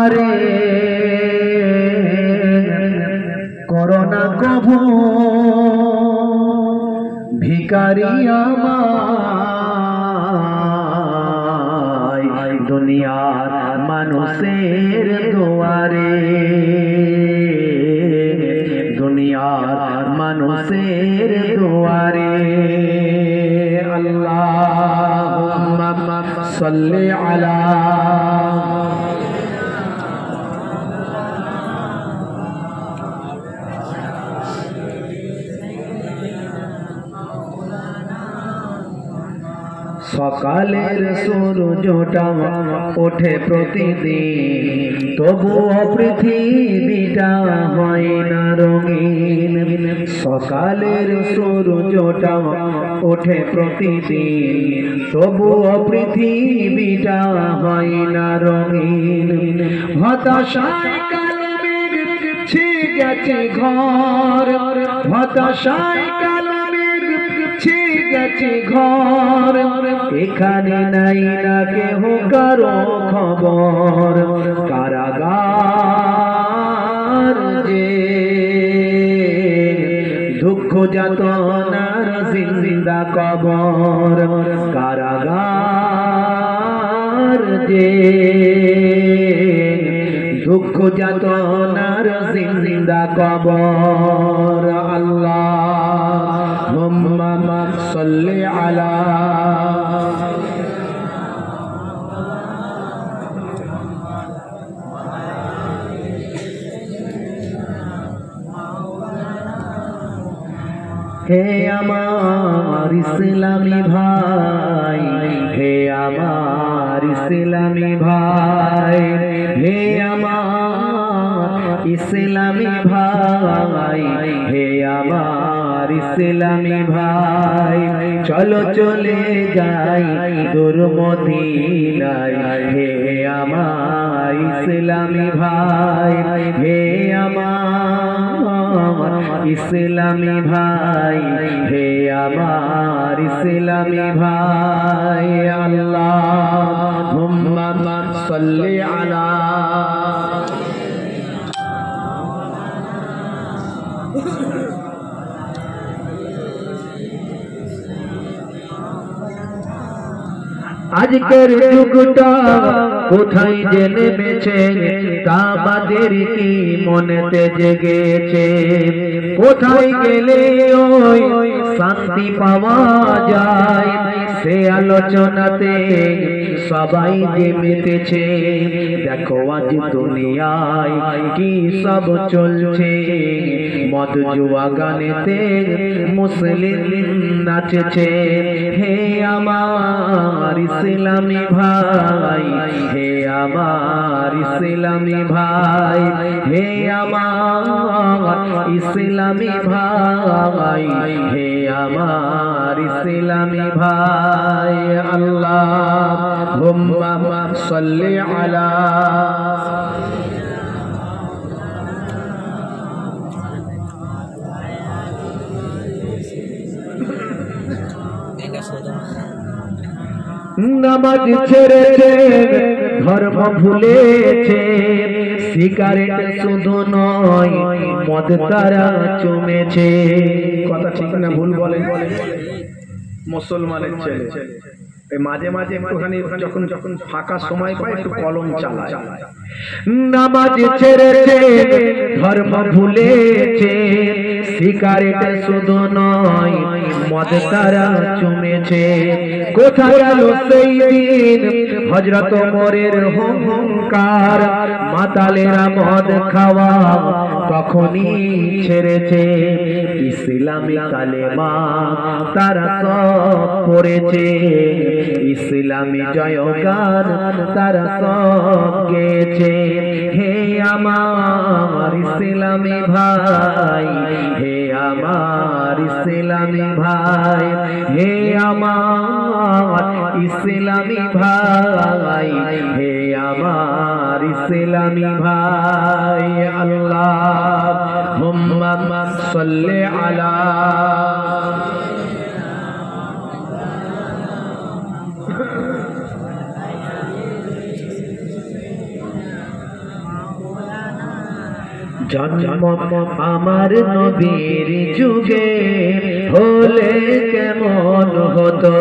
দোয়ারে corona কভু ভিখারি আমায় দুনিয়ার মানুষের দোয়ারে দুনিয়ার মানুষের দোয়ারে আল্লাহুম্মা সাল্লি আলা সকালের সূর্যটা ওঠে প্রতিদিন তবুও পৃথিবীটা হয় না রঙিন সকালের সূর্যটা ওঠে প্রতিদিন তবুও পৃথিবীটা হয় না রঙিন হতাশায় কালো মেঘ ছেয়ে গেছে ঘর হতাশায় কালো মেঘ ছেয়ে গেছে ঘর এখানে নাই না কেহ কারো খবর কারাগার যে দুঃখ যাতনার জিন্দা কবর কারাগার যে দুঃখ যাতনার জিন্দা কবর আল্লাহুম্মা সাল্লি আলা হে আমার ইসলামী ভাই হে আমার ইসলামী ভাই হে আমার ইসলামী ভাই হে আমার ইসলামী ভাই চলো চলে যাই দূর মদিনায় হে আমার ইসলামী ভাই হে আমার ইসলামী ভাই হে আমার ইসলামী ভাই আল্লাহুম্মা সাল্লি আলা আজকের যুগটা কোথায় যে নেমেছে তা আমাদের কি মনেতে জেগেছে কোথায় গেলে ওই শান্তি পাওয়া যায় সে আলোচনাতে সবাই যে মেতেছে দেখো আজ দুনিয়ায় কি সব চলছে মদ জুয়া গানেতে মুসলিম নাচছে হে আমার ইসলামী ভাই হে আমার ইসলামী ভাই হে আমার ইসলামী ভাই হে আমার ইসলামী ভাই আল্লাহুম্মা সাল্লি আলা নামাজ ছেড়েছে ধর্ম ভুলেছে সিগারেট শুধু নয় মদ তারা চুমেছে কথা ঠিক না ভুল বলে মুসলমানের ছেলে মাঝে মাঝে একটুখানি যখন যখন ফাঁকা সময় পায় একটু কলম চালায় নামাজ ছেড়েছে ধর্ম ভুলেছে সিগারেট শুধু নয় মদ তারা চুমেছে কোথায় গেল সেই দিন হযরত ওমরের হুঙ্কার মাতালেরা মদ খাওয়া তখনই ছেড়েছে ইসলামী কালেমা তারা সব পড়েছে ইসলামী জয়গান তারা সব গেয়েছে হে আমার ইসলামী ভাই হে আমার ইসলামী ভাই হে আমার ইসলামী ভাই হে আমার ইসলামী ভাই আল্লাহুম্মা সাল্লি আলা জন্ম আমার নবীর যুগে হলে কেমন হতো,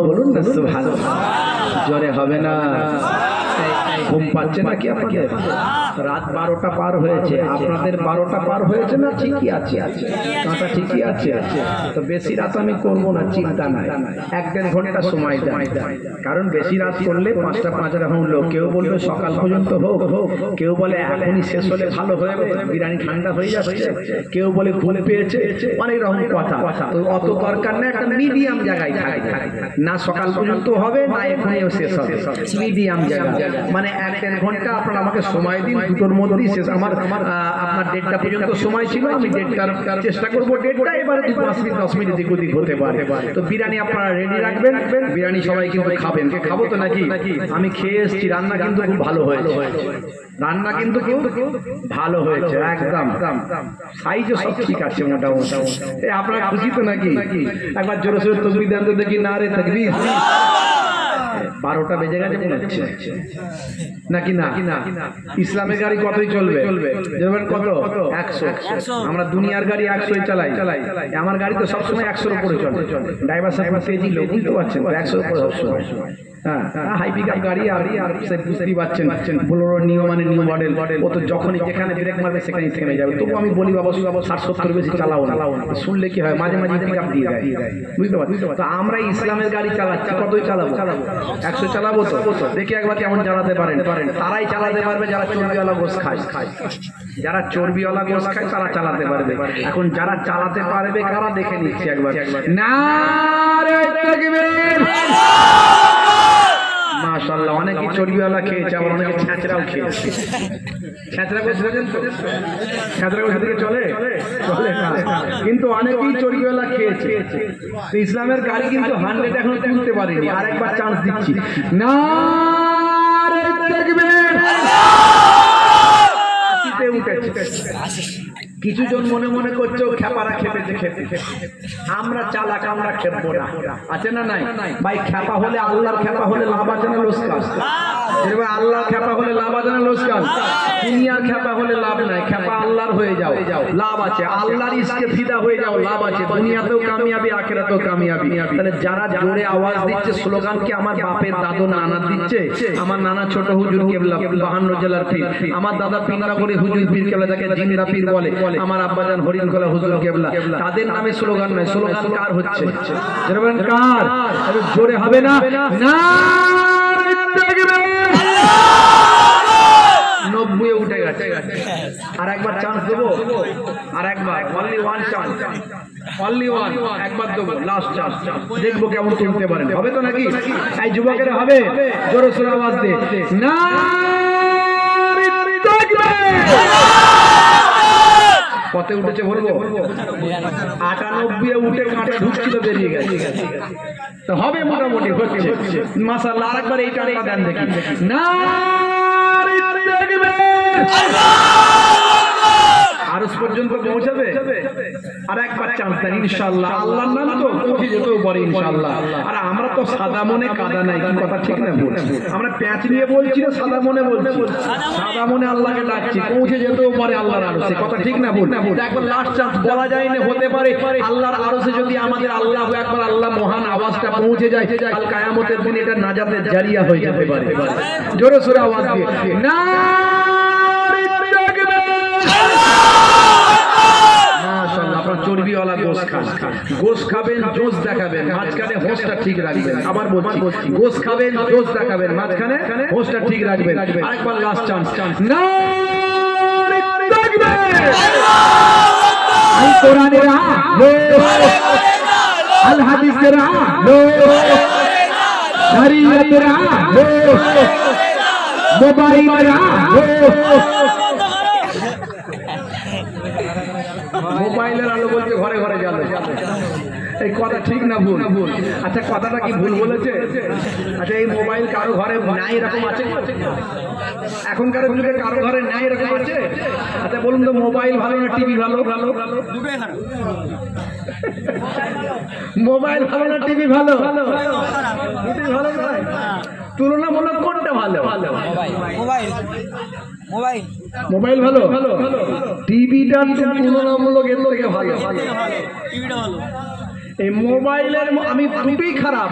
বলুন না সুবহানাল্লাহ। জোরে হবে না? ঘুম পাচ্ছে নাকি আপনাদের? রাত 12টা পার হয়েছে, আপনাদের 12টা পার হয়েছে না? ঠিকই আছে, কাঁটা ঠিকই আছে। তো বেশি রাত আমি করবো না, চিন্তা নাই, 1-1.5 ঘন্টা সময় দেন। কারণ বেশি রাত করলে 5টা 5 রকম লোক, কেউ বলবে সকাল পর্যন্ত হোক, কেউ বলে এখনই শেষ হলে ভালো হয়ে যাবে, বিরিয়ানি ঠান্ডা হয়ে যাচ্ছে, কেউ বলে ঘুম পেয়েছে, অনেক রকম কথা। তো অত দরকার না, একটা মিডিয়াম জায়গায় থাকে, না সকাল পর্যন্ত হবে না এখনই শেষ হবে, মিডিয়াম জায়গা। মানে 1-1.5 ঘন্টা আপনারা আমাকে সময় দিন, দুটোর মধ্যেই শেষ। আমার আপনার 1:30টা পর্যন্ত সময় ছিল, আমি 1:30টার চেষ্টা করবো, 1:30টা এবারে 5 মিনিট 10 মিনিট দিক ওদিক হতে পারে। তো বিরিয়ানি আপনারা রেডি রাখবেন, বিরিয়ানি সবাই কিন্তু খাবেন। কে খাবো তো নাকি? আমি খেয়ে এসেছি, রান্না কিন্তু খুব ভালো হয়েছে, রান্না কিন্তু খুব ভালো হয়েছে, একদম সাইজও সব ঠিক আছে মোটামুটি। আপনারা খুশি তো নাকি? একবার জোরে জোরে তাকবীর দেন তো দেখি, নারে তাকবীর। 12টা বেজে গেছে মনে হচ্ছে নাকি? না, ইসলামের গাড়ি কতই চলবে? কত? 100। আমরা দুনিয়ার গাড়ি 100 চালাই, আমার গাড়ি তো সবসময় 100-এর উপরে চলে। ড্রাইভার সাহেব তেজি লোক, বুঝতে পারছেন, 100-এর উপরে সবসময়। হ্যাঁ, হাই পিকআপ গাড়ি আর বুঝতেই পারছেন, বোলেরো নিউ মানে নিউ মডেল, ও তো যখনই যেখানে ব্রেক মারবে সেখানেই থেমে যাবে। তবু আমি বলি বাবা 60-70 বেশি চালাও না, শুনলে কি হয়, মাঝে মাঝে পিকআপ দিয়ে দেয়, বুঝতে পারছি। তো আমরা ইসলামের গাড়ি চালাচ্ছি, কতই চালাবো? 100 চালাবো তো, দেখি একবার কেমন চালাতে পারেন। তারাই চালাতে পারবে যারা চর্বিওয়ালা গোশ খায়, যারা চর্বিওয়ালা গোশ খায় তারা চালাতে পারবে। এখন যারা চালাতে পারবে কারা দেখে নিচ্ছে একবার। নারে তাকবীর। মাশাআল্লাহ, অনেকেই চর্বিওয়ালা খেয়েছে, আবার অনেকে ছ্যাঁচড়াও খেয়েছে। ছ্যাঁচড়া গোশ খেয়েছেন তো? ছ্যাঁচড়া গোশ থেকে চলে না, কিন্তু অনেকেই চর্বিওয়ালা খেয়েছে। তো ইসলামের গাড়ি কিন্তু 100 এখনো তুলতে পারেনি, আর একবার চান্স দিচ্ছি। নারে তাকবীর। কিছু জন মনে মনে করছে খেপারা খেপেছে, আমরা চালাক, আমরা খেপবো না, আছে না নাই? ভাই খেপা হলে, আল্লাহর খেপা হলে লাভ আছে না লোকসান? আল্লাহর খেপা হলে লাভ আছে না লোকসান? দুনিয়ার খেপা হলে লাভ নাই, খেপা আল্লাহর হয়ে যাও, লাভ আছে। আল্লাহর ইশকে ফিদা হয়ে যাও, লাভ আছে। দুনিয়াতেও কামিয়াবি, আখিরাতেও কামিয়াবি। তাহলে যারা জোরে আওয়াজ দিচ্ছে স্লোগান কি আমার বাপের দাদু নানা দিচ্ছে? আমার নানা ছোট হুজুর কেবলা 52 জেলার পীর, আমার দাদা পিন্নাগড়ে হুজুর পীর কেবলা, যাকে জিন্দা পীর বলে, আমার আব্বাজান হরিণখোলা হুজুর কেবলা, তাদের নামে স্লোগান নাই। স্লোগান কার হচ্ছে? যেরকম কার? জোরে হবে না? নারে তাকবীর। 90 উঠে গেছে। আর একবার চান্স দেবো, আর একবার, only one chance, only one, একবার দেবো, লাস্ট চান্স, দেখবো কেমন তুলতে পারেন। হবে তো নাকি? এই যুবকেরা হবে, জোরে সোরে আওয়াজ দে, নারে তাকবীর। কত উঠেছে বলবো? 98 উঠে কাঁটা ঢুকছিল, বেরিয়ে গেছে। তো হবে মোটামুটি, হচ্ছে মাশাআল্লাহ। আরেকবার এই টানটা দেন দেখি, নারে তাকবীর। আরশ পর্যন্ত পৌঁছাবে। আর একবার চান্স দেন ইনশাআল্লাহ। আল্লাহর নাম তো উঠে যেতেও পারে ইনশাআল্লাহ। আর আমরা তো সাদা মনে কাদা নাই, কি কথা ঠিক না ভুল? আমরা প্যাঁচ নিয়ে বলছি না সাদা মনে বলছি? সাদা মনে আল্লাহকে ডাকছি, পৌঁছে যেতেও পারে আল্লাহর আরশে, কথা ঠিক না ভুল? একবার লাস্ট চান্স, বলা যায় না, হতে পারে আল্লাহর আরশে যদি আমাদের আল্লাহু আকবার, আল্লাহ মহান আওয়াজটা পৌঁছে যায়, কাল কিয়ামতের দিন এটা নাজাতের জারিয়া হয়ে যেতে পারে। জোরে সোরে আওয়াজ দিয়ে নারে তাকবীর। মাশাআল্লাহ। আপনারা চর্বিওয়ালা গোশ খান, গোশ খাবেন, জোশ দেখাবেন, মাঝখানে হোঁশটা ঠিক রাখবেন। আবার বলছি, গোশ খাবেন, জোশ দেখাবেন, মাঝখানে হোঁশটা ঠিক রাখবেন। আরেকবার লাস্ট চান্স, নারে তাকবীর। আল কোরআনের আলো, আল হাদিসের আলো, শরীয়তের আলো, মোবাইলের আলো। মোবাইলের আলো বলতে ঘরে ঘরে গেল, এই কথা ঠিক না ভুল? আচ্ছা, কথাটা কি ভুল বলেছে? আচ্ছা, এই মোবাইল কারো ঘরে নাই এরকম আছে? এখনকার যুগে কারো ঘরে নাই এরকম আছে? আচ্ছা বলুন তো, মোবাইল ভালো না টিভি ভালো? মোবাইল ভালো না টিভি ভালো? দুটোই ভালো নয়। তুলনামূলক কোনটা ভালো? মোবাইল মোবাইল মোবাইল ভালো, টিভিটা তুলনামূলক এর থেকে ভালো। টিভিটা ভালো। এই মোবাইলের আমি দুটোই খারাপ,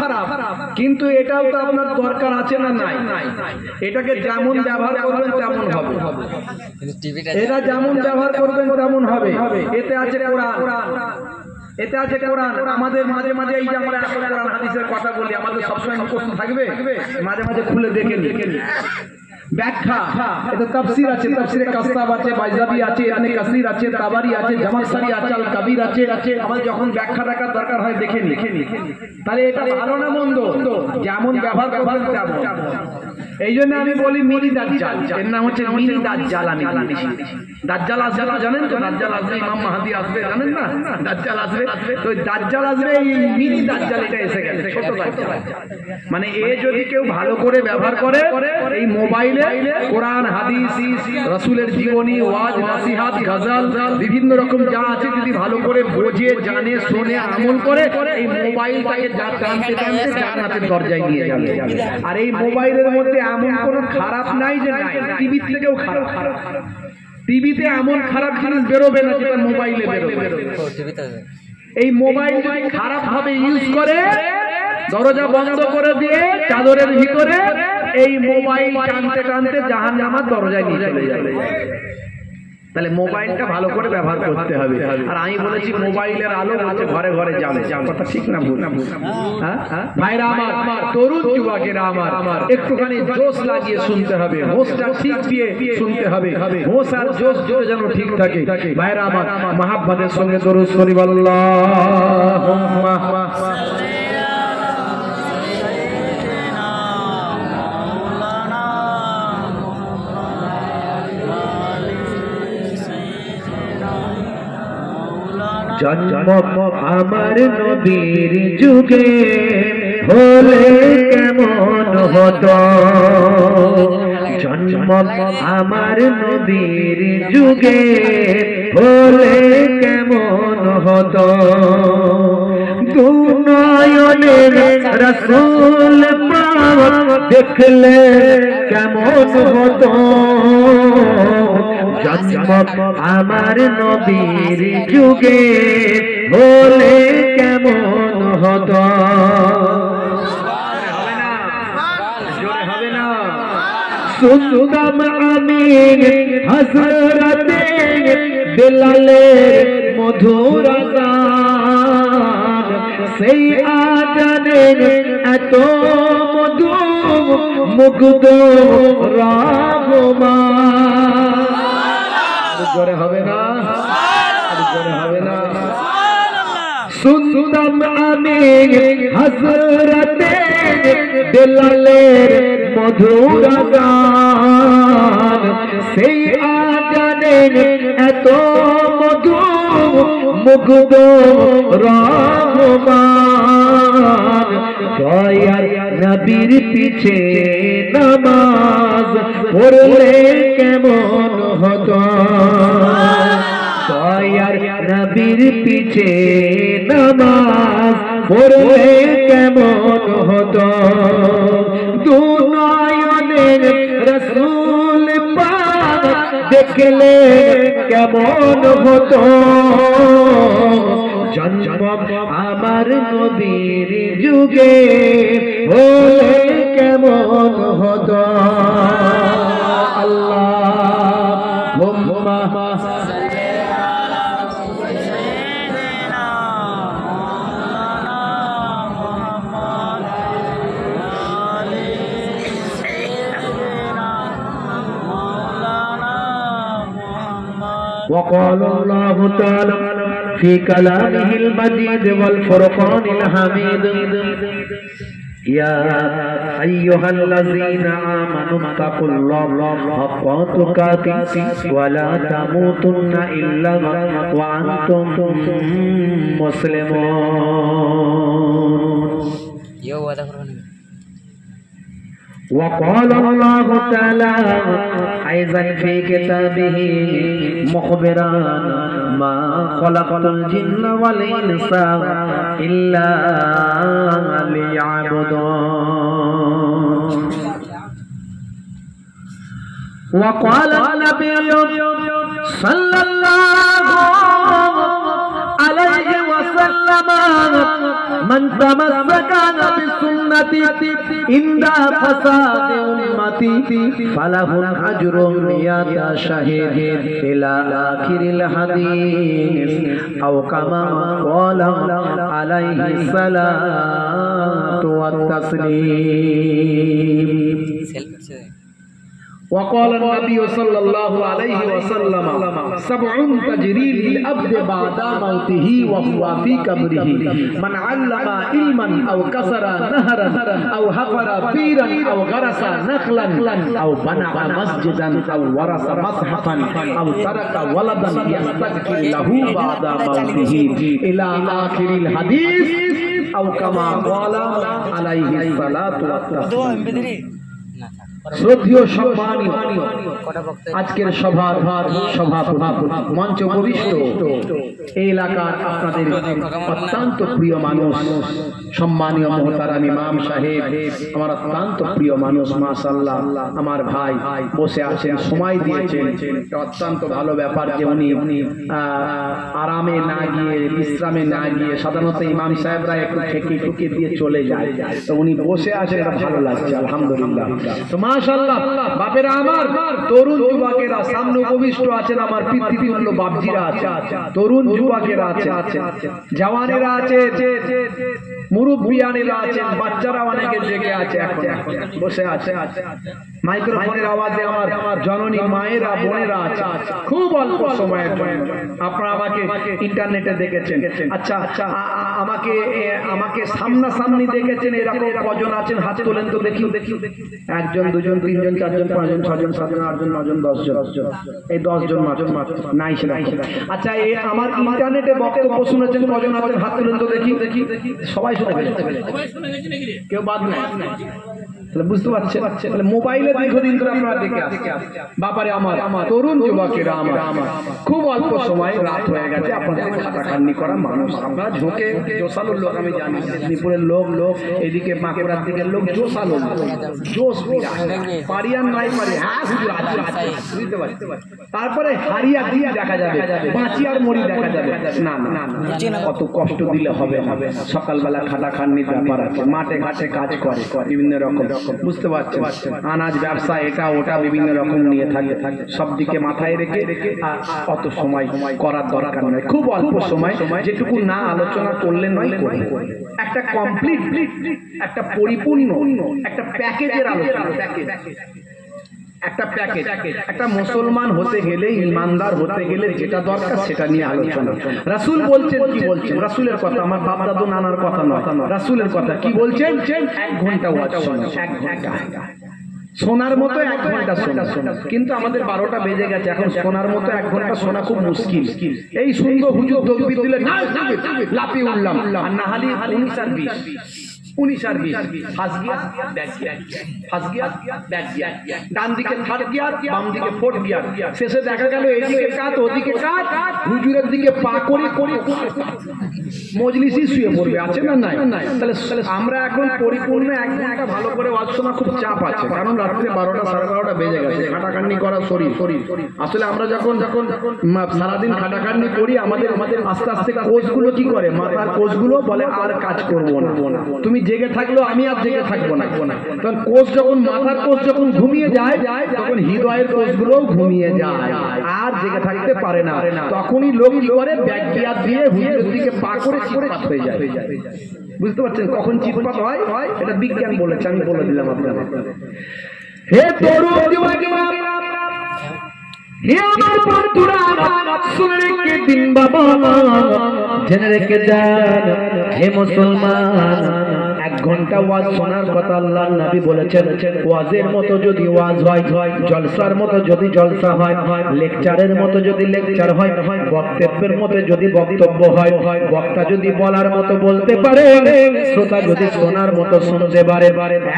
কিন্তু এটাও তো আপনার দরকার আছে না নাই? এটাকে যেমন ব্যবহার করবেন তেমন হবে, এটা যেমন ব্যবহার করবেন তেমন হবে। এতে আছে কোরআন, এতে আছে কোরআন। আমাদের মাঝে মাঝে এই যে আমরা কোরআন হাদিসের কথা বলি, আমাদের সবসময় মুখস্থ থাকবে, মাঝে মাঝে খুলে দেখে নি ব্যাখ্যা। এটা তাফসীর আছে, তাফসীরে কাসসাব আছে, বাইজাবি আছে, ইবনে কাসির আছে, তাবারি আছে, জামাশারি আছে, আল কাবির আছে। আমাদের যখন ব্যাখ্যা দেখার দরকার হয় দেখে নি। তাহলে এটা ভালো না মন্দ? যেমন ব্যবহার করবেন তেমন। এই জন্য আমি বলি মিনি দাজ্জাল, এর নাম হচ্ছে মিনি দাজ্জাল। আমি দাজ্জাল আসবে তো জানেন তো, দাজ্জাল আসবে, ইমাম মাহদি আসবে, জানেন না? দাজ্জাল আসবে, তো দাজ্জাল আসবে, এই মিনি দাজ্জাল এটা এসে গেছে, ছোট দাজ্জাল। মানে এ যদি কেউ ভালো করে ব্যবহার করে, এই মোবাইলে কোরআন হাদিস, রাসূলের জীবনী, ওয়াজ নসিহত, গজল, বিভিন্ন রকম যা আছে যদি ভালো করে বোঝে, জানে, শুনে, আমল করে, এই মোবাইলটাকে টানতে টানতে জান্নাতের দরজায় নিয়ে যাবে। আর এই মোবাইলের মধ্যে এমন কোনো খারাপ নাই যে নাই, টিভির থেকেও খারাপ। টিভিতে এমন খারাপ জিনিস বেরোবে না যেটা মোবাইলে বেরোবে। এই মোবাইল যদি খারাপ ভাবে ইউজ করে, দরজা বন্ধ করে দিয়ে চাদরের ভিতরে এই মোবাইল টানতে টানতে জাহান্নামের দরজায় নিয়ে চলে যাবে। তাহলে মোবাইলটা ভালো করে ব্যবহার করতে হবে। আর আমি বলেছি মোবাইলের আলো হচ্ছে ঘরে ঘরে যাবে, কথা ঠিক না ভুল? ভাইরা আমার, তরুণ যুবকেরা আমার, একটুখানি জোশ লাগিয়ে শুনতে হবে, হোশটা ঠিক দিয়ে শুনতে হবে, হোশ আর জোশ যেন ঠিক থাকে। ভাইরা আমার, মহাব্বতের সঙ্গে দরুদ শরীফ আল্লাহুম্মা জন্ম আমার নবীর যুগে হলে কেমন হতো, জন্ম আমার নবীর যুগে হলে কেমন হতো, দুনয়নের রাসূল পাক দেখলে কেমন হতো, জন্ম আমার নবীর যুগে হলে কেমন হতো। হবে না? শুনতাম আমি হযরতে বেলালের মধুর গান, সেই আজানের এত মধু মুগ্ধ রহমান। জোরে হবে না? জোরে হবে না? শুনতাম আমি হযরতে বেলালের মধুর গান, সেই আজানের এত মধু মুগ্ধ রহমান। দয়ার নবীর পিছে নামাজ পড়লে কেমন হতো, দয়ার নবীর পিছে নামাজ পড়লে কেমন হতো, দুনয়নের রাসূল পাক দেখলে কেমন হতো, জন্ম আমার নবীর যুগে হলে কেমন হতো। আল্লাহুম্মা وقال الله تعالى في كلامه المجيد والفرقان الحميد يا أيها الذين آمنوا اتقوا الله حق تقاته ولا تموتن إلا وأنتم مسلمون. وقال الله تعالى أيضا في كتابه مخبرا ما خلقت الجن والإنس إلا ليعبدون. وقال النبي صلى الله عليه وسلم من تمسك بسنتي عند فساد أمتي فله أجر 100 شهيد إلى آخر الحديث أو كما قال عليه الصلاة والتسليم. وقال النبي صلى الله عليه وسلم 7 تجري للعبد بعد موته وهو في قبره من علم علما أو كسر نهرا أو حفر بيرا أو غرس نخلا أو بنى مسجدا أو ورث مصحفا أو ترك ولدا يستغفر له بعد موته إلى آخر الحديث أو كما قال عليه الصلاة والسلام. শ্রদ্ধেয় সম্মানীয় আজকের সভার সভাপতি মঞ্চ উপবিষ্ট এই এলাকার আপনাদের অত্যন্ত প্রিয় মানুষ সম্মানীয় মোহতারাম ইমাম সাহেব আমার অত্যন্ত প্রিয় মানুষ মাশাআল্লাহ আমার ভাই বসে আছেন সময় দিয়েছেন অত্যন্ত ভালো ব্যাপার যে উনি আরামে না গিয়ে বিশ্রামে না গিয়ে সাধারণত ইমাম সাহেবরা একটু থেকে ঠুকে দিয়ে চলে যায় তো উনি বসে আছেন এটা ভালো লাগছে আলহামদুলিল্লাহ। তো মাশাআল্লাহ বাপেরা আমার তরুণ যুবকেরা সামনে উপবিষ্ট আছেন আমার পিতৃতুল্য বাপজিরা আছে তরুণ যুবকেরা আছে জওয়ানেরা আছে মুরব্বিয়ানেরা আছেন বাচ্চারা অনেকে জেগে আছে এখন বসে আছে মাইক্রোফোনের আওয়াজে আমার জননী মায়েরা বোনেরা আছে খুব অল্প সময়ের জন্য আপনারা আমাকে ইন্টারনেটে দেখেছেন আচ্ছা আমাকে সামনাসামনি দেখেছেন এরকম কজন আছেন হাত তোলেন তো দেখি 1 জন 2 জন 3 জন 4 জন 5 জন 6 জন 7 জন 8 জন 9 জন 10 জন এই 10 জন মাত্র নাই সেটা আচ্ছা এই আমার ইন্টারনেটে বক্তব্য শুনেছেন কজন আছেন হাত তোলেন তো দেখি সবাই শুনে গেছে কেউ বাদ নাই তাহলে বুঝতে পারছেন তাহলে মোবাইলে দীর্ঘদিন ধরে আপনারা দেখে আসছেন বাপারে আমার তরুণ যুবকেরা আমার খুব অল্প সময় রাত হয়ে গেছে আপনাদের খাটাখাটনি করা মানুষ আমরা ঝোঁকে জোসালোর লোক আমি জানি মেদিনীপুরের লোক এদিকে বাঁকুড়ার দিকের লোক জোসালো জোশ পারিয়ান নাই পারি হ্যাঁ বুঝতে পারছি তারপরে হারিয়া দিয়ে দেখা যাবে বাঁচিয়ার মরি দেখা যাবে না না কত কষ্ট দিলে হবে সকালবেলা খাটাখাটনির ব্যাপার আছে মাঠে ঘাটে কাজ করে বিভিন্ন রকম বুঝতে পারছেন আনাজ ব্যবসা এটা ওটা বিভিন্ন রকম নিয়ে থাকে সব দিকে মাথায় রেখে অত সময় করার দরকার নয় খুব অল্প সময় যেটুকু না আলোচনা করলে নয় করবে একটা কমপ্লিট একটা পরিপূর্ণ একটা প্যাকেজের আলোচনা একটা প্যাকেজ একটা মুসলমান হতে গেলে ইমানদার হতে গেলে যেটা দরকার সেটা নিয়ে আলোচনা রাসূল বলছেন কি বলছেন রাসূলের কথা আমার বাপ দাদু নানার কথা নয় রাসূলের কথা কি বলছেন 1 ঘন্টা ওয়াজ শোনা 1 ঘন্টা সোনার মতো 1 ঘন্টা শোনা কিন্তু আমাদের 12টা বেজে গেছে এখন সোনার মতো 1 ঘন্টা শোনা খুব মুশকিল এই সুন্দর হুজুর তাকবীর দিলে লাফিয়ে উঠলাম আর না হলে 19 আর 20 ফাঁস গিয়া ব্যাক গিয়ার ডান দিকে থার্ড গিয়ার বাম দিকে ফোর্থ গিয়ার শেষে দেখা গেল এদিকে কাত ওদিকে কাত হুজুরের দিকে পা করে মজলিসই শুয়ে পড়বে আছে না নাই তাহলে আমরা এখন পরিপূর্ণ 1 ঘন্টা ভালো করে ওয়াজ শোনা খুব চাপ আছে কারণ রাত্রে 12টা 12:30 বেজে গেছে খাটাখাটনি করা শরীর আসলে আমরা যখন সারাদিন খাটাখাটনি করি আমাদের আস্তে আস্তে কোষগুলো কি করে মাথার কোষগুলো বলে আর কাজ করবো না তুমি জেগে থাকলো আমি আর জেগে থাকবো না তখন কোষ যখন মাথার কোষ যখন ঘুমিয়ে যায় তখন হৃদয়ের কোষগুলোও ঘুমিয়ে যায় আর জেগে থাকতে পারে না তখনই লোক কি করে ব্যাক গিয়ার দিয়ে হুজুরের দিকে পা করে চিৎপাত হয়ে যায় বুঝতে পারছেন কখন চিৎপাত হয় এটা বিজ্ঞান বলেছে আমি বলে দিলাম আপনাদের হে তরুণ যুবকেরা হে আমার বন্ধুরা শুনে রেখে দিন বাবা জেনে রেখে যান হে মুসলমান 1 ঘন্টা ওয়াজ শোনার কথা আল্লাহর নবী বলেছেন ওয়াজের মতো যদি ওয়াজ হয় জলসার মতো যদি জলসা হয় লেকচারের মতো যদি লেকচার হয় বক্তব্যের মতো যদি বক্তব্য হয় বক্তা যদি বলার মতো বলতে পারে শ্রোতা যদি শোনার মতো শুনতে পারে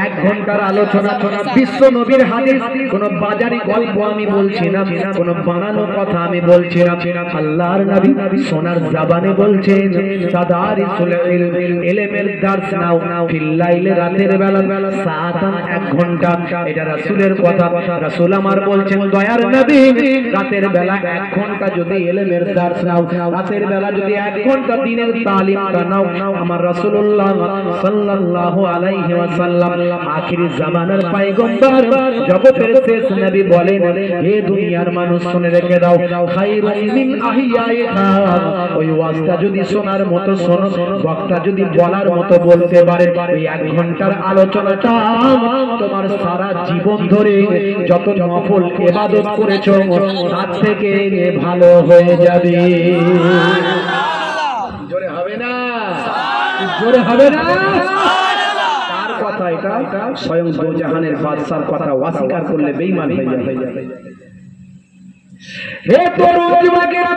1 ঘন্টার আলোচনা বিশ্ব নবীর হাদিস কোন বাজারি গল্প আমি বলছি না কোন বানানো কথা আমি বলছি না আল্লাহর নবী সোনার জবানে বলছেন সাদারিসুল ইলমের দার্স নাও ফিল্লাইলে রাতের বেলা সাতান 1 ঘন্টা। এটা রাসূলের কথা। রাসূল আমার বলছেন দয়ার নবী রাতের বেলা 1 ঘন্টা যদি ইলমের দার্স নাও, রাতের বেলা যদি 1 ঘন্টা দ্বীনের তালিমটা নাও, আমার রাসূলুল্লাহ সাল্লাল্লাহু আলাইহি ওয়াসাল্লাম আখিরি জামানার পয়গম্বর জগতের শেষ নবী বলেন, হে দুনিয়ার মানুষ শুনে রেখে দাও, খায়রুম মিন আহিয়াইহা, ওই ওয়াজটা যদি শোনার মতো শোনো, বক্তা যদি বলার মতো বলতে পারে, ওই 1 ঘন্টার আলোচনাটা তোমার সারা জীবন ধরে যত নফল ইবাদত করেছো তার থেকে ভালো হয়ে যাবে। জোরে হবে না? জোরে হবে না? কার কথা এটা? স্বয়ং দোজাহানের বাদশার কথা অস্বীকার করলে বেঈমান হয়ে যাবে। হে তরুণ যুবকেরা,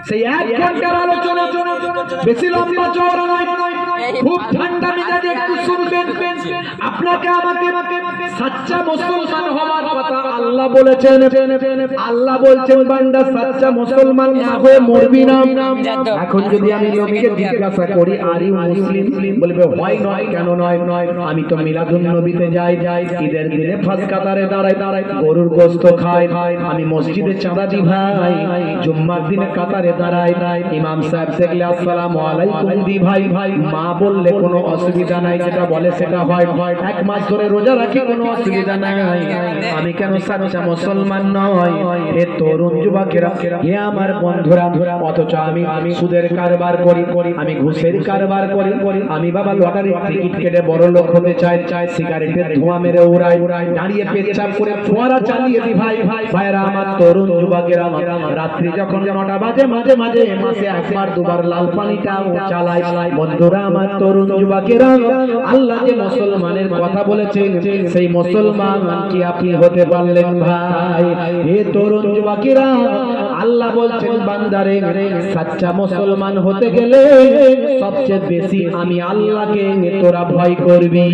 সেই 1 ঘন্টার আলোচনা বেশি লম্বা চওড়া নয়, খুব ঠান্ডা মেজাজে একটু শুনবেন। আপনাকে আমাকে সাচ্চা মুসলমান হওয়ার কথা আল্লাহ বলেছেন। আল্লাহ বলছেন বান্দা সাচ্চা মুসলমান না হয়ে মরবি না। এখন যদি আমি লোককে জিজ্ঞাসা করি আর ইউ মুসলিম, বলবে হয় নয়। কেন নয়? আমি তো মিলাদুন নবীতে যাই, ঈদের দিনে ফাঁস কাতারে দাঁড়াই, গরুর গোশত খাই, আমি মসজিদে চাঁদা দিই ভাই, জুম্মার দিনে কাতারে দাঁড়াই, ইমাম সাহেব দেখলে আসসালামু আলাইকুম দি ভাই, মা বললে কোনো অসুবিধা নাই, যেটা বলে সেটা হয়, 1 মাস ধরে রোজা রাখি কোনো অসুবিধা নাই। আমি কেন সাচ্চা মুসলমান নয়? হে তরুণ যুবকেরা, হে আমার বন্ধুরা, অথচ আমি সুদের কারবার করি, আমি ঘুষের কারবার করি, আমি বাবা লটারির টিকিট কেটে বড় লোক হতে চাই, সিগারেটের ধোঁয়া মেরে উড়াই, দাঁড়িয়ে পেচ্ছাপ করে ফোয়ারা চালিয়ে দি ভাইরা আমার তরুণ যুবকেরা, রাত্রি যখন 9টা বাজে মাঝে মাঝে মাসে 1বার 2বার লাল পানিটাও চালাই। বন্ধুরা আমার তরুণ যুবকেরা, আল্লাহ যে মুসলমানের কথা বলেছেন সেই মুসলমান কি আপনি হতে পারলেন ভাই? হে তরুণ যুবকেরা, আল্লাহ বলছেন বান্দারে সাচ্চা মুসলমান হতে গেলে সবচেয়ে বেশি আমি আল্লাহকে তোরা ভয় করবি।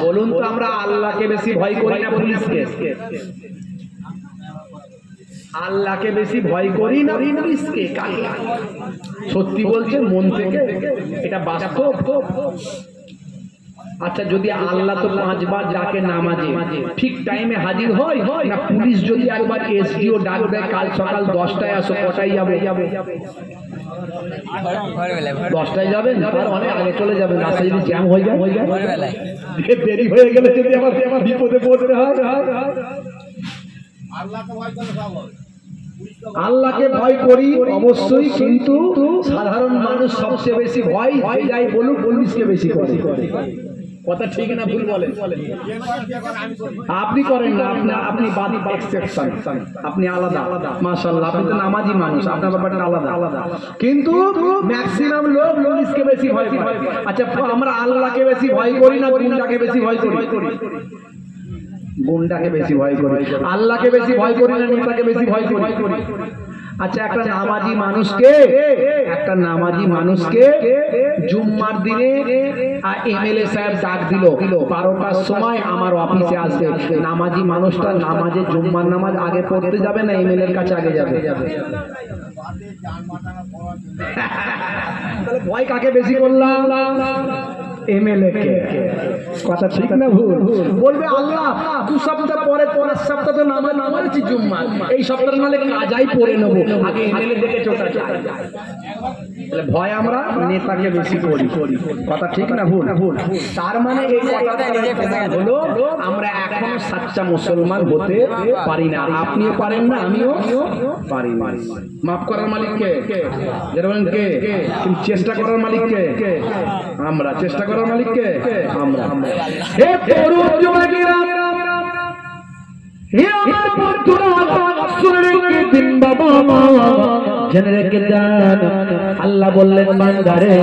বলুন তো, আমরা আল্লাহকে বেশি ভয় করি না পুলিশকে? আল্লাহকে বেশি ভয় করি না পুলিশকে? সত্যি বলছেন মন থেকে? এটা বাস্তব। আচ্ছা, যদি আল্লাহ তো 5 বার ডাকে নামাজে ঠিক টাইমে হাজির হয় না, পুলিশ যদি একবার এসডিও ডাক দেয় কাল সকাল 10টায় আসো, কটায় যাবে? 10টায় যাবেন? তার অনেক আগে চলে যাবেন, রাস্তা যদি জ্যাম হয়ে যায়, দেরি হয়ে গেলে যদি আবার বিপদে পড়তে হয়। আল্লাহকে ভয় করি অবশ্যই, কিন্তু সাধারণ মানুষ সবচেয়ে বেশি ভয় যাই বলুক পুলিশকে বেশি করে। কথা ঠিক না ভুল বলেন? আপনি করেন না, আপনি বাদ এক্সেপশন, আপনি আলাদা। মাশাআল্লাহ, আপনি তো নামাজি মানুষ, আপনার ব্যাপারটা আলাদা। কিন্তু ম্যাক্সিমাম লোক পুলিশকে বেশি ভয় করে। আচ্ছা, আমরা আল্লাহকে বেশি ভয় করি না গুন্ডাকে বেশি ভয় করি? গুন্ডাকে বেশি ভয় করি। আল্লাহকে বেশি ভয় করি না নেতাকে বেশি ভয় করি? আচ্ছা, একটা নামাজি মানুষকে জুম্মার দিনে এমএলএ সাহেব ডাক দিল 12টার সময় আমার অফিসে আসবে, নামাজি মানুষটা নামাজে জুম্মার নামাজ আগে পড়তে যাবে না এমএলএ এর কাছে আগে যাবে? তাহলে ভয় কাকে বেশি করলাম? এমএলএ কে। কথা ঠিক না ভুল? বলবে আল্লাহ 2 সপ্তাহ পরে পরের সপ্তাহ তো নামাজ জুম্মা, এই সপ্তাহ নালে কাজাই পড়ে নেবো, আগে এমএলএ দেখে চোখা চাই। ভয় আমরা নেতাকে বেশি করি। কথা ঠিক না ভুল? তার মানে এই কথাটা হলো আমরা এখনো সাচ্চা মুসলমান হতে পারি না। আপনিও পারেন না, আমিও পারি না। মাফ করার মালিক কে? যারা বলেন কে? কিন্তু চেষ্টা করার মালিক কে? আমরা। চেষ্টা করার মালিক কে? আমরা। হে তরুণ যুবকেরা, হে আমার বন্ধুরা, শুনে রেখে দিন বাবা, জেনে রেখে যান। আল্লাহ বললেন বান্দারে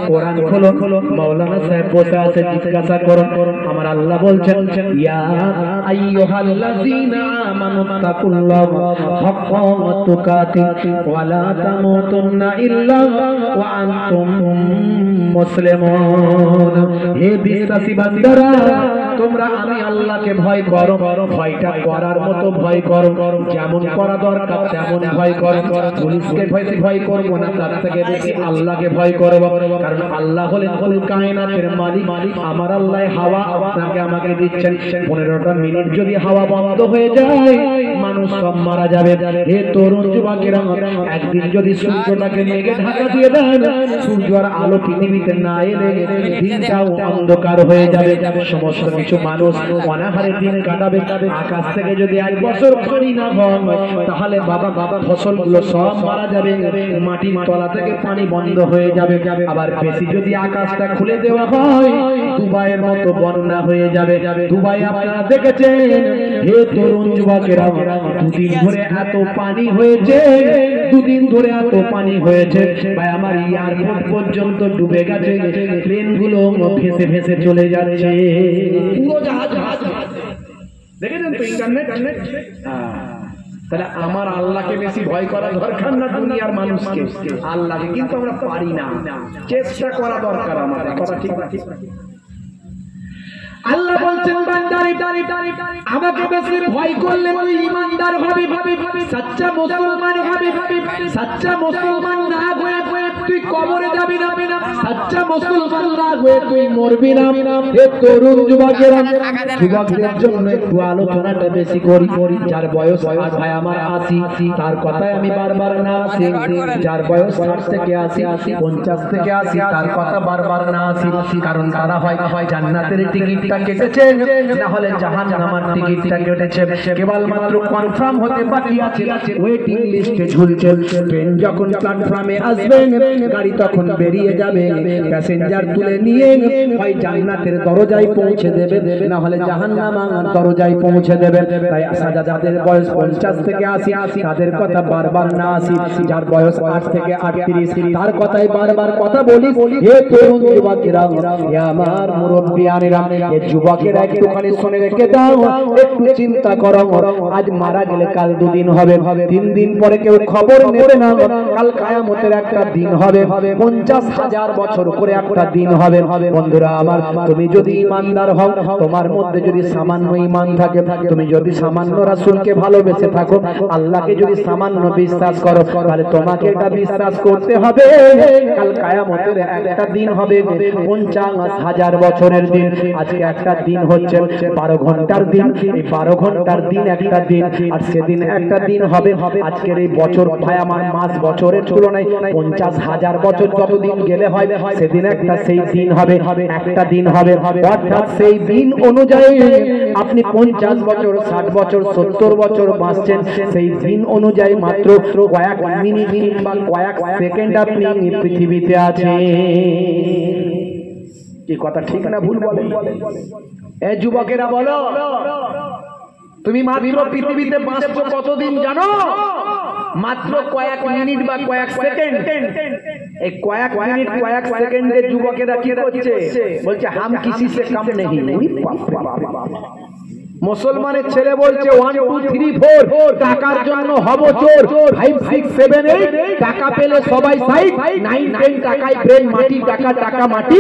কোরআন খোলো, মাওলানা সাহেব বসে আছে, জিজ্ঞাসা করুন। আমার আল্লাহ বলছেন ইয়া আইয়ুহাল্লাযীনা আমানু তাকুল্লাহা হাক্কা তুকাতি ওয়া লা তামুতুন্না ইল্লা ওয়া আনতুম মুসলিমুন। হে বিশ্বাসী বান্দারা, তোমরা আমি আল্লাহকে ভয় করো, ভয়টা করার মতো ভয় করো, যেমন করা দরকার তেমন ভয় করো। পুলিশ মানুষকে ভয় করব না, তার থেকে বেশি আল্লাহকে ভয় করব। কারণ আল্লাহ হলেন কুল কায়নাতের মালিক। আমার আল্লাহ হাওয়া আপনাকে আমাকে দিচ্ছেন। 15টা মিনিট যদি হাওয়া বন্ধ হয়ে যায় মানুষ সব মারা যাবে। হে তরুণ যুবকেরা, একদিন যদি সূর্যটাকে মেঘে ঢাকা দিয়ে দেন, সূর্য আর আলো পৃথিবীতে না এলে দিনটাও অন্ধকার হয়ে যাবে। সমস্ত কিছু মানুষ অনাহারে দিন কাটাবে। আকাশ থেকে যদি 1 বছর পানি না হয় তাহলে বাবা ফসলগুলো সব মারা যাবে। মাটির তলা থেকে পানি বন্ধ হয়ে যাবে। আবার বেশি যদি আকাশটা খুলে দেওয়া হয় দুবাইয়ের মতো বন্যা হয়ে যাবে। দুবাই আপনারা দেখেছেন। হে তরুণ যুবকেরা, 2 দিন ধরে এত পানি হয়েছে, 2 দিন ধরে এত পানি হয়েছে ভাই, আমার এয়ারপোর্ট পর্যন্ত ডুবে গেছে। প্লেনগুলো ভেসে ভেসে চলে যাচ্ছে। পুরো জাহাজ দেখেছেন তো ইন্টারনেট। তাহলে আমার আল্লাহকে বেশি ভয় করা দরকার না দুনিয়ার মানুষকে, আল্লাহকে কিন্তু আমরা পারি না। চেষ্টা করা দরকার আমাদের। কথা ঠিক না? আল্লাহ বলছেন বান্দারে আমাকে বেশি ভয় করলে তুই ঈমানদার হবি, সচ্চা মুসলমান হবি। সচ্চা মুসলমান না হয়ে তুই কবরে যাবি না। সচ্চা মুসলমান না হয়ে তুই মরবি না। হে তরুণ যুবকেরা, যুবকদের জন্য একটু আলোচনাটা বেশি করি। যার বয়স ভাই আমার 80, তার কথাই আমি বারবার না আসি। যার বয়স 60 থেকে 80, 50 থেকে 80, তার কথা বারবার না আসি। কারণ তারা হয় জান্নাতের টিকিটটা কেটেছে, না হলে জাহান্নামের টিকিটটা কেটেছে। কেবলমাত্র কনফার্ম হতে বাকি আছে, ওয়েটিং লিস্টে ঝুলছে। ট্রেন যখন প্ল্যাটফর্মে আসবে গাড়ি তখন বেরিয়ে যাবে। প্যাসেঞ্জার তুলে নিয়ে হয় জান্নাতের দরজায় পৌঁছে দেবে, না হলে জাহান্নামের দরজায় পৌঁছে দেবে। তাই যাদের বয়স 50 থেকে 80 তাদের কথা বারবার না আসি। যার বয়স 8 থেকে 38 তার কথাই বারবার কথা বলি। হে তরুণ যুবকেরা, হে আমার মুরব্বিয়ানেরা, এই যুবকেরা একটুখানি শুনে রেখে দাও, একটু চিন্তা করো। আজ মারা গেলে কাল 2 দিন হবে, 3 দিন পরে কেউ খবর নেবে না। কাল কিয়ামতের একটা দিন হবে, 50,000 বছর করে একটা দিন হবে। বন্ধুরা আমার, তুমি যদি ঈমানদার হও, তোমার মধ্যে যদি সামান্য ঈমান থাকে, তুমি যদি সামান্য রাসূলকে ভালোবেসে থাকো, আল্লাহকে যদি সামান্য বিশ্বাস করো, তাহলে তোমাকে এটা বিশ্বাস করতে হবে কাল কিয়ামতের একটা দিন হবে 50,000 বছরের দিন। আজকে একটা দিন হচ্ছে 12 ঘন্টার দিন। এই 12 ঘন্টার দিন একটা দিন, আর সেদিন একটা দিন হবে। আজকের এই বছর ভাই আমার মাস বছরের তুলনায় 50,000 বছর যতদিন গেলে হয়, সেদিন একটা সেই দিন হবে, একটা দিন হবে। অর্থাৎ সেই দিন অনুযায়ী আপনি 50 বছর, 60 বছর, 70 বছর বাঁচছেন, সেই দিন অনুযায়ী মাত্র কয়েক মিনিট বা কয়েক সেকেন্ড আপনি পৃথিবীতে আছেন। কি কথা ঠিক না ভুল বলেন? এ যুবকেরা বলো, তুমি মাত্র পৃথিবীতে বাঁচছো কতদিন জানো? মাত্র কয়েক মিনিট বা কয়েক সেকেন্ড। এই কয়েক মিনিট কয়েক সেকেন্ডে যুবকেরা কি করছে? বলছে হাম কিসি সে কম নেই। মুসলমানের ছেলে বলছে 1 2 3 4 টাকার জন্য হব চোর, 5 6 7 8 টাকা পেলে সবাই সাইড, 9 10 টাকায় ব্রেন মাটি, টাকা টাকা মাটি,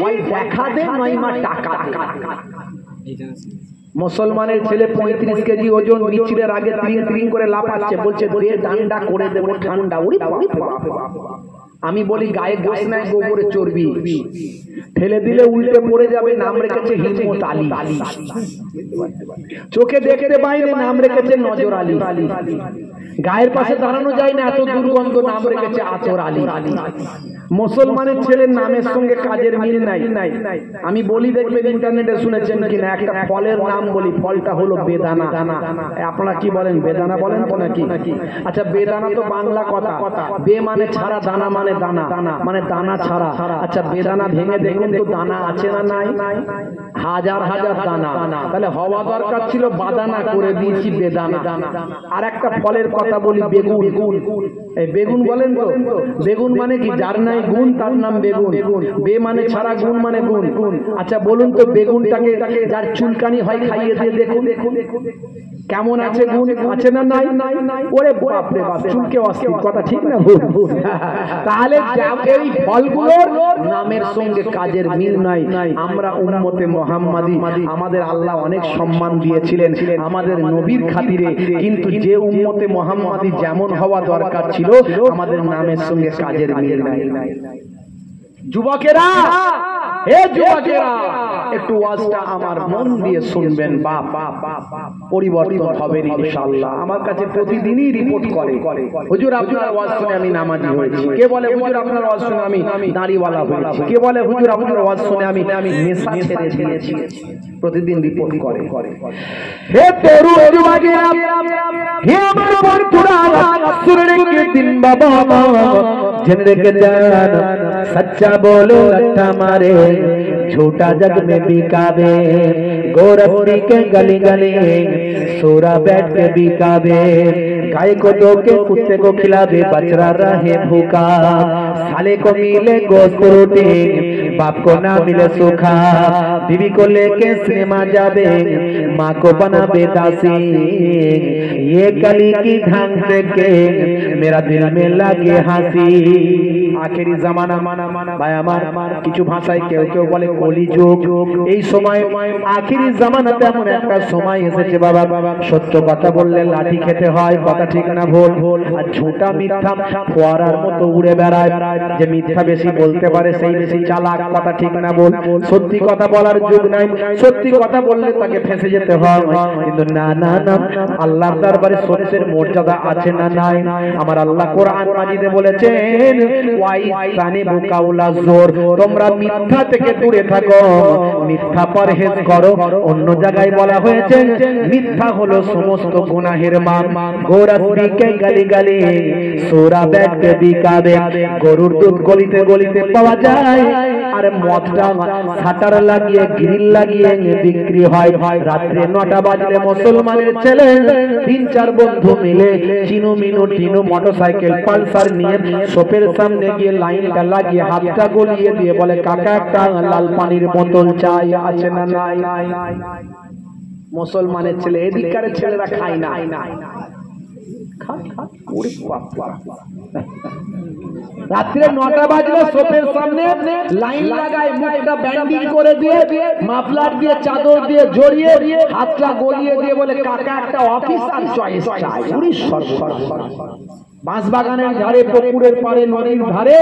ওই দেখা দে 9 মা টাকা। মুসলমানের ছেলে 35 কেজি ওজন, বিচিরের আগে ত্রিং ত্রিং করে লাফাচ্ছে, বলছে দে ডান্ডা করে দেব ঠান্ডা। ওরে আমি বলি গায়ে গোশ নাই, গোবরে চর্বি, ঠেলে দিলে উল্টে পড়ে যাবে। নাম রেখেছে হিম্মত আলী। চোখে দেখতে বাইরে নাম রেখেছে নজর আলী। গায়ের পাশে দাঁড়ানো যায় না, এত দুর্গন্ধ, নাম রেখেছে আতর আলী। মুসলমানের ছেলের নামের সঙ্গে কাজের মিল নাই। আমি বলি, দেখবেন ইন্টারনেটে শুনেছেন কিনা, একটা ফলের নাম বলি, ফলটা হলো বেদানা। আপনারা কি বলেন? বেদানা বলেন তো নাকি? আচ্ছা, বেদানা তো বাংলা কথা, বে মানে ছাড়া, দানা মানে দানা, মানে দানা ছাড়া। আচ্ছা, বেদানা ভেঙে দেখুন তো দানা আছে না নাই? হাজার হাজার দানা। তাহলে হওয়া দরকার ছিল বাদানা, করে দিয়েছি বেদানা। আর একটা ফলের কথা বলি, বেগুন। এই বেগুন বলেন তো, বেগুন মানে কি? যার নাই গুণ তার নাম বেগুন। বে মানে ছাড়া, গুণ মানে গুণ। আচ্ছা বলুন তো, বেগুনটাকে যার চুলকানি হয় খাইয়ে দিয়ে দেখুন। কেমন আছে গুণ আছে না নাই? ওরে বাপ রে বাপ, চুলকে অস্থির, কথা ঠিক না ভুল? তাহলে এই ফলগুলোর নামের সঙ্গে কাজের মিল নাই। আমরা উম্মতে মুহাম্মাদি, আমাদের আল্লাহ অনেক সম্মান দিয়েছিলেন আমাদের নবীর খাতিরে, কিন্তু যে উম্মতে মুহাম্মাদি যেমন হওয়া দরকার ছিল আমাদের নামের সঙ্গে কাজের মিল নাই। যুবকেরা, হে যুবকেরা, একটু ওয়াজটা আমার মন দিয়ে শুনবেন। বাপ পরিবর্তন হবে ইনশাআল্লাহ। আমার কাছে প্রতিদিনই রিপোর্ট করে, হুজুর আপনার ওয়াজ শুনে আমি নামাজি হয়েছি, কে বলে হুজুর আপনার ওয়াজ শুনে আমি দাড়িওয়ালা হয়েছি, কে বলে হুজুর আপনার ওয়াজ শুনে আমি নেশা ছেড়ে দিয়েছি। প্রতিদিন রিপোর্ট করে। হে তরুণ যুবকেরা, হে আমার বন্ধুরা, শুনলে কে দিন বাবা জেনে রেখে যান, सच्चा बोलो लट्ठा मारे, झूठा जग में बिकावे, गोरखपुरी के गली गली सोरा बैठ के बिकावे, गाय को दो के कुत्ते को खिलावे, बछड़ा रहे भूखा, साले को मिले गोश्त रोटी, बाप को ना मिले सूखा, बीवी को लेके सिनेमा जावे, माँ को बनावे दासी, ये गली की ढंग देख के मेरा दिल में लगे हंसी। আখেরি জামানা ভাই আমার, কিছু ভাষায় কেউ কেউ বলে কলি যুগ। এই সময় আখেরি জামানাতে এমন একটা সময় এসেছে বাবা, সত্য কথা বললে লাঠি খেতে হয়, কথা ঠিক না ভুল? আর ঝুটা মিথ্যা ফোয়ারার মতো উড়ে বেড়ায়, যে মিথ্যা বেশি বলতে পারে সেই বেশি চালাক, কথা ঠিক না ভুল? সত্যি কথা বলার যুগ নাই, সত্যি কথা বললে তাকে ফেঁসে যেতে হয়। কিন্তু না না না, আল্লাহর দরবারে সত্যের মর্যাদা আছে না নাই? আমার আল্লাহ কোরআন মাজিদে বলেছেন, তোমরা মিথ্যা থেকে দূরে থাকো, মিথ্যা পরহেজ করো। অন্য জায়গায় বলা হয়েছে মিথ্যা হলো সমস্ত গুনাহের মা। গোরখপুরীকে গালি গালি সোরা ব্যাগ কে বিকাবে, গরুর দুধ গলিতে গলিতে পাওয়া যায়, আর মদটা শাটার লাগিয়ে গ্রিল লাগিয়ে বিক্রি হয়। রাত্রে 9টা বাজলে মুসলমানের ছেলে 3-4 বন্ধু মিলে চিনু মিনু টিনু মোটরসাইকেল পালসার নিয়ে শপের সামনে গিয়ে লাইনটা লাগিয়ে হাতটা গলিয়ে দিয়ে বলে, কাকা একটা লাল পানির বোতল চাই, আছে না নাই? মুসলমানের ছেলে, এদিককার ছেলেরা খায় না। রাত্রে 9টা বাজলে শপের সামনে লাইন লাগায়, মুখটা ব্যান্ডিং করে দিয়ে, মাফলার দিয়ে চাদর দিয়ে জড়িয়ে হাতটা গলিয়ে দিয়ে বলে, কাকা একটা অফিসার চয়েস চাই। বাঁশবাগানের ধারে, পুকুরের পাড়ে, নদীর ধারে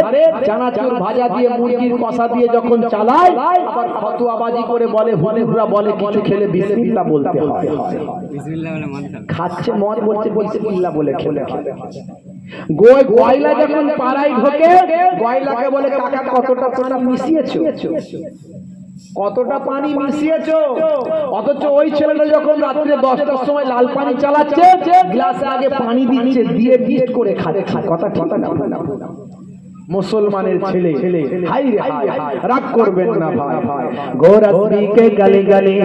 চানাচুর ভাজা দিয়ে, মুরগির কষা দিয়ে যখন চালায়, আবার ফতোয়াবাজি করে বলে, হুজুররা বলে কিছু খেলে বিসমিল্লাহ বলতে হয়। খাচ্ছে মদ, বলছে বিসমিল্লাহ বলে খেলে। গয়লা যখন পাড়ায় ঢোকে, গয়লাকে বলে, কাকা কতটা পানি মিশিয়েছো, কতটা পানি মিশিয়েছো? অথচ ওই ছেলেটা যখন রাত্রে 10টার সময় লাল পানি চালাচ্ছে, গ্লাসে আগে পানি দিচ্ছে, দিয়ে বিট করে খাচ্ছে, কথা ঠিক না? মুসলমানের ছেলে, হাই রে হাই, রাগ করবেন না ভাই। গোরখপুরীকে গালি গালি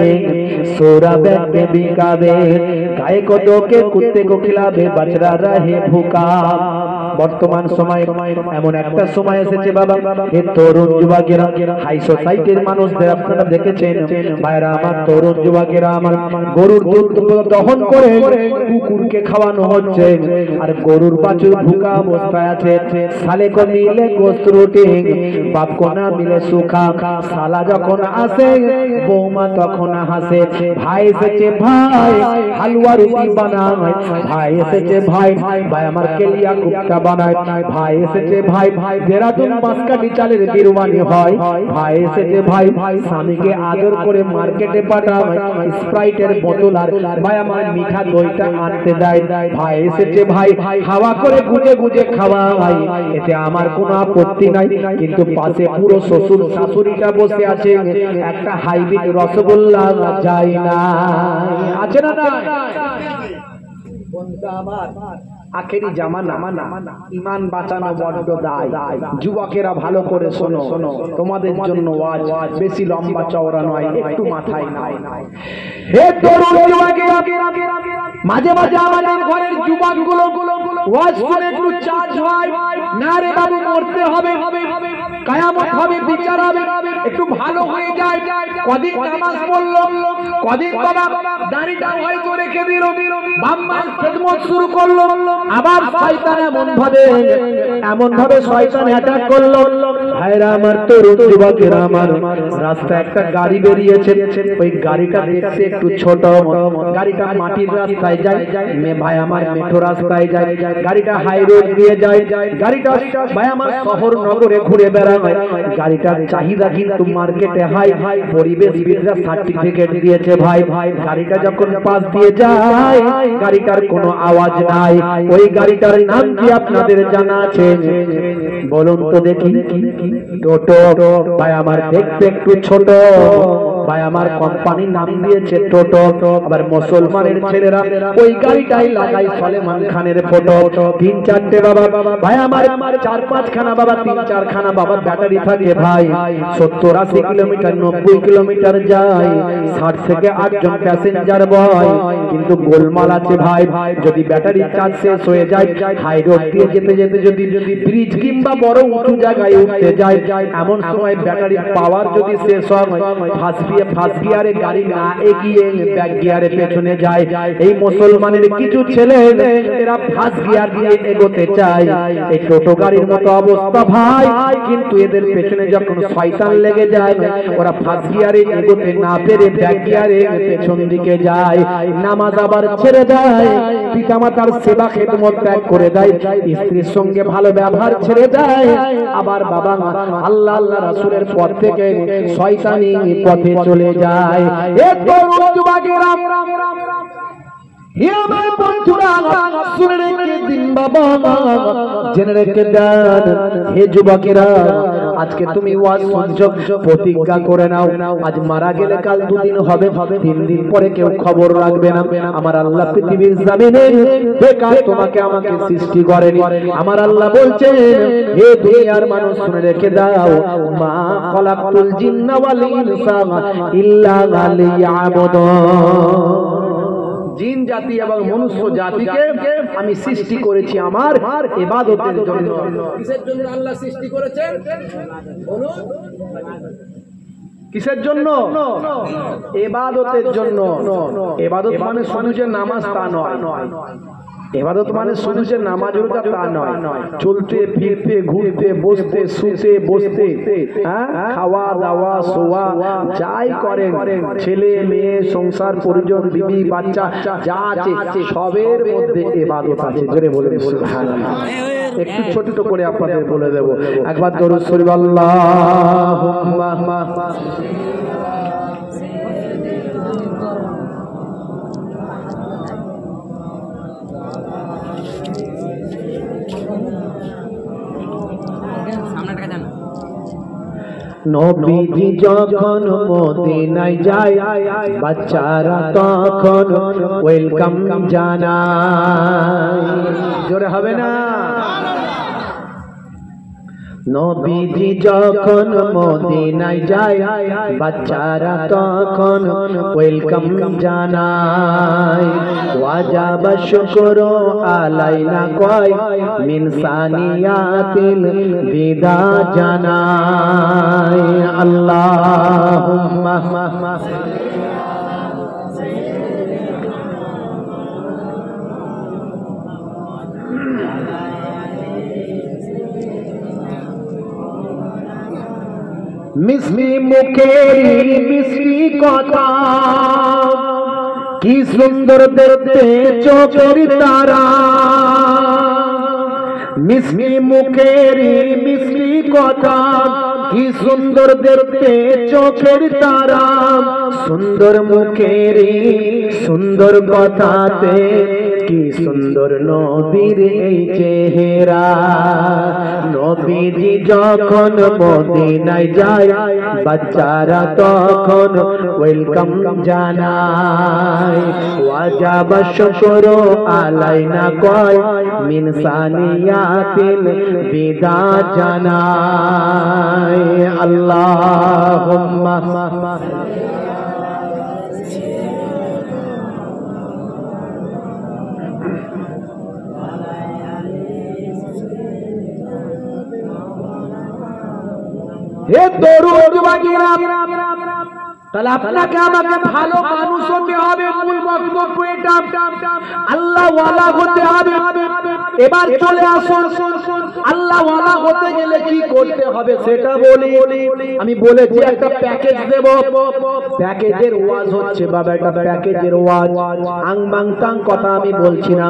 सोरा बैग के बिकावे, गाय को दो के कुत्ते को खिलावे, बछड़ा रहे भूखा। বর্তমান সময় এমন একটা সময় এসেছে বাবা, এই তরুণ যুবকেরা, হাই সোসাইটির মানুষদের আপনারা দেখেছেন ভাইরা আমার, তরুণ যুবকেরা আমার গরুর দুধ দহন করে কুকুরকে খাওয়ানো হচ্ছে, আর গরুর বাছুর ভুকা অবস্থায় আছে। সালে কো মিলে গোস্ত রুটি, বাপ কো না মিলে সুখা, সালা যখন আসে বৌমা তখন হাসে। ভাই এসেছে ভাই হালুয়া রুটি বানায়, ভাই এসেছে ভাই ভাই আমার কেলিয়া কুপ্তা বানায়, ভাই এসেছে ভাই দেরাদুন বাসকাটি চালের বিরবানি হয়, ভাই এসেছে ভাই স্বামীকে আদর করে মার্কেটে পাঠায়, স্প্রাইটের বোতল আর ভাই আমার মিঠা দইটা আনতে দেয়, ভাই এসেছে ভাই হাওয়া করে গুজে গুজে খাওয়ায়, এতে আমার কোনো আপত্তি নাই। কিন্তু পাশে পুরো শ্বশুর শাশুড়িটা বসে আছে, একটা হাইব্রিড রসগোল্লা যায় না, আছে না? আখেরি জামানা, ঈমান বাঁচানো বড় দায়। যুবকেরা ভালো করে শোনো, তোমাদের জন্য ওয়াজ বেশি লম্বা চওড়া নয়, একটু মাথায় নাও। হে তরুণ যুবকেরা, মাঝে মাঝে আমাদের ঘরের যুবকগুলো ওয়াজ শুনে একটু চার্জ হয় না, রে বাবু মরতে হবে, কিয়ামত হবে, বিচার হবে, একটু ভালো হয়ে যায়, কদিন নামাজ পড়লো, কদিন বাবা দাড়িটা হয়তো রেখে দিল, বাম্মার খেদমত শুরু করলো, আবার শয়তান এমন ভাবে শয়তান অ্যাটাক করলো। ভাইরা আমার, তরুণ যুবকেরা আমার, রাস্তায় একটা গাড়ি বেরিয়েছে, ওই গাড়িটা দেখতে একটু ছোট, গাড়িটা মাটির রাস্তায় যায়, ভাই আমার মেঠো রাস্তায় যায়, গাড়িটা হাই রোড দিয়ে যায়, গাড়িটা ভাই আমার শহর নগরে ঘুরে বেড়ায়, গাড়িটার চাহিদা কিন্তু মার্কেটে হাই, পরিবেশবিদরা সার্টিফিকেট দিয়েছে ভাই, গাড়িটা যখন পাশ দিয়ে যায় গাড়িটার কোনো আওয়াজ নাই। ওই গাড়িটার নাম কি আপনাদের জানা আছে? বলুন তো দেখি। টোটো। ভাই আমার দেখতে একটু ছোট, ভাই আমার কোম্পানির নাম দিয়েছে টোটো। আবার মুসলমানের ছেলেরা ওই গাড়িটাই লাগাই সলেমান খানের ফটো, 3-4টে বাবা, ভাই আমার 4-5খানা বাবা, 3-4খানা বাবা ব্যাটারি থাকে ভাই, 70-80 কিলোমিটার 90 কিলোমিটার যায়, 60 থেকে 8 জন প্যাসেঞ্জার বয়। কিন্তু গোলমাল আছে ভাই, যদি ব্যাটারি চার্জ শেষ হয়ে যায়, হাই রোড দিয়ে যেতে যেতে যদি ব্রিজ কিংবা বড় উঁচু জায়গায় উঠতে যায়, এমন সময় ব্যাটারি পাওয়ার যদি শেষ হয়, ফার্স্ট গিয়ারে গাড়ি না এগিয়ে ব্যাক গিয়ারে পেছনে যায়। এই মুসলমানের কিছু ছেলে এরা ফার্স্ট গিয়ার দিয়ে এগোতে চায়, এই টোটো গাড়ির মতো অবস্থা ভাই, কিন্তু এদের পেছনে যখন শয়তান লেগে যায়, ওরা ফার্স্ট গিয়ারে এগোতে না পেরে ব্যাক গিয়ারে পেছন দিকে যায়, নামাজ আবার ছেড়ে দেয়, পিতামাতার সেবা খেদমত ত্যাগ করে দেয়, স্ত্রীর সঙ্গে ভালো ব্যবহার ছেড়ে দেয়, আবার বাবা আল্লাহ আল্লাহ রাসূলের পথ থেকে শয়তানি পথে চলে যায়। এ তরুণ যুবকেরা, হে আমার বন্ধুরা, শুনে রেখে দিন বাবা, জেনে রেখে দেন। হে যুবকেরা, আজকে তুমি ওয়াজ শুনছো, প্রতিজ্ঞা করে নাও, আজ মারা গেলে কাল 2 দিন হবে, 3 দিন পরে কেউ খবর রাখবে না। আমার আল্লাহ পৃথিবীর জমিনে বেকার তোমাকে আমাকে সৃষ্টি করেনি। আমার আল্লাহ বলছেন, হে দুনিয়ার মানুষ শুনে রেখে দাও, মা খলাকতুল জিন্না ওয়াল ইনসা ইল্লা লিয়াবুদুন। জিন জাতি এবং মনুষ্য জাতিকে আমি সৃষ্টি করেছি আমার ইবাদতের জন্য। কিসের জন্য আল্লাহ সৃষ্টি করেছেন বলুন? কিসের জন্য? ইবাদতের জন্য। ইবাদত মানে শুধু যে নামাজ তা নয়, ইবাদত মানে শুধু যে নামাজ রোজা তা নয়, চলতে ফিরতে ঘুরতে বসতে শুতে বসতে, খাওয়া দাওয়া শোয়া যাই করেন, ছেলে মেয়ে সংসার পরিজন বিবি বাচ্চা যা আছে সবের মধ্যে ইবাদত আছে। জোরে বলে সুবহানাল্লাহ। একটু ছোট করে আপনাদের বলে দেব, একবার দরুদ শরীফ আল্লাহুম্মা। নবীজি যখন মদিনায় যায়, বাচ্চারা তখন ওয়েলকাম জানায়। জোরে হবে না? নবীজি যখন মদিনায় যায়, বাচ্চারা তখন ওয়েলকাম জানায়। ওয়াজাব শুকরু আলাইনা কয়, মিন সানিয়াতিল বিদা জানায়। আল্লাহুম্মা মিষ্টি মুখের মিষ্টি কথা, কি সুন্দর দেখতে চোখের তারা। মিষ্টি মুখের মিষ্টি কথা, কি সুন্দর দেখতে চোখের তারা। সুন্দর মুখের সুন্দর কথাতে, কি সুন্দর নবীর এই চেহারা। নবীজি যখন মদিনায় যায়, বাচ্চারা তখন ওয়েলকাম জানায়। ওয়াজাব শুকরু আলাইনা কয়, মিন সানিয়াতিল বিদা জানায়। আল্লাহুম্মা হে তরুণ যুবকেরা, তাহলে আপনাকে আমাকে ভালো মানুষ হতে হবে। মূল বক্তব্য এটা, আল্লাহ ওয়ালা হতে হবে। এবার চলে আসুন, আল্লাহ ওয়ালা হতে গেলে কি করতে হবে সেটা বলি। আমি বলেছি একটা প্যাকেজ দেব, প্যাকেজের ওয়াজ হচ্ছে বাবা, একটা প্যাকেজের ওয়াজ। আং বাং তাং কথা আমি বলছি না,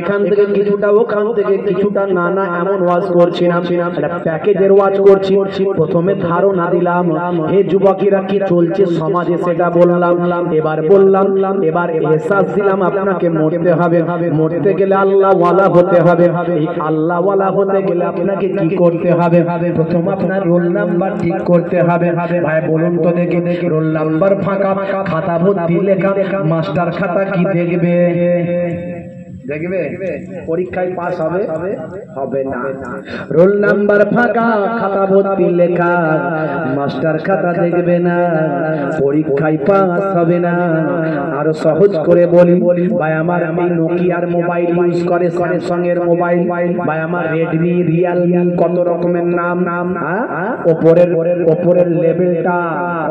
এখান থেকে কিছুটা ওখান থেকে কিছুটা, না না এমন ওয়াজ করছি না, একটা প্যাকেজের ওয়াজ করছি। প্রথমে ধারণা দিলাম হে যুবকেরা কি চলছে সমাজে সেটা বললাম, এবার বললাম, এবার এহসাস দিলাম আপনাকে মরতে হবে। মরতে গেলে আল্লাহ ওয়ালা হতে হবে। এই আল্লাহ ওয়ালা হতে গেলে আপনাকে কি করতে হবে? প্রথম আপনার রোল নাম্বার ঠিক করতে হবে। ভাই বলুন তো দেখে, রোল নাম্বার ফাঁকা, খাতা ভর্তি লেখা, মাস্টার খাতা কি দেখবে? দেখবে পরীক্ষায় পাস হবে? হবে না। রোল নাম্বার ফাঁকা, খাতা ভর্তি লেখা, মাস্টার খাতা দেখবে না, পরীক্ষায় পাস হবে না। আরো সহজ করে বলি, ভাই আমার এই নোকিয়ার মোবাইল ইউজ করে, স্যামসাং এর মোবাইল, ভাই আমার রেডমি, রিয়েলমি, কত রকমের নাম, ওপরের লেভেলটা,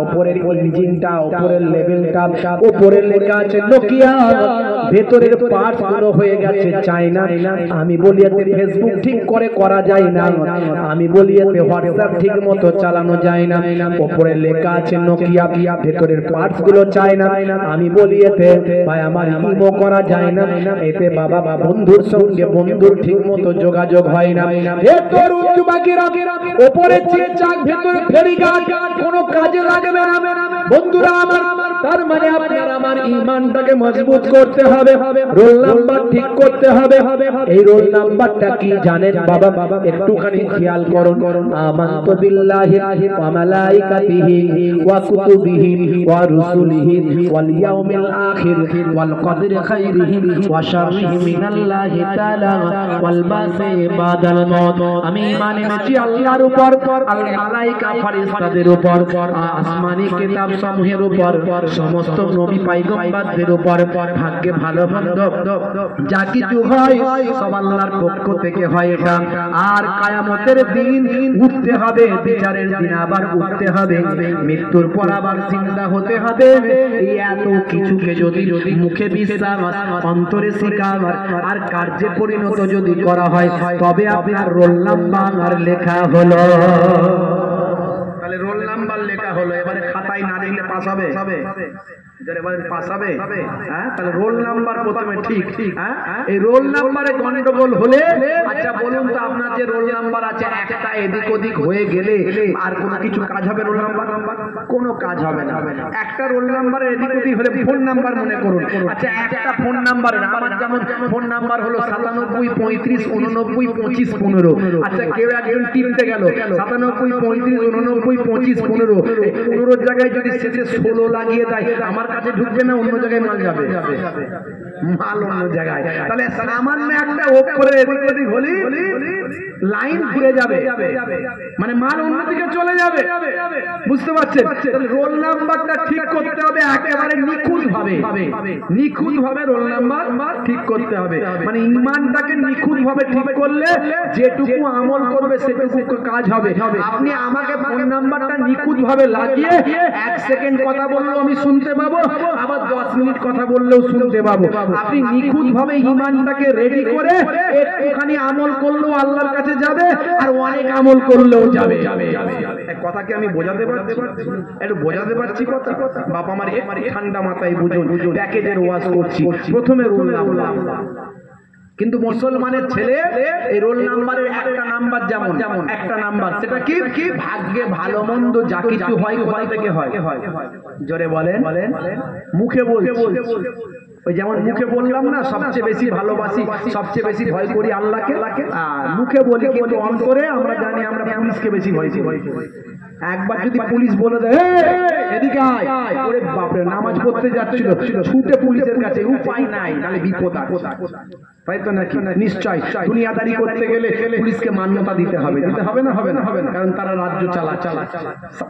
ওপরের ইঞ্জিনটা, ওপরের লেভেলটা, ওপরে লেখা আছে নোকিয়া, ভেতরের পার্টস গুলো হয়ে গেছে চায়না। আমি বলি এতে ফেসবুক ঠিক করে করা যায় না, আমি বলি এতে হোয়াটসঅ্যাপ ঠিক মতো চালানো যায় না। ওপরে লেখা আছে নোকিয়া, ভেতরের পার্টস গুলো চায়না। আমি বলি এতে ভাই আমার ইমো করা যায় না, এতে বাবা বন্ধুর সঙ্গে বন্ধুর ঠিক মতো যোগাযোগ হয় না। এ তরুণ যুবকেরা, ওপরে চিকচাক ভেতরে ফেরিঘাট কোনো কাজে লাগবে না বন্ধুরা আমার। তার মানে আপনার আমার ঈমানটাকে মজবুত করতে হবে, রোল নাম্বার ঠিক করতে হবে। এই রোল নাম্বারটা কি জানেন বাবা? একটুখানি খেয়াল করুন। আমানতু বিল্লাহি ওয়া মালাইকাতিহি ওয়া কুতুবিহি ওয়া রুসুলিহি ওয়াল ইয়াউমিল আখির ওয়াল কদরি খাইরিহি ওয়া শাররিহি মিনাল্লাহি তাআলা ওয়াল বাসি বাদাল মাউত। আমি ঈমান এনেছি আল্লাহর উপর, আল্লাহর মালাইকা ফেরেশতাদের উপর, আসমানি কিতাব সমূহের উপর, সমস্ত নবী পয়গম্বরদের উপর। ভাগ্যে ভালো মন্দ যা কিছু হয় সব আল্লাহর পক্ষ থেকে হয় এটা। আর কিয়ামতের দিন উঠতে হবে, বিচারের দিন আবার উঠতে হবে, মৃত্যুর পর আবার চিন্তা হতে হবে। এই এত কিছুকে যদি মুখে বিশ্বাস, অন্তরে স্বীকার আর কার্যে পরিণত যদি করা হয়, তবে আপনার রোল নাম্বার লেখা হলো। তাহলে রোল নাম্বার লেখা হলো, এবারে খাতায় না দিলে পাস হবে? পাস হবে? তাহলে রোল নাম্বার প্রথমে ঠিক। এই রোল নাম্বারে গন্ডগোল হলে, আচ্ছা বলুন তো আপনার যে রোল নাম্বার আছে একটা এদিক ওদিক হয়ে গেলে আর কোনো কিছু কাজ হবে? রোল নাম্বার কোনো কাজ হবে না। একটা রোল নাম্বারে এদিক ওদিক হলে ফোন নাম্বার মনে করুন, আচ্ছা একটা ফোন নাম্বার, আমার যেমন ফোন নাম্বার হলো 97 35 89 25 15। আচ্ছা কেউ একজন টিপতে গেল 97 35 89 25 15, 15 জায়গায় যদি শেষে 16 লাগিয়ে দেয়, আমার কাছে ঢুকবে না, অন্য জায়গায় মাল যাবে, মাল অন্য জায়গায়। তাহলে সামান্য একটা ওপরে এদিক ওদিক হলে লাইন ঘুরে যাবে, মানে মাল অন্যদিকে চলে যাবে। বুঝতে পারছেন? তাহলে রোল নাম্বারটা ঠিক করতে হবে একেবারে নিখুঁত ভাবে, নিখুঁত ভাবে রোল নাম্বার ঠিক করতে হবে। মানে ঈমানটাকে নিখুঁত ভাবে ঠিক করলে যেটুকু আমল করবে সেটুকু কাজ হবে। আপনি আমাকে ফোন নাম্বারটা নিখুঁত ভাবে লাগিয়ে 1 সেকেন্ড কথা বললেও আমি শুনতে পাবো, আবার 10 মিনিট কথা বললেও শুনতে পাবো। আপনি নিখুঁত ভাবে ঈমানটাকে রেডি করে একটুখানি আমল করলেও আল্লাহর কাছে যাবে, আর অনেক আমল করলেও যাবে। কথা কি আমি বোঝাতে পারছি? একটু বোঝাতে পারছি কথা? বাবা আমার ঠান্ডা মাথায় বুঝুন, প্যাকেজের ওয়াজ করছি। প্রথমে রোল নাম্বার, কিন্তু মুসলমানের ছেলে এই রোল নাম্বারের একটা নাম্বার, যেমন একটা নাম্বার, সেটা কি? ভাগ্যে ভালো মন্দ যা কিছু হয় কোথা থেকে হয়? জোরে বলেন। মুখে বলছি, ওই যেমন মুখে বললাম না সবচেয়ে বেশি ভালোবাসি, সবচেয়ে বেশি ভয় করি আল্লাহকে, আর মুখে বলি কিন্তু অন্তরে আমরা জানি আমরা পুলিশকে বেশি ভয় করি। একবার যদি পুলিশ বলে দেয় এদিকে আয়, ওরে বাপরে নামাজ পড়তে যাচ্ছিল, ছুটে পুলিশের কাছে, উপায় নাই, তাহলে বিপদ আছে, তাই তো নাকি? নিশ্চয় দুনিয়াদারি করতে গেলে পুলিশকে মান্যতা দিতে হবে, দিতে হবে না? হবে না, কারণ তারা রাজ্য চালা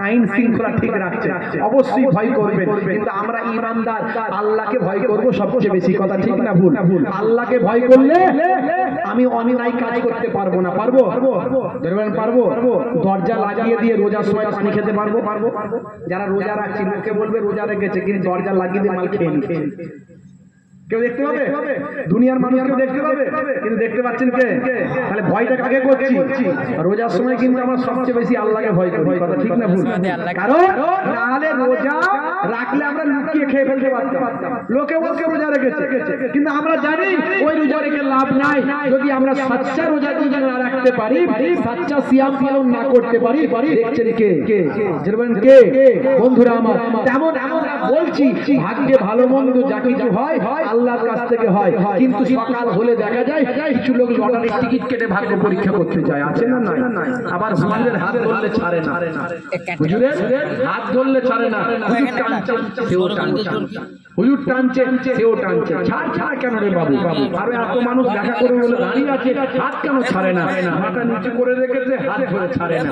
আইন শৃঙ্খলা ঠিক রাখছে, অবশ্যই ভয় করবেন। কিন্তু আমরা ঈমানদার, আল্লাহকে ভয় করব সবচেয়ে বেশি। কথা ঠিক না ভুল? আল্লাহকে ভয় করলে আমি অন্যায় কাজ করতে পারবো না। পারবো? পারবো? দরজা লাগিয়ে দিয়ে রোজা সময় পানি খেতে পারবো? যারা রোজা রাখছি লোকে বলবে রোজা রেখেছে, কিন্তু দরজা লাগিয়ে দিয়ে মাল খেয়ে নি। কেউ দেখতে পাবে? দুনিয়ার মানুষ কেউ দেখতে পাবে? কিন্তু দেখতে পাচ্ছেন কে? তাহলে ভয়টা কাকে করছি? রোজার সময় কিন্তু আমরা সবচেয়ে বেশি আল্লাহকে ভয় করি, কথা ঠিক না ভুল? কারণ নাহলে রোজা রাখলে আমরা লুকিয়ে খেয়ে ফেলতে পারতাম, লোকে বলছে রোজা রেখেছে, কিন্তু আমরা জানি ওই রোজা রেখে লাভ নাই। যদি আমরা সাচ্চা রোজা না রাখতে পারি, সাচ্চা সিয়াম পালন না করতে পারি, দেখছেন কে? যেরকম কে? বন্ধুরা আমার, তেমন আমরা বলছি ভাগ্যে ভালো মন্দ যা কিছু হয় আল্লাহর কাছ থেকে হয়, কিন্তু সকাল হলে দেখা যায় কিছু লোক লটারির টিকিট কেটে ভাগ্য পরীক্ষা করতে যায়, আছে না? নাই। আবার হুজুরের হাত ধরলে ছাড়ে না, হুজুরের হাত ধরলে ছাড়ে না, হুজুর টানছে সেও টানছে, হুজুর টানছে সেও টানছে। ছাড় কেন রে বাবু? আরে এত মানুষ দেখা করে বলে দাঁড়িয়ে আছে, হাত কেন ছাড়ে না? মাথা নিচে করে রেখেছে, হাত ধরে ছাড়ে না।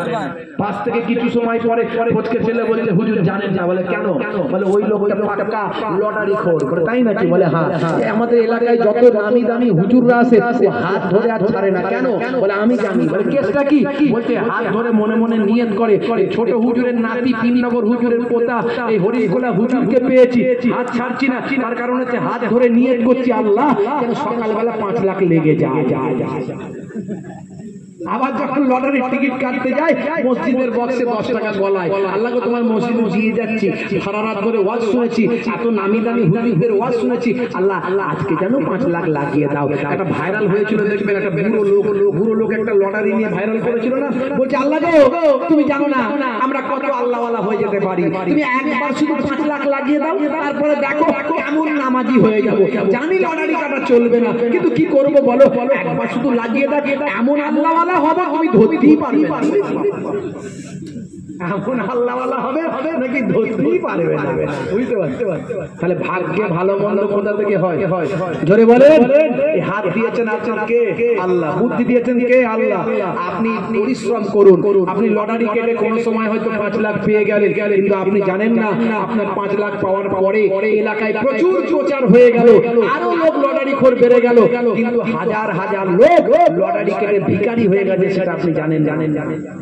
পাশ থেকে কিছু সময় পরে ফটকে ছেলে বলছে হুজুর জানেন না? বলে কেন? বলে ওই লোকটা পাক্কা লটারি খোর। বলে তাই নাকি? বলে হ্যাঁ, আমাদের এলাকায় যত নামি দামি হুজুররা আছে হাত ধরে আর ছাড়ে না। কেন? বলে আমি জানি। বলে কেসটা কি? বলতে হাত ধরে মনে মনে নিয়ত করে, ছোট হুজুরের নাতি তিননগর হুজুরের পোতা এই হরিশগোলা হুজুরকে পেয়েছি, হাত ছাড়ছি না, তার কারণ হচ্ছে হাত ধরে নিয়ত করছি আল্লাহ যেন সকালবেলা 5 লাখ লেগে যায়। আবার যখন লটারির টিকিট কাটতে যায় মসজিদের বক্সে 10 টাকা গলায়, আল্লাহ গো তোমার মসজিদে দিয়ে যাচ্ছি, সারা রাত ধরে ওয়াজ শুনেছি, এত নামি দামি হুজুরদের ওয়াজ শুনেছি, আল্লাহ আজকে যেন 5 লাখ লাগিয়ে দাও। একটা ভাইরাল হয়েছিল দেখবেন, একটা বুড়ো লোক একটা লটারি নিয়ে ভাইরাল করেছিল না? বলছে আল্লাহ গো তুমি জানো না আমরা কত আল্লাহওয়ালা হয়ে যেতে পারি, তুমি একবার শুধু 5 লাখ লাগিয়ে দাও, তারপরে দেখো এমন নামাজি হয়ে যাবো। জানি লটারি কাটা চলবে না, কিন্তু কি করবো বলো? একবার শুধু লাগিয়ে দাও, এমন আল্লাহওয়ালা হবে তুমি ধরতেই পারবে না। এমন আল্লাহওয়ালা হবে নাকি ধরতেই পারবে না। বুঝতে পারছো? তাহলে ভাগ্যে ভালো মন্দ কোথা থেকে হয়? জোরে বলেন। এই হাত দিয়েছেন আপনার কে? আল্লাহ। বুদ্ধি দিয়েছেন কে? আল্লাহ। আপনি পরিশ্রম করুন। আপনি লটারি কেটে কোন সময় হয়তো 5 লাখ পেয়ে গেলেন, কিন্তু আপনি জানেন না আপনার 5 লাখ পাওয়ার পরে এলাকায় প্রচুর প্রচার হয়ে গেল, আরো লোক লটারি খোর বেড়ে গেল, কিন্তু হাজার হাজার লোক লটারি কেটে ভিখারি হয়ে গেছে, সেটা আপনি জানেন?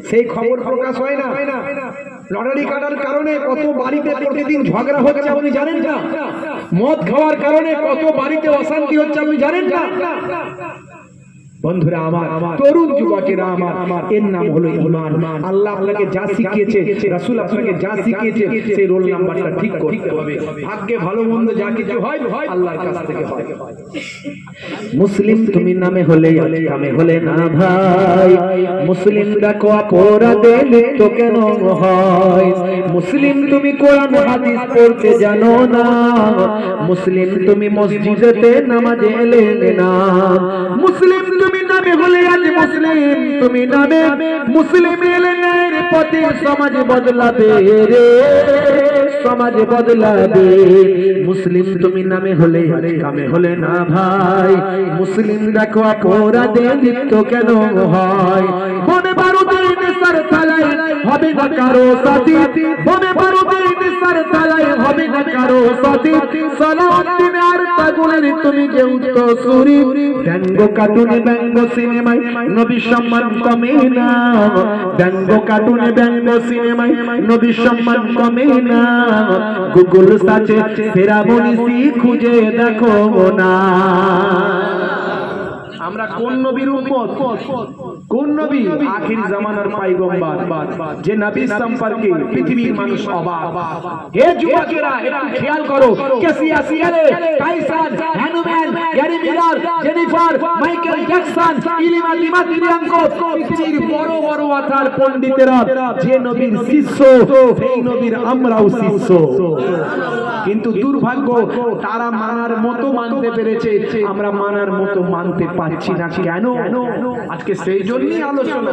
সেই খবর প্রকাশ হয় না। লটারি কাটার কারণে কত বাড়িতে প্রতিদিন ঝগড়া হচ্ছে আপনি জানেন না? মদ খাওয়ার কারণে কত বাড়িতে অশান্তি হচ্ছে আপনি জানেন না? বন্ধুরা আমার, তরুণ যুবকেরা আমার, এর নাম হলো ঈমান। আল্লাহ আপনাকে যা শিখিয়েছে, রাসূল আপনাকে যা শিখিয়েছে, সেই রোল নাম্বারটা ঠিক করতে হবে। ভাগ্যে ভালো মন্দ যা কিছু হয় আল্লাহর কাছ থেকে হয়। মুসলিম তুমি নামে হলে কামে হলে না ভাই, মুসলিম দেখো অপরাধে লিপ্ত কেন হয়? মুসলিম তুমি কোরআন হাদিস পড়তে জানো না, মুসলিম তুমি মসজিদেতে নামাজে এলে না, মুসলিম তুমি নামে হলে আজ মুসলিম তুমি নামে মুসলিম এলে পথে সমাজ বদলাবে রে, সমাজ বদলাবে। মুসলিম তুমি নামে হলে কামে হলে না ভাই, মুসলিম দেখো অপরাধে লিপ্ত কেন হয়? বনে বারুদের নেশার থালায় হবে না কারো সাথী, বনে বারুদের নেশার থালায় হবে না কারো সাথী, সালাউদ্দিন আর পাগলের তুমি কেউ তো সুরি, ব্যঙ্গ কার্টুনে ব্যঙ্গ সিনেমায় নবী সম্মান কমে না, ব্যঙ্গ কার্টুনে ব্যঙ্গ সিনেমায় নবী সম্মান কমে না, গুগল সার্চে সেরা মনীষী খুঁজে দেখো না। আমরা কোন নবীর উম্মত? কোন নবী? আখির জামানার পয়গম্বর, যে নবী সম্পর্কে পৃথিবীর মানুষ অবাক। হে যুবকেরা একটু খেয়াল করো, কেসিয়া সিয়ালে, কাইসার, হ্যানুম্যান, Gary Miller, Jennifer, Michael Jackson, ইলিমা প্রিয়াঙ্কো, পৃথিবীর বড় বড় আথার পণ্ডিতেরা যে নবীর শিষ্য, সেই নবীর আমরাও শিষ্য। কিন্তু দুর্ভাগ্য, তারা মানার মতো মানতে পেরেছে, আমরা মানার মতো মানতে পারছি না। কেন? আজকে সেই জন্যই আলোচনা।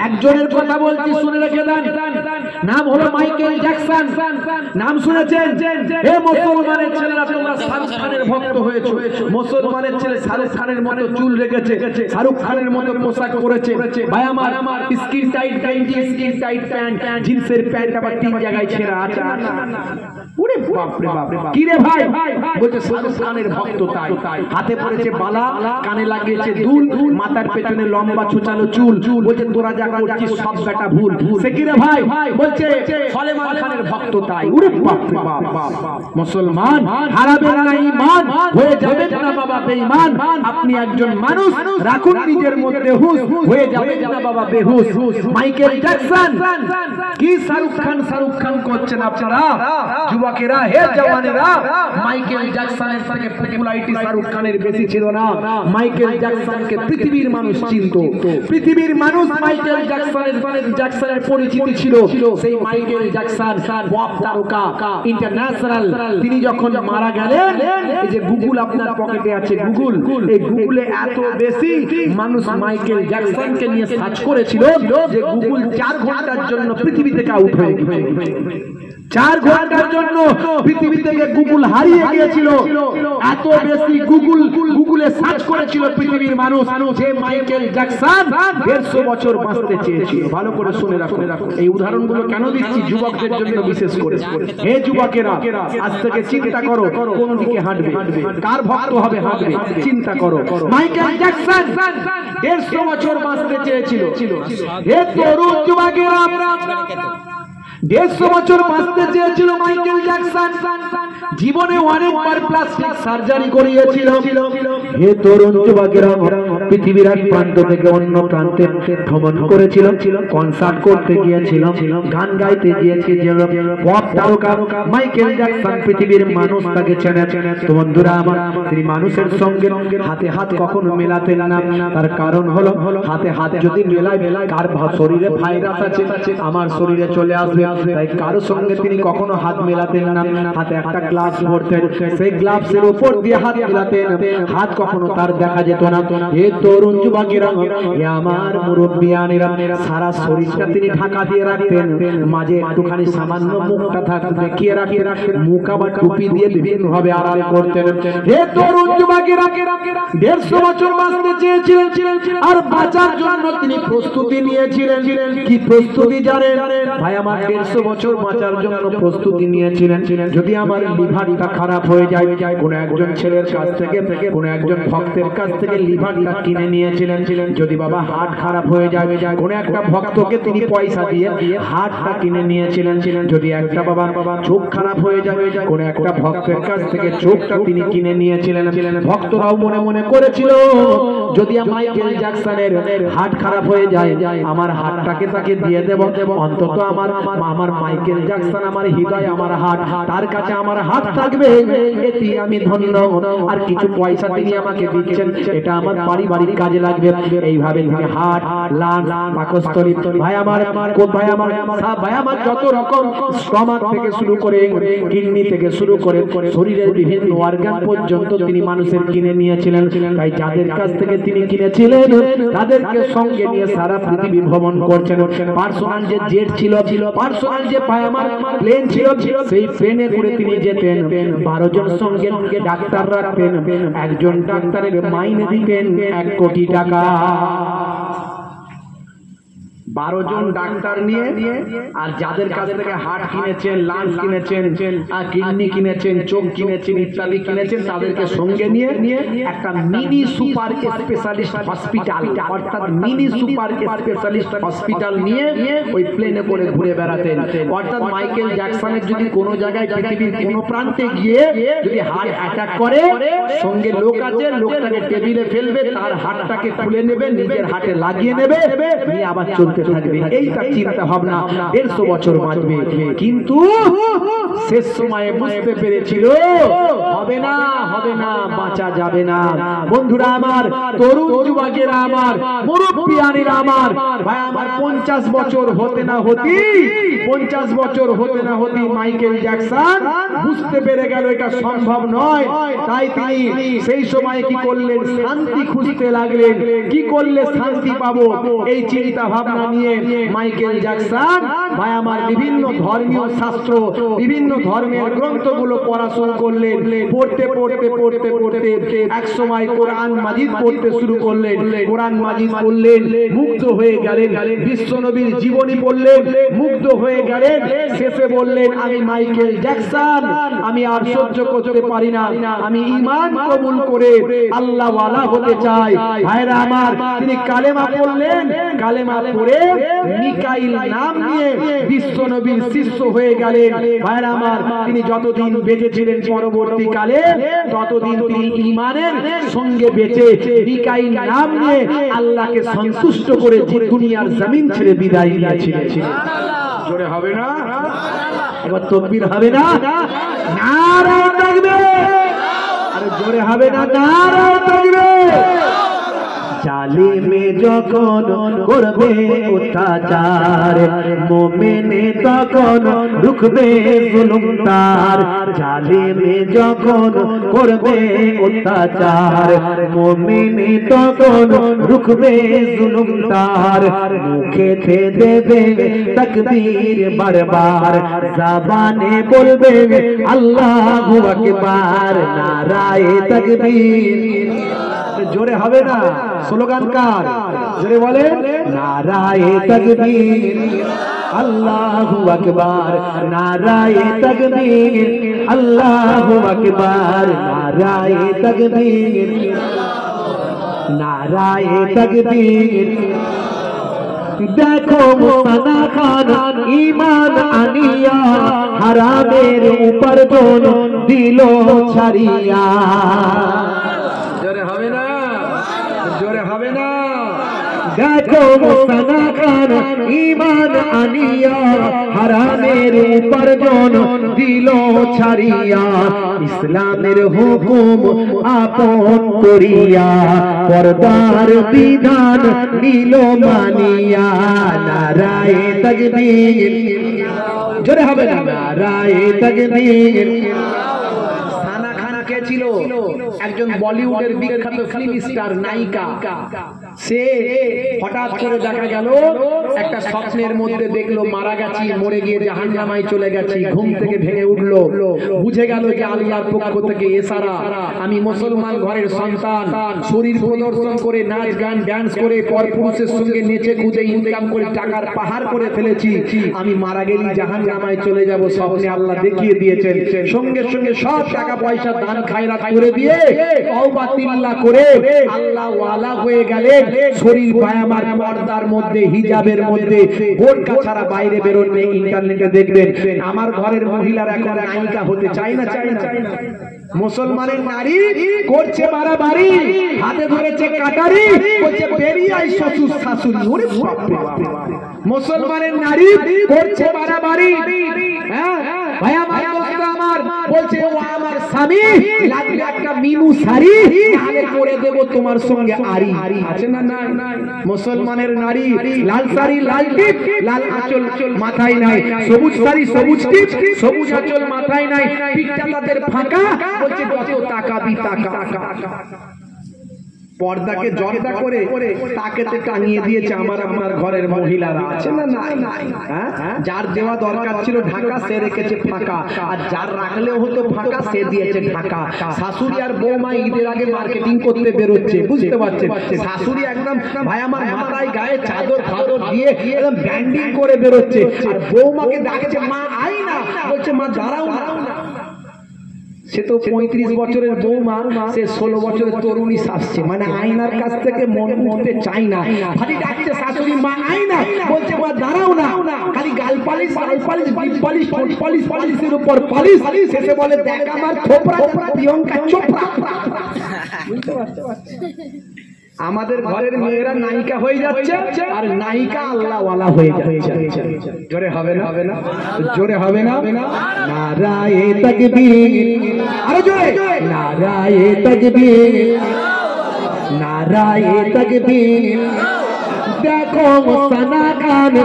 একজনের কথা বলছি, শুনে রেখে দেন। নাম হলো মাইকেল জ্যাকসন। নাম শুনেছেন? হে মুসলমানের ছেলেরা, তোমরা শাহরুখ খানের ভক্ত হয়েছো। মুসলমানের ছেলে শাহরুখ খানের মতো চুল রেখেছে, শাহরুখ খানের মতো পোশাক পরেছে। ভাই আমার, স্কিন টাইট গেঞ্জি, স্কিন টাইট প্যান্ট, জিন্সের প্যান্ট আবার 3 জায়গায় ছেঁড়া আছে। ওরে বাপ রে বাপ, কি রে ভাই? বলছে শাহরুখ খানের ভক্ত তাই। হাতে পড়েছে বালা, কানে লাগিয়েছে দুল, মাথার পেছনে লম্বা ছোচালো চুল। বলছে তোরা যা করছিস সব বেটা ভুল। সে কি রে ভাই? বলছে সলেমান খানের ভক্ত তাই। ওরে বাপ রে বাপ, মুসলমান হারাবেন না ঈমান, হয়ে যাবেন না বাবা বেঈমান। আপনি একজন মানুষ, রাখুন নিজের মধ্যে হুঁশ, হয়ে যাবেন না বাবা বেহুশ। মাইকেল জ্যাকসন কি শাহরুখ খান করছেন আপনারা যুবকেরা, হে জওয়ানেরা। মাইকেল জ্যাকসনের থেকে পপুলারিটি শাহরুখ খানের বেশি ছিল না। মাইকেল জ্যাকসনকে পৃথিবীর মানুষ চিনত, পৃথিবীর মানুষ মাইকেল জ্যাকসনের পরিচিতি ছিল। সেই মাইকেল জ্যাকসন পপ তারকা ইন্টারন্যাশনাল, তিনি যখন মারা গেলেন, এই যে গুগল আপনার পকেটে আছে, গুগল, এই গুগলে এত বেশি মানুষ মাইকেল জ্যাকসনকে নিয়ে সার্চ করেছিল যে গুগল 4 ঘন্টার জন্য পৃথিবী থেকে আউট হয়ে গেছে। 4 ঘন্টার জন্য পৃথিবী থেকে গুগল হারিয়ে গিয়েছিল। এত বেশি গুগলে সার্চ করেছিল পৃথিবীর মানুষ যে মাইকেল জ্যাকসন 150 বছর বাঁচতে চেয়েছিল। ভালো করে শুনে রাখো, এই উদাহরণগুলো কেন দিচ্ছি যুবকদের জন্য বিশেষ করে। হে যুবকেরা, আজ থেকে চিন্তা করো কোন দিকে হাঁটবে, কার ভক্ত হবে হাঁটবে, চিন্তা করো। মাইকেল জ্যাকসন 150 বছর বাঁচতে চেয়েছিল। হে তরুণ যুবকেরা, 150 বছর বাঁচতে চেয়েছিল মাইকেল জ্যাকসন। জীবনে অনেকবার প্লাস্টিক সার্জারি করিয়েছিল। হে তরুণ যুবকেরা, পৃথিবীর এক প্রান্ত থেকে অন্য প্রান্তে ভ্রমণ করেছিল, কনসার্ট করতে গিয়েছিল, গান গাইতে গিয়েছিল। পপ তারকা মাইকেল জ্যাকসন, পৃথিবীর মানুষ তাকে চেনে। তো বন্ধুরা আমার, তিনি মানুষের সঙ্গে হাতে হাত কখনো মেলাতেন না। তার কারণ হলো হাতে হাত যদি মেলায়, কার শরীরে ভাইরাস আছে আমার শরীরে চলে আসবে। তাই কারো সঙ্গে তিনি কখনো হাত মেলাতেন না। হাতে একটা গ্লাভস পরতেন, সেই গ্লাভসের উপর দিয়ে হাত মেলাতেন। হাত কখনো তার দেখা যেত না। হে তরুণ যুবকেরা, হে আমার মুরব্বিয়ানেরা, সারা শরীরটা তিনি ঢাকা দিয়ে রাখতেন, মাঝে একটুখানি সামান্য মুখটা দেখিয়ে রাখতেন। মুখ আবার টুপি দিয়ে বিভিন্ন ভাবে আড়াল করতেন। হে তরুণ যুবকেরা, 150 বছর বাঁচতে চেয়েছিলেন, আর বাঁচার জন্য তিনি প্রস্তুতি নিয়েছিলেন। কি প্রস্তুতি জানেন ভাই? আমার 150 বছর বাঁচার জন্য প্রস্তুতি নিয়েছিলেন। যদি আমার লিভারটা খারাপ হয়ে যায়, কোন একজন ছেলের কাছ থেকে, কোন একজন ভক্তের কাছ থেকে লিভারটা কিনে নিয়েছিলেন। যদি বাবা হার্ট খারাপ হয়ে যায়, কোন একটা ভক্তকে তিনি পয়সা দিয়ে হার্টটা কিনে নিয়েছিলেন। যদি একটা বাবা চোখ খারাপ হয়ে যায়, কোন একটা ভক্তের কাছ থেকে চোখটা তিনি কিনে নিয়েছিলেন। ভক্তরাও মনে মনে করেছিল, যদি মাইকেল জ্যাকসনের হার্ট খারাপ হয়ে যায়, আমার হার্টটাকে তাকে দিয়ে দেব, অন্তত আমার মাইকেল জ্যাকসন আমার হৃদয়, আমার হার্ট, তার কাছে আমার হাত থাকবে, এতে আমি ধন্য। আর কিছু পয়সা তিনি আমাকে দিচ্ছেন, এটা আমার পারিবারিক কাজে লাগবে। এইভাবে তিনি হার্ট, লাংস, পাকস্থলী, ভাই আমার যত রকম স্টমাক থেকে শুরু করে, কিডনি থেকে শুরু করে শরীরের বিভিন্ন অর্গান পর্যন্ত তিনি মানুষের কিনে নিয়েছিলেন। তাই যাদের কাছ থেকে তিনি কিনেছিলেন, তাদেরকে সঙ্গে নিয়ে সারা পৃথিবী ভ্রমণ করছেন। পার্সোনাল যে জেট ছিল, পার্সোনাল যে আমার প্লেন ছিল, সেই প্লেনে করে তিনি যেতেন। 12 জন সঙ্গে ডাক্তার রাখতেন। একজন ডাক্তারের মাইনে দিতেন 1 কোটি টাকা। 12 জন ডাক্তার নিয়ে, আর যাদের কাছ থেকে হার্ট কিনেছেন, লাংস কিনেছেন, কিডনি কিনেছেন, চোখ কিনেছেন, ইত্যাদি কিনেছেন, তাদেরকে সঙ্গে নিয়ে একটা মিনি সুপার স্পেশালিস্ট হসপিটাল, অর্থাৎ মিনি সুপার স্পেশালিস্ট হসপিটাল নিয়ে ওই প্লেনে করে ঘুরে বেড়াতেন। অর্থাৎ মাইকেল জ্যাকসনের যদি কোনো জায়গায় পৃথিবীর কোনো প্রান্তে গিয়ে যদি হার্ট অ্যাটাক করে, সঙ্গে লোক আছে, লোকটাকে টেবিলে ফেলবে, তার হার্টটাকে খুলে নেবে, নিজের হার্টে লাগিয়ে নেবে, নিয়ে আবার চলতে থাকবে। এই তার চিন্তা ভাবনা। 150 বছর বাঁচবে। কিন্তু শেষ সময়ে বুঝতে পেরেছিল, হবে না, বাঁচা যাবে না। বন্ধুরা আমার, তরুণ যুবকেরা আমার, মুরব্বিয়ানেরা আমার, ভাই আমার 50 বছর হতে না হতে মাইকেল জ্যাকসন বুঝতে পেরে গেল এটা সম্ভব নয়। তাই তিনি সেই সময় কি করলেন? শান্তি খুঁজতে লাগলেন। কি করলে শান্তি পাবো, এই চিন্তা ভাবনা নিয়ে মাইকেল জ্যাকসন ভাই আমার বিভিন্ন ধর্মীয় শাস্ত্র, বিভিন্ন ধর্মের গ্রন্থগুলো পড়া শুরু করলেন। পড়তে এক সময় কোরআন মাজিদ পড়তে শুরু করলেন। কোরআন মাজিদ পড়লেন, মুগ্ধ হয়ে গেলেন। বিশ্বনবীর জীবনী পড়লেন, মুগ্ধ হয়ে গেলেন। শেষে বললেন, আমি মাইকেল জ্যাকসন, আমি আর সহ্য করতে পারি না, আমি ঈমান কবুল করে আল্লাহ ওয়ালা হতে চাই। ভাইরা আমার, তিনি কালেমা পড়লেন। কালেমা পড়ে মিকাইল নাম নিয়ে বিশ্বনবীর শিষ্য হয়ে গেলেন। ভাইরা আমার, তিনি যতদিন বেঁচে ছিলেন পরবর্তীকালে ততদিন তিনি ঈমানের সঙ্গে বেঁচে মিকাইল নাম নিয়ে আল্লাহকে সন্তুষ্ট করে দুনিয়ার জমিন ছেড়ে বিদায় নিয়েছিলেন। জোরে হবে না? এবার তাকবীর হবে না? নারে তাকবীর! আরে জোরে হবে না? নারে তাকবীর! জালিমে যখন করবে অত্যাচার, মুমিনে তখন রুখবে জুলুম তার। জালিমে যখন করবে অত্যাচার, মুমিনে তখন রুখবে জুলুম তার। মুখে দেবে তাকবীর বারবার, জবানে বলবে আল্লাহু আকবার। নারায়ে তাকবীর! জোরে হবে না? স্লোগানকার জোরে বলে, নারায়ে তাকবীর, আল্লাহু আকবার। নারায়ে তাকবীর, আল্লাহু আকবার। নারায়ে তাকবীর, নারায়ে তাকবীর। দেখো মুসানা খান ঈমান আনিয়া, হারামের উপার্জন দিল ছাড়িয়া। জোরে হবে না? জোরে হবে না? দেখো মুসানা খান ঈমান আনিয়া, হারামের উপার্জন দিল ছাড়িয়া। ইসলামের হুকুম আপন করিয়া, পর্দার বিধান নিল মানিয়া। নারায়ে তাকবীর! জোরে হবে না? নারায়ে তাকবীর! কে ছিল? একজন বলিউডের বিখ্যাত ফিল্ম স্টার, নায়িকা। সে হঠাৎ করে দেখা গেল একটা স্বপ্নের মধ্যে দেখলো মারা গেছি, মরে গিয়ে জাহান্নামায় চলে গেছি। ঘুম থেকে ভেঙে উঠলো, বুঝে গেল যে আল্লাহর পক্ষ থেকে ইশারা, আমি মুসলমান ঘরের সন্তান। শরীর প্রদর্শন করে, নাচ গান ডান্স করে, পরপুরুষের সঙ্গে নেচে কুদে ইনকাম করে টাকার পাহাড় করে ফেলেছি। আমি মারা গেলে জাহান্নামায় চলে যাব, স্বপ্নে আল্লাহ দেখিয়ে দিয়েছেন। সঙ্গে সঙ্গে সব টাকা পয়সা দান খায়রাত করে দিয়ে তওবা তিল্লা করে আল্লাহ ওয়ালা হয়ে গেলেন। শরীর বায়ামার পর্দার মধ্যে, হিজাবের মধ্যে, বোরকা ছাড়া বাইরে বেরোন নেই। ইন্টারনেটে দেখবেন আমার ঘরের মহিলারা এখন নায়িকা হতে চায় না, চায় না। মুসলমানের নারী করছে মারামারি, হাতে ধরেছে কাটারি, বলছে বেরিয়ে আই শ্বশুর শাশুড়ি। ওরে বাপ রে বাপ! মুসলমানের নারী করছে মারামারি। হ্যাঁ ভাই, আমার দোস্ত আমার বলছে ও আমার স্বামী, লাগলে একটা মিনু শাড়ি, নালে করে দেব তোমার সঙ্গে আরি। আছে না? না। মুসলমানের নারী লাল শাড়ি, লাল টিপ, লাল আঁচল মাথায় নাই, সবুজ শাড়ি, সবুজ টিপ, সবুজ আঁচল মাথায় নাই, পিঠটা তাদের ফাঁকা, বলছে কত তাকাবি তাকা। পর্দাকে জর্দা করে তাকেতে টাঙিয়ে দিয়েছে আমার আপনার ঘরের মহিলারা। আছে না? নাই। যার দেওয়া দরকার ছিল ঢাকা, সে রেখেছে ফাঁকা, আর যার রাখলেও হতো ফাঁকা, সে দিয়েছে ঢাকা। শাশুড়ি আর বৌমা ঈদের আগে মার্কেটিং করতে বেরোচ্ছে, বুঝতে পারছেন? শাশুড়ি একদম ভাই আমার মাথায় গায়ে চাদর ফাদর দিয়ে একদম ব্যান্ডিং করে বেরোচ্ছে, আর বৌমাকে ডাকছে মা আই না, বলছে মা দাঁড়াও না। সে তো 35 বছরের বৌমা, সে 16 বছরের তরুণী সাজছে, মানে আয়নার কাছ থেকে মন মুছতে চাই না। খালি ডাকছে শাশুড়ি মা আয়না, বলছে মা দাঁড়াও না। খালি গাল পালিশ, গাল পালিশ, জিভ পালিশ, ঠোঁট পালিশ, পালিশের উপর পালিশ। শেষে বলে দেখ আমার থোপড়া, প্রিয়ঙ্কা চোপড়া। বুঝতে পারছো? আমাদের ঘরের মেয়েরা নায়িকা হয়ে যাচ্ছে, আর নায়িকা আল্লাহ ওয়ালা হয়ে যাচ্ছে। জোরে হবে না? হবে না? জোরে হবে না? নারায়ে তাকবীর! আরো জোরে! নারায়ে তাকবীর! নারায়ে তাকবীর! দেখো মুসানা খান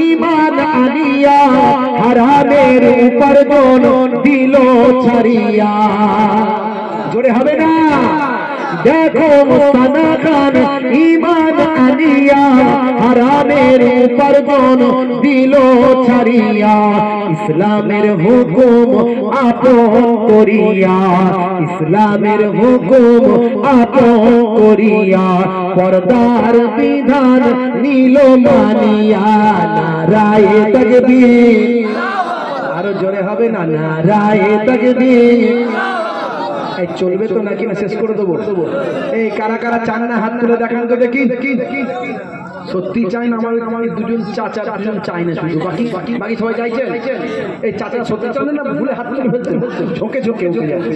ঈমান আনিয়া, হারামের উপার্জন দিল ছাড়িয়া। জোরে হবে না? দেখো মুসানা খান ঈমান আনিয়া হারামের উপার্জন দিল ছাড়িয়া ইসলামের হুকুম আপন করিয়া ইসলামের হুকুম আপন করিয়া পর্দার বিধান নীল মানিয়া নারায়ে তাকবীর আরো জোরে হবে না নারায়ে তাকবীর এই চলবে তো নাকি না শেষ করে দেবো এই কারা কারা চান না হাত তুলে দেখান তো দেখি সত্যি চাই না আমার দুজন চাচা দুজন চাই না শুধু বাকি বাকি বাকি সবাই চাইছে এই চাচা সত্যি চান না ভুলে হাত তুলে ফেলতে ঝোঁকে ঝোঁকে উঠে যাচ্ছে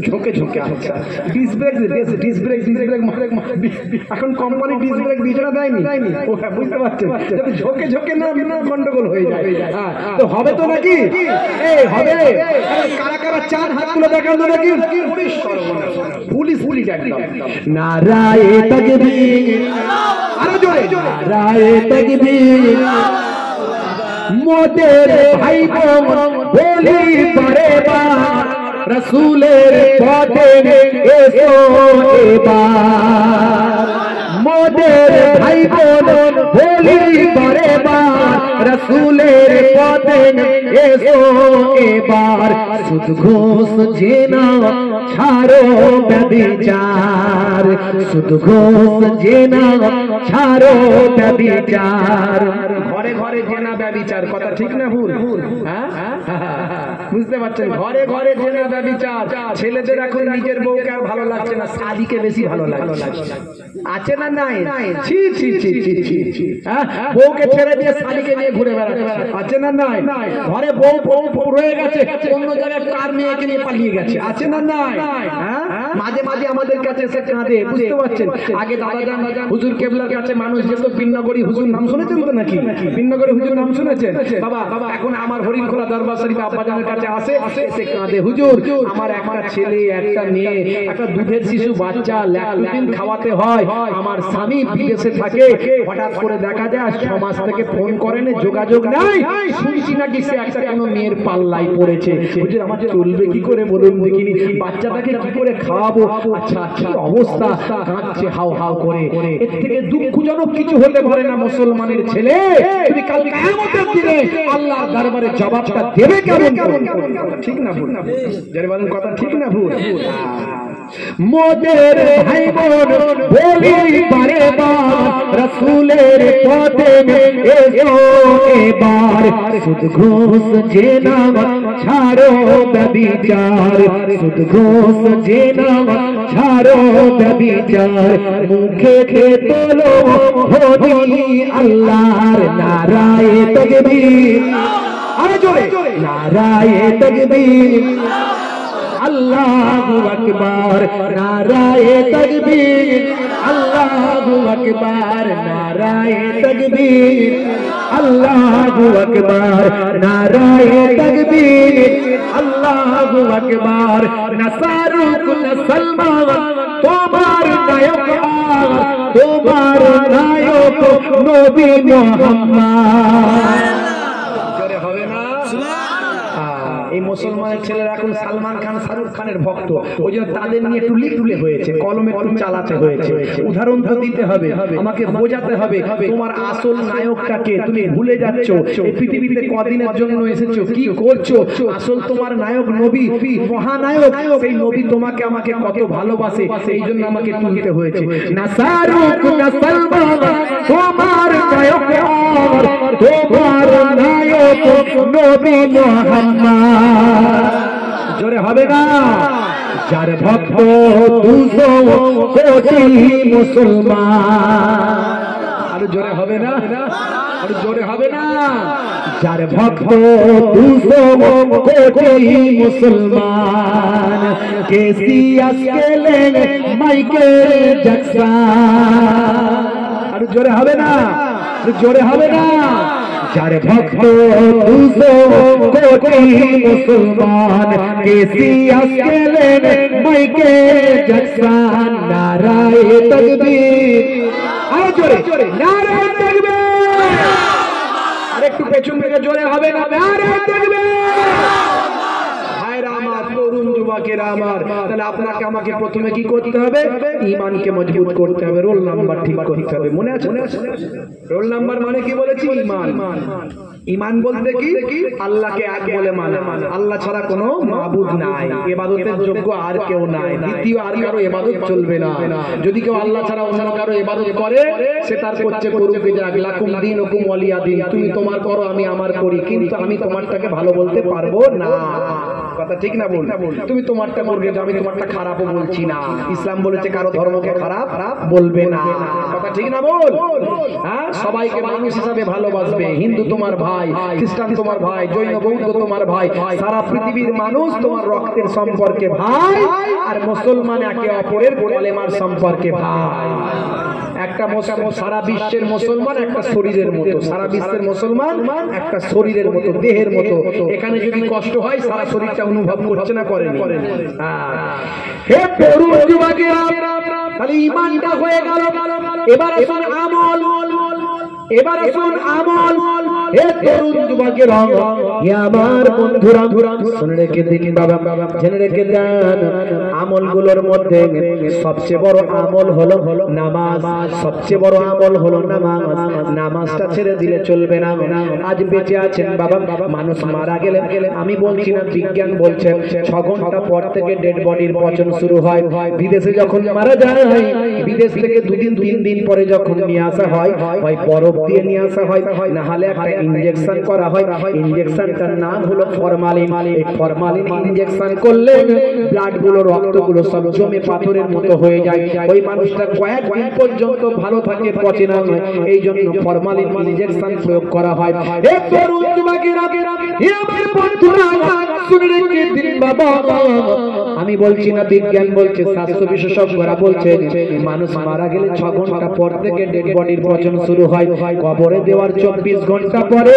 ঝোঁকে ঝোঁকে আচ্ছা ডিস ব্রেক এখন কোম্পানি ডিস ব্রেক দিতে না দেয়নি ও বুঝতে পারছেন যাতে ঝোঁকে ঝোঁকে না গন্ডগোল হয়ে যায় হ্যাঁ তো হবে তো নাকি এই হবে কারা কারা চান হাত তুলে দেখান তো নাকি পুলিশ পুলিশ একদম নারায়ে তাকবীর আরো জোরে নারায়ে তাকবীর মোদের ভাই বোন বলি পরে বার রাসূলের পথে এসো এবার মোদের ভাই বোন বলি পরে বার রাসূলের পথে এসো এবার সুদ ঘুষ জেনা ছাড়ো ব্যভিচার সুদ ঘুষ জেনা ছাড়ো ব্যভিচার ঘরে ঘরে জেনা ব্যভিচার কথা ঠিক না ভুল হ্যাঁ বুঝতে পারছেন ঘরে ঘরে জেনা ব্যভিচার ছেলেদের এখন নিজের বউকে আর ভালো লাগছে না শাদিকে বেশি ভালো লাগছে আছে না নাই ছি ছি ছি ছি ছি বউকে ছেড়ে দিয়ে শাদিকে নিয়ে ঘুরে বেড়াচ্ছে আছে না নাই ঘরে বউ বউ রয়ে গেছে অন্য জায়গায় কার মেয়েকে নিয়ে পালিয়ে গেছে আছে না নাই মাঝে মাঝে আমাদের কাছে এসে কাঁদে বুঝতে পারছেন আগে দাদা জান হুজুর কেবলার কাছে মানুষ যেত পিন্নগরী হুজুর নাম শুনেছেন তো নাকি পিন্নগরী হুজুর নাম শুনেছেন বাবা বাবা এখন আমার হরিণখোলা দরবার শরীফে আব্বাজানের কাছে আসে এসে কাঁদে হুজুর আমার একটা ছেলে একটা মেয়ে একটা দুধের শিশু বাচ্চা ল্যাকটোজেন খাওয়াতে হয় আমার স্বামী বিদেশে থাকে হঠাৎ করে দেখা যায় সমাজ থেকে ফোন করেন যোগাযোগ নাই শুনছি নাকি সে একটা কোনো মেয়ের পাল্লায় পড়েছে হুজুর আমার চলবে কি করে বলুন দেখিনি বাচ্চাটাকে কি করে খাওয়াবো আচ্ছা আচ্ছা অবস্থা কাঁদছে হাউ হাউ করে এর থেকে দুঃখজনক কিছু হতে পারে না মুসলমানের ছেলে তুমি কাল কিয়ামতের দিনে আল্লাহর দরবারে জবাবটা দেবে কেমন ঠিক না ভুল যারা বলেন কথা ঠিক না ভুল মোদের ভাই বোন বলি পারে বার রাসূলের পথে এসো এবার সুদ ঘুষ জেনা ছাড়ো ব্যভিচার সুদ ঘুষ জেনা ছাড়ো ব্যভিচার মুখে তোলো হোদি আল্লাহর নারায়ে তাকবীর আরো জোরে নারায়ে তাকবীর আল্লাহু আকবার নারায়ে তাকবীর আল্লাহু আকবার নারায়ে তাকবীর আল্লাহু আকবার নারায়ে তাকবীর আল্লাহু আকবার নাসারুক সালমান তোমার নায়ক তোমার নায়ক নবী মুহাম্মদ জোরে হবে না এই মুসলমানের ছেলেরা এখন সালমান খান শাহরুখ খানের ভক্ত ওই জন্য তাদের নিয়ে একটু লিটুলে হয়েছে কলমে একটু চালাতে হয়েছে উদাহরণ তো দিতে হবে আমাকে বোঝাতে হবে তোমার আসল নায়কটাকে তুমি ভুলে যাচ্ছ এই পৃথিবীতে কদিনের জন্য এসেছো কি করছো আসল তোমার নায়ক নবী মহানায়ক সেই নবী তোমাকে আমাকে কত ভালোবাসে এই জন্য আমাকে তুলতে হয়েছে না শাহরুখ না সালমান তোমার নায়ক তোমার নায়ক নবী মুহাম্মদ জোরে হবে না যার ভক্ত 200 কোটি মুসলমান আর জোরে হবে না আর জোরে হবে না যার ভক্ত 200 কোটি মুসলমান কেসিয়াস কেলেন মাইকেল জ্যাকসন আর জোরে হবে না জোরে হবে না যার ভক্ত 200 কোটি মুসলমান কেসিয়াস কেলেন মাইকেল জ্যাকসন নারায়ে তাকবীর আর জোরে নারায়ে তাকবীর আর একটু পেছন থেকে জোরে হবে না নারায়ে তাকবীর ভাইরা আমার তরুণ যুবকেরা আমার, তাহলে আপনাকে আমাকে প্রথমে কি করতে হবে? ঈমানকে মজবুত করতে হবে, রোল নাম্বার ঠিক করতে হবে। মনে আছে? রোল নাম্বার মানে কি বলেছি? ঈমান। ঈমান বলতে কি? আল্লাহকে এক বলে মানা, আল্লাহ ছাড়া কোনো মাবুদ নাই, ইবাদতের যোগ্য আর কেউ নাই, দ্বিতীয় আর কারো ইবাদত চলবে না। যদি কেউ আল্লাহ ছাড়া অন্য কারো ইবাদত করে, সে তার করছে করুক, যাক, লাকুম দীনুকুম ওয়ালিয়া দীন, তুমি তোমার করো, আমি আমার করি, কিন্তু আমি তোমারটাকে ভালো বলতে পারবো না। কথা ঠিক না বল? তুমি তোমারটা করবে, আমি তোমারটা খারাপও বলছি না। ইসলাম বলেছে কারো ধর্মকে খারাপ বলবে না। কথা ঠিক না বল? হ্যাঁ, সবাইকে মানুষ হিসাবে ভালোবাসবে। হিন্দু তোমার ভাই, খ্রিস্টান তোমার ভাই, জৈন বৌদ্ধ তোমার ভাই, সারা পৃথিবীর মানুষ তোমার রক্তের সম্পর্কে ভাই, আর মুসলমান একে অপরের কলেমার সম্পর্কে ভাই। একটা সারা বিশ্বের মুসলমান একটা শরীরের মতো, সারা বিশ্বের মুসলমান একটা শরীরের মতো, দেহের মতো। এখানে যদি কষ্ট হয় সারা শরীরটা অনুভব করছে না, করেনি? হে তরুণ যুবকেরা, তাহলে ঈমানটা হয়ে গেল। এবার আসুন আমল, এবার আসুন আমল। হে তরুণ যুবকেরা, হে আমার বন্ধুরা, শুনে রেখে দিন বাবা, জেনে রেখে দেন, আমলগুলোর মধ্যে সবচেয়ে বড় আমল হলো নামাজ। সবচেয়ে বড় আমল হলো নামাজ। নামাজটা ছেড়ে দিলে চলবে না। আজ বেঁচে আছেন বাবা, মানুষ মারা গেলে, আমি বলছি না, বিজ্ঞান বলছে 6 ঘন্টা পর থেকে ডেড বডির পচন শুরু হয়। বিদেশে যখন মারা যায়, বিদেশ থেকে 2 দিন 3 দিন পরে যখন নিয়ে আসা হয়, হয় বরফ দিয়ে নিয়ে আসা হয়, না হলে একটা ইনজেকশন করা হয়। ইনজেকশনটার নাম হলো ফরমালিন। এই ফরমালিন ইনজেকশন করলে ব্লাড গুলো, রক্ত গুলো সব জমে পাথরের মতো হয়ে যায়। ওই মানুষটা কয়েকদিন পর্যন্ত ভালো থাকে, পচে না। এই জন্য ফরমালিন ইনজেকশন প্রয়োগ করা হয়। হে তরুণ যুবকেরা, হে আমার বন্ধুরা, শুনে রেখে দিন বাবা, আমি বলছি না, বিজ্ঞান বলছে, স্বাস্থ্য বিশেষজ্ঞরা বলছে, মানুষ মারা গেলে 6 ঘন্টা পর থেকে ডেড বডির পচন শুরু হয়। কবরে দেওয়ার 24 ঘন্টা পরে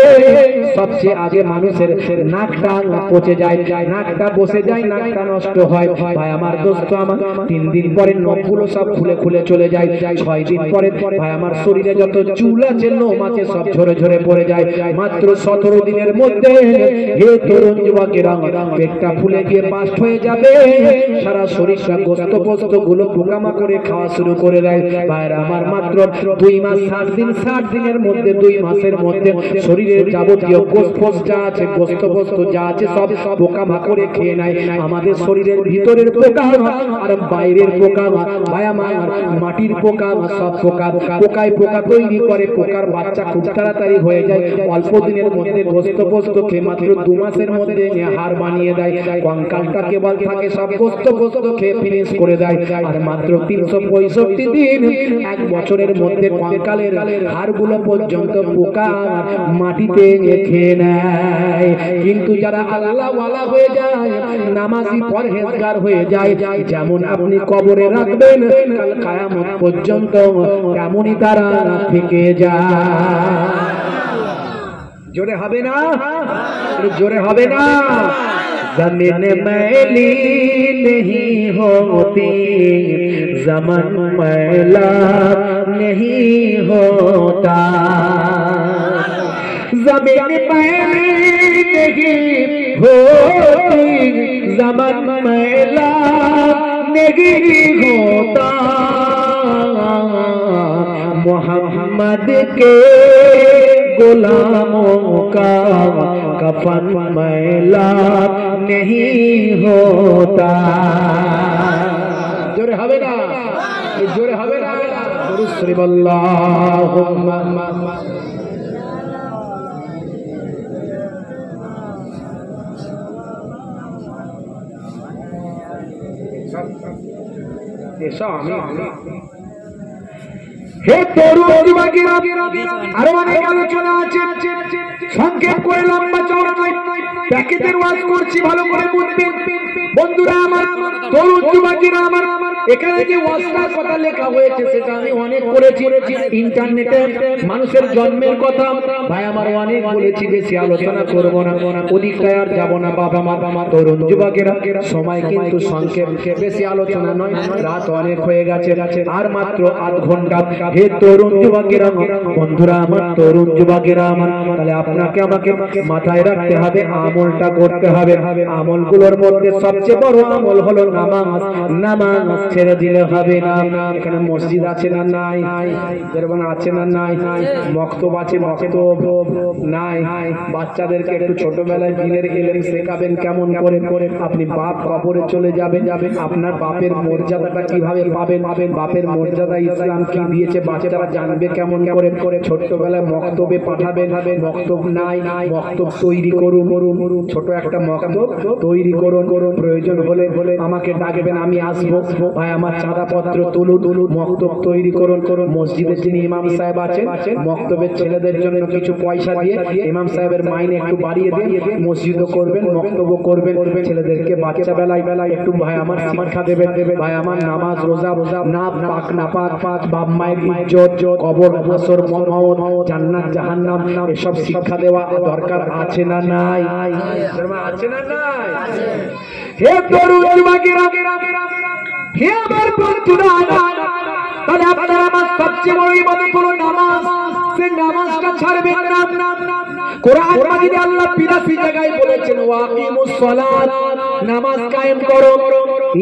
সবচেয়ে আগে মানুষের নাকটা পচে যায়, নাকটা বসে যায়, নাকটা নষ্ট হয়। ভাই আমার, দোস্ত আমার, 3 দিন পরে নখগুলো সব খুলে খুলে চলে যায়। 6 দিন পরে ভাই আমার, শরীরে যত চুল আছে, লোম আছে, সব ঝরে ঝরে পড়ে যায়। মাত্র 17 দিনের মধ্যে হে তরুণ যুবকেরা, পেটটা ফুলে গিয়ে বাস্ট হয়ে যাবে। সারা শরীরটা গোস্ত পোস্ত গুলো পোকামাকড়ে খাওয়া শুরু করে দেয়। ভাইরা আমার, মাত্র 2 মাস 60 দিন, 60 দিনের মধ্যে, 2 মাসের মধ্যে শরীরের যাবতীয় গোস্ত যা আছে, গোস্ত পোস্ত যা আছে, সব পোকামাকড়ে খেয়ে নেয়। আমাদের শরীরের ভিতরের পোকা আর বাইরের পোকা, ভাই আমার, মাটির পোকা, সব পোকা, পোকায় পোকা তৈরি করে। পোকার বাচ্চা খুব তাড়াতাড়ি হয়ে যায়। অল্প দিনের মধ্যে গোস্ত পোস্ত খেয়ে মাত্র 2 মাসের মধ্যে হাড় বানিয়ে দেয়। কঙ্কালটা কেবল থাকে, সব গোস্ত পোস্ত খেয়ে ফিনিশ করে দেয়। আর মাত্র 365 দিন, 1 বছরের মধ্যে কঙ্কালের হাড়গুলো পর্যন্ত পোকা মাটিতে খেয়ে নেয়। কিন্তু যারা আল্লাহ ওয়ালা হয়ে যায়, নামাজি পরহেজগার হয়ে যায়, যেমন আপনি কবরে রাখবেন কাল কিয়ামত পর্যন্ত, তেমনই তারা থেকে যায়। জোরে হবে না? জোরে হবে না? जमीन मैली नहीं होती, ज़मान मैला नहीं होता। जमीन मैली नहीं होती, ज़मान मैला नहीं होता। मोहम्मद के गुलामों का कफन मैला नहीं होता। जोरे হবে না? जोरे হবে না? दुरूद अल्लाहुम्मा ऐसा হে তরুণ যুবকেরা, আরো অনেক আলোচনা আছে, সংক্ষেপ করে, লম্বা চওড়া নয়, প্যাকেটের ওয়াজ করছি, ভালো করে বুঝবেন বন্ধুরা আমার, তরুণ যুবকেরা আমার। এখানে যে ওয়াজটার কথা লেখা হয়েছে সেটা আমি অনেক করেছি, ইন্টারনেটে মানুষের জন্মের কথা ভাই আমার অনেক বলেছি, বেশি আলোচনা করব না, অধিকায় আর যাব না বাবা মা। তরুণ যুবকেরা, সময় কিন্তু সংক্ষেপ, বেশি আলোচনা নয়, রাত অনেক হয়ে গেছে, আর মাত্র 8 ঘন্টা। হে তরুণ যুবকেরা বন্ধুরা আমার, তরুণ যুবকেরা আমার, তাহলে আপনাকে আমাকে মাথায় রাখতে হবে, আমলটা করতে হবে। আমলগুলো আমলগুলোর মধ্যে সবচেয়ে বড় আমল হলো নামাজ। নামাজ ছেড়ে দিলে হবে না। এখানে মসজিদ আছে না নাই? যেরকম আছে না নাই? মক্তব আছে, মক্তব নাই? বাচ্চাদেরকে একটু ছোটবেলায় দিনের ইলম শেখাবেন কেমন করে? আপনি বাপ কবরে চলে যাবেন, আপনার বাপের মর্যাদাটা কিভাবে পাবেন? বাপের মর্যাদা ইসলাম কি দিয়েছে বাচ্চারা জানবে কেমন করে? ছোট্টবেলায় মক্তবে পাঠাবেন। মক্তব নাই, মক্তব তৈরি করুন। ছোট একটা মক্তব তৈরি করুন। প্রয়োজন হলে আমাকে ডাকবেন, আমি আসবো। ভাই আমার চাঁদাপত্র তুলুন, মক্তব তৈরি করুন। মসজিদের যিনি ইমাম সাহেব আছেন, মক্তবের ছেলেদের জন্য কিছু পয়সা দিয়ে ইমাম সাহেবের মাইনে একটু বাড়িয়ে দেন। মসজিদও করবেন, মক্তবও করবেন। ছেলেদেরকে বাচ্চা বেলায় একটু ভাই আমার শিক্ষা দেবেন। ভাই আমার নামাজ রোজা না পাক না পাক, বাপ মায়ের ইজ্জত, কবর হাসর মওত, জান্নাত জাহান্নাম এসব শিক্ষা দেওয়া দরকার আছে না নাই? আছে না নাই? হে তরুণ যুবকেরা, হে আমার বন্ধুরা, তাহলে আপনারা আমার সবচেয়ে বড় ইবাদত হলো নামাজ। সেই নামাজটা ছাড়বেন না। কোরআন মাজিদে আল্লাহ 82 জায়গায় বলেছেন ওয়াকিমুস সালাত, নামাজ কায়েম করো।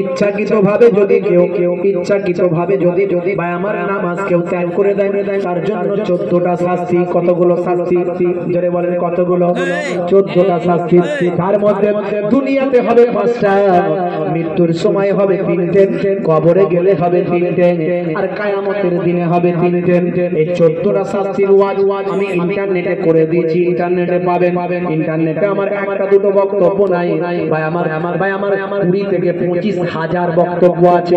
ইচ্ছাকৃতভাবে যদি কেউ ইচ্ছাকৃতভাবে যদি ভাই আমার নামাজ কেউ ত্যাগ করে দেয়, তার জন্য 14টা শাস্তি। কতগুলো শাস্তি? জোরে বলেন কতগুলো? 14টা শাস্তি। তার মধ্যে দুনিয়াতে হবে 5টা, মৃত্যুর সময় হবে 3টে, কবরে গেলে হবে 3টে, আর কিয়ামতের দিনে হবে 3টে। এই 14টা শাস্তির ওয়াজ আমি ইন্টারনেটে করে দিয়েছি, ইন্টারনেটে পাবেন। ইন্টারনেটে আমার একটা দুটো বক্তব্য নাই ভাই আমার 20 থেকে 25,000 বক্তব্য আছে।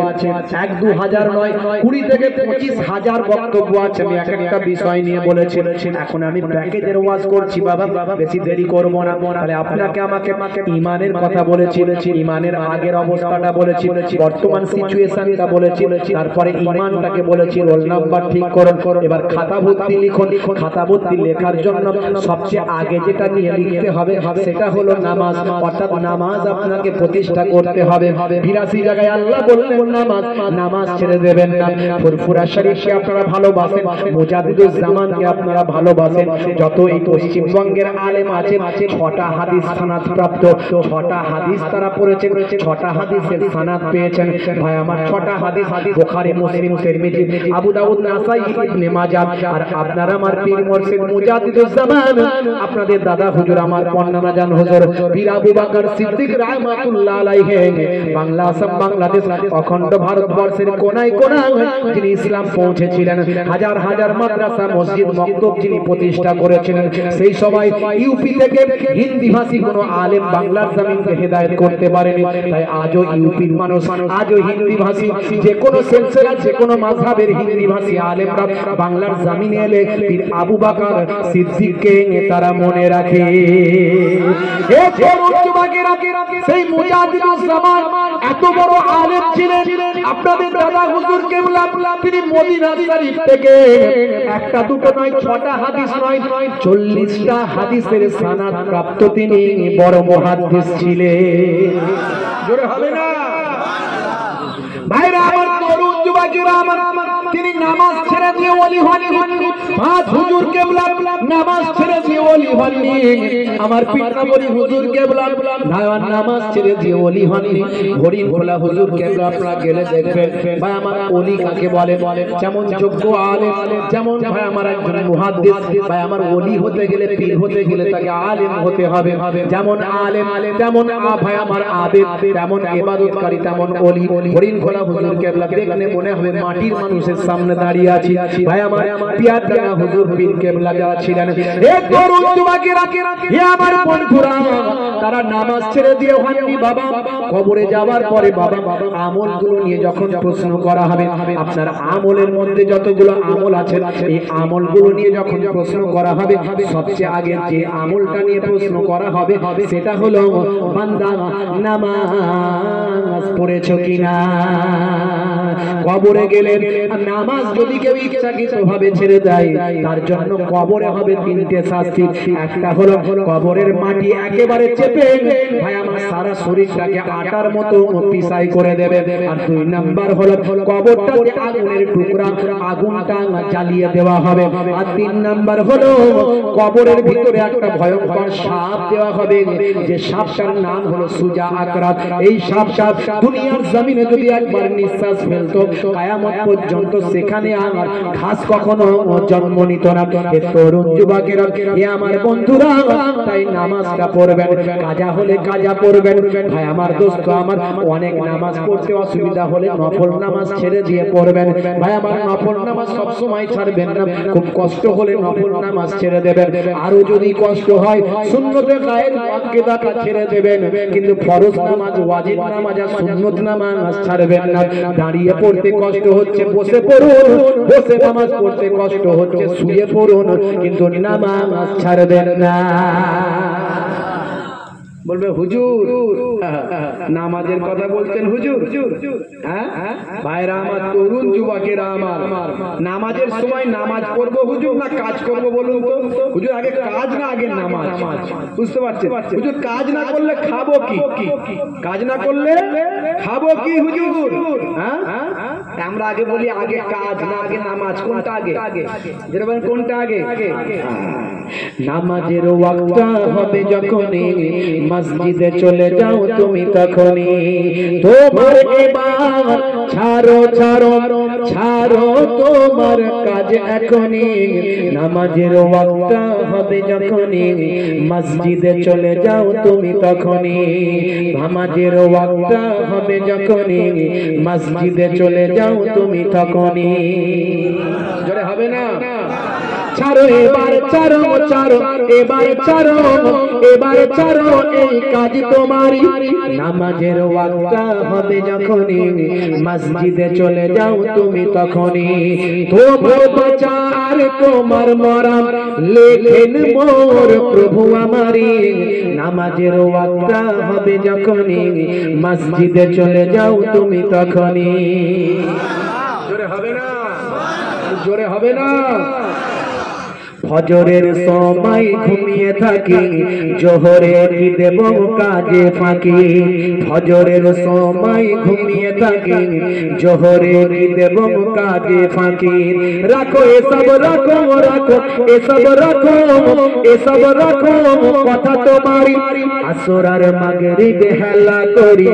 1-2 হাজার নয়, 20 থেকে 25,000 বক্তব্য আছে। আমি একটা বিষয় নিয়ে বলেছি। এখন আমি প্যাকেজের ওয়াজ করছি বাবা, বেশি দেরি করব না। তাহলে আপনাকে আমাকে ঈমানের কথা বলেছি, ঈমানের আগের অবস্থাটা বলেছি, বর্তমান সিচুয়েশনটা বলেছি, তারপরে ঈমানটাকে বলেছি। রোল নাম্বার ঠিক করুন। এবার খাতা ভর্তি লিখুন। খাতা ভর্তি লেখার জন্য সবচেয়ে আগে যেটা নিয়ে লিখতে হবে সেটা হলো নামাজ। অর্থাৎ নামাজ আপনাকে প্রতিষ্ঠা করতে হবে। 82 জায়গায় আল্লাহ বললেন নামাজ ছেড়ে দেবেন না। ফুরফুরা শরীফকে আপনারা ভালোবাসেন, মুজাদ্দিদুজ জামানকে আপনারা ভালোবাসেন। যত এই পশ্চিমবঙ্গের আলেম আছে 6টা হাদিস সনদ প্রাপ্ত, 6টা হাদিস তারা পড়েছেন, 6টা হাদিসের সনদ পেয়েছেন। ভাই আমার 6টা হাদিস বুখারী, মুসলিম, তিরমিজি, আবু দাউদ, নাসাই, ইবনে মাজাহ। আর আপনারা আমার পীর মুর্শিদ মুজাদ্দিদুজ জামান, আপনাদের দাদা হুজুর আমার পন্নানা জান হুজুর পীর আবু বকর সিদ্দিক রাহমাতুল্লাহ আলাইহি, বাংলা, আসাম, বাংলাদেশ, অখণ্ড ভারতবর্ষের কোনায় কোনায় যিনি ইসলাম পৌঁছেছিলেন, হাজার হাজার মাদ্রাসা, মসজিদ, মক্তব যিনি প্রতিষ্ঠা করেছিলেন, সেই সময় ইউপি থেকে হিন্দি ভাষী কোন আলেম বাংলার জমিনকে হেদায়েত করতে পারেনি। তাই আজও ইউপির মানুষ, আজও হিন্দি ভাষী যে কোনো সিলসিলা, যে কোনো মাযহাবের হিন্দি ভাষী আলেমরা বাংলার জমিনে এলে পীর আবু বকর সিদ্দিককে তারা মনে রাখে। সেই মুজাদ্দিদুজ জামান এত বড় আলেম ছিলেন। আপনাদের দাদা হুজুর কেবলা তিনি মদিনা শরীফ থেকে একটা দুটো নয়, 6টা হাদিস নয়, 40টা হাদিসের সনদ প্রাপ্ত তিনি বড় মুহাদ্দিস ছিলেন। জোরে হবে না ভাইরা আমার, তরুণ যুবকেরা আমার, তিনি নামাজ ছেড়ে দিয়ে ওলি হননি। 5 হুজুর কেবলা নামাজ ছেড়ে দিয়ে ওলি হননি। আমার পীরনবী হুজুর কেবলা নামাজ ছেড়ে দিয়ে ওলি হননি। হরিণ খোলা হুজুর কেবলা আপনারা গেলে দেখবেন ভাই আমার ওলি কাকে বলে। যেমন যোগ্য আলেম, যেমন ভাই আমার একজন মুহাদ্দিস, ভাই আমার ওলি হতে গেলে, পীর হতে গেলে তাকে আলেম হতে হবে। যেমন আলেম তেমন ভাই আমার আবেদ, তেমন ইবাদতকারী, তেমন ওলি। হরিণ খোলা হুজুর কেবলা দেখলে মনে হবে মাটির মানুষের সামনে দাঁড়িয়ে আছি। ভাই আমার পিয়ারদানা হুজুর পীর কেবলা যারা ছিলেন, হে তরুণ যুবকেরা, হে আমার বন্ধুরা, তারা নামাজ ছেড়ে দিয়ে হননি বাবা। কবরে যাওয়ার পরে বাবা আমলগুলো নিয়ে যখন প্রশ্ন করা হবে, আপনার আমলের মধ্যে যতগুলো আমল আছে এই আমলগুলো নিয়ে যখন প্রশ্ন করা হবে, সবচেয়ে আগে যে আমলটা নিয়ে প্রশ্ন করা হবে সেটা হলো বান্দা নামাজ পড়েছো কিনা। কবরে গেলে নামাজ যদি কেউ ইচ্ছাকৃত ভাবে ছেড়ে দেয় তার জন্য কবরে হবে তিনটে শাস্তি। একটা হলো কবরের মাটি একেবারে চেপে ভাই আমার সারা শরীরটাকে আটার মতো পিসাই করে দেবে। আর দুই নাম্বার হলো কবরটাতে আগুনের টুকরা আগুনটা জ্বালিয়ে দেওয়া হবে। আর তিন নাম্বার হলো কবরের ভিতরে একটা ভয়ঙ্কর সাপ দেওয়া হবে, যে সাপটার নাম হলো সুজা আকরাত। এই সাপটা দুনিয়ার জমিনে যদি একবার নিঃশ্বাস ফেলতো কিয়ামত পর্যন্ত সেখানে আমার ঘাস কখনো জন্ম নিত না। এ তরুণ যুবকেরা, এ আমার বন্ধুরা, তাই নামাজটা পড়বেন, কাজা হলে কাজা পড়বেন। ভাই আমার দোস্ত আমার, অনেক নামাজ পড়তে অসুবিধা হলে নফল নামাজ ছেড়ে দিয়ে পড়বেন। ভাই আমার নফল নামাজ সব সময় ছাড়বেন না, খুব কষ্ট হলে নফল নামাজ ছেড়ে দেবেন। আরো যদি কষ্ট হয় সুন্নতে গায়ের ওয়াজিবাটা ছেড়ে দেবেন, কিন্তু ফরজ নামাজ, ওয়াজিব নামাজ আর সুন্নত নামাজ ছাড়বেন না। দাঁড়িয়ে পড়তে কষ্ট হচ্ছে বসে পড়ুন, বসে নামাজ পড়তে কষ্ট হচ্ছে শুয়ে পড়ুন, কিন্তু নামাজ ছাড়বেন না। বলবে হুজুর নামাজের কথা বলছেন হুজুর, হ্যাঁ ভাইরা আমার, তরুণ যুবকেরা আমার, নামাজের সময় নামাজ পড়বো হুজুর না কাজ করবো বলুন তো? হুজুর আগে কাজ না আগে নামাজ? বুঝতে পারছেন? হুজুর কাজ না করলে খাবো কি? কাজ না করলে খাবো কি হুজুর? হ্যাঁ আমরা আগে বলি আগে কাজ না আগে নামাজ, কোনটা আগে? যেরকম কোনটা আগে? নামাজের ওয়াক্তটা হবে যখনই মসজিদে চলে যাও তুমি তখনই, তোমার এবার ছাড়ো ছাড়ো ছাড়ো তোমার কাজ এখনই। নামাজের ওয়াক্তটা হবে যখনই মসজিদে চলে যাও তুমি তখনই, নামাজের ওয়াক্তটা হবে যখনই মসজিদে চলে যাও তুমি তখনই। জোরে হবে না? ছাড়ো এবার ছাড়ো ছাড়ো এবার ছাড়ো এবার ছাড়ো এই কাজ তোমারই। নামাজের ওয়াক্তটা হবে যখনই মসজিদে চলে যাও তুমি তখনই, তোমার বাঁচার তোমার মরা লেখেন মোর প্রভু আমারি। নামাজের ওয়াক্তটা হবে যখনই মসজিদে চলে যাও তুমি তখনই। জোরে হবে না? জোরে হবে না? ফজরের সময় ঘুমিয়ে থাকি, জোহরে কি দেব কাজে ফাঁকি। ফজরের সময় ঘুমিয়ে থাকি, জোহরে কি দেব কাজে ফাঁকি। রাখো এসব রাখো রাখো এসব রাখো এসব রাখো কথা তোমারি। আসর আর মাগরিব হেলা করি,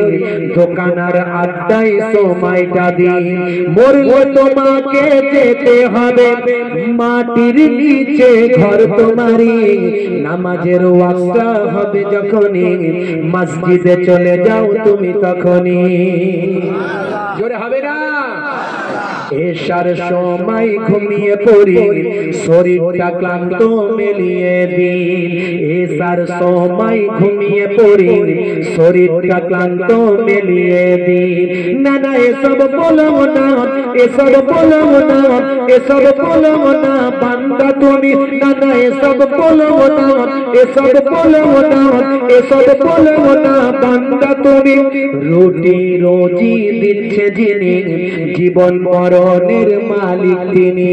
দোকানার আড্ডায় সময়টা দিই। মরলে তোমাকে যেতে হবে মাটির নিচে ঘর তোমারি। নামাজের ওয়াক্তটা হবে যখনই মসজিদে চলে যাও তুমি তখনই। জোরে হবে না? এশার সময় ঘুমিয়ে পড়ি, শরীরটা ক্লান্ত মেলিয়ে দিন। এশার সময় ঘুমিয়ে পড়ি, শরীরটা ক্লান্ত মেলিয়ে দিন। না না এসব বলো না, এসব বলো না, এসব বলো না বান্দা তুমি। না না এসব বলো না, এসব বলো না, এসব বলো না বান্দা তুমি। রুটি রোজি দিচ্ছে যিনি, জীবন মরণের মালিক তিনি।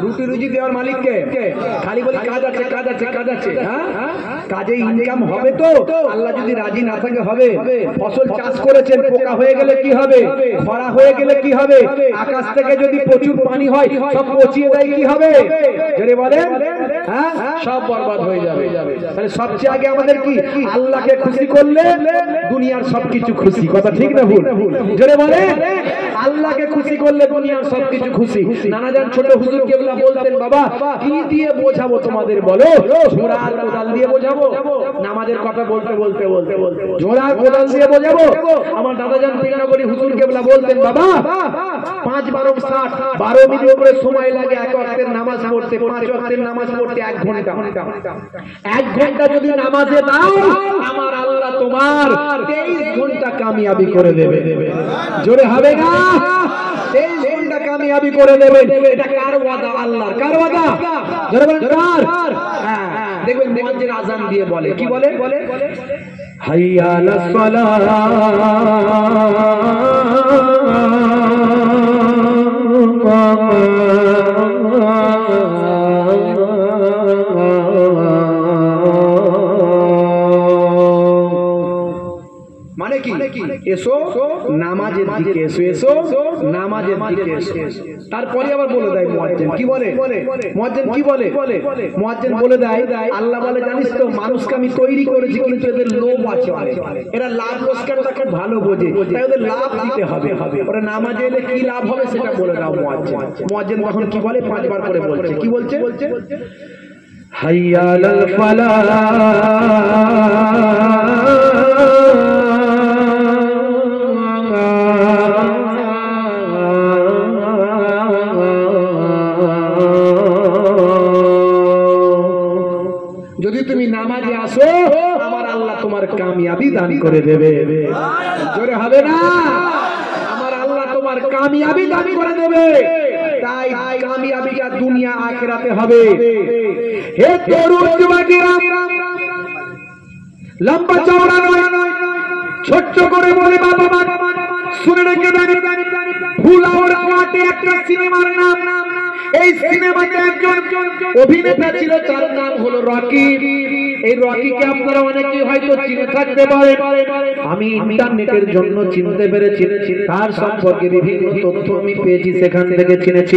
রুটি রুজি দেওয়ার মালিককে খালি বলি কাজ আছে কাজ আছে কাজ আছে। কাজে ইনকাম হবে তো? আল্লাহ যদি রাজি না থাকে হবে? ফসল চাষ করেছেন, পোকা হয়ে গেলে কি হবে? খরা হয়ে গেলে কি হবে? আকাশ থেকে যদি প্রচুর পানি হয় সব পচিয়ে দেয় কি হবে? যদি বলেন সব বরবাদ হয়ে যাবে। তাহলে সবচেয়ে আগে আমাদের কি? আল্লাহকে খুশি করলে দুনিয়ার সবকিছু খুশি। কথা ঠিক না ভুল? যদি বলেন আল্লাহকে খুশি করলে দুনিয়ার সবকিছু খুশি। নানাজান ছোট হুজুর কেবলা বলতেন, বাবা কি দিয়ে বোঝাবো তোমাদের বলো? ঝোড়া আর কোদাল দিয়ে বোঝাবো? নামাজের কথা বলতে বলতে বলতে বলতে ঝোড়া আর কোদাল দিয়ে বোঝাবো? আমার দাদাজান পীরনগরী হুজুর কেবলা বলতেন, বাবা 5 12 60 12 মিনিট করে সময় লাগে এক ওয়াক্তের নামাজ পড়তে। 5 ওয়াক্তের নামাজ পড়তে 1 ঘন্টা। 1 ঘন্টা যদি নামাজে দাও, আমার আল্লাহ তোমার 23 ঘন্টা কামিয়াবি করে দেবে। জোরে হবে না? 23 ঘন্টা কামিয়াবি করে দেবেন। এটা কার ওয়াদা? আল্লাহর। কার ওয়াদা? জোরে বলেন কার? হ্যাঁ দেখবেন মুয়াজ্জিন আযান দিয়ে বলে, কি বলে? হাইয়া আলাস সালাহ এসো এসো নামাজের দিকে এসো। তারপরে আবার বলে দেয় মুয়াজ্জিন কি বলে, মুয়াজ্জিন কি বলে, মুয়াজ্জিন বলে দেয় আল্লাহ বলে জানিস তো মানুষকে আমি তৈরি করেছি কিন্তু এদের লোভ আছে অনেক, এরা লাভ লোকসানটা খুব ভালো বোঝে, তাই ওদের লাভ দিতে হবে, ওরা নামাজে এলে কি লাভ হবে সেটা বলে দাও মুয়াজ্জিন। মুয়াজ্জিন তখন কি বলে 5 বার করে বলছে, কি বলছে, হাইয়া আলাল ফালাহ যদি তুমি নামাজে আসো আমার আল্লাহ তোমার কামিয়াবি দান করে দেবে, জোরে হবে না, আমার আল্লাহ তোমার কামিয়াবি দান করে দেবে। তাই কামিয়াবিটা দুনিয়া আখিরাতে হবে। হে তরুণ যুবকেরা, লম্বা চওড়া নয়, ছোট্ট করে বলে বাবা শুনে রেখে দেন, ফুলাওয়ার কাটে একটা সিনেমার নাম, এই সিনেমাতে একজন অভিনেতা ছিল, তার নাম হলো রকি। এই রকিকে আপনারা অনেকেই হয়তো চিনে থাকতে পারেন, আমি ইন্টারনেটের জন্য চিনতে পেরেছি, তার সম্পর্কে বিভিন্ন তথ্য আমি পেয়েছি, সেখান থেকে চিনেছি।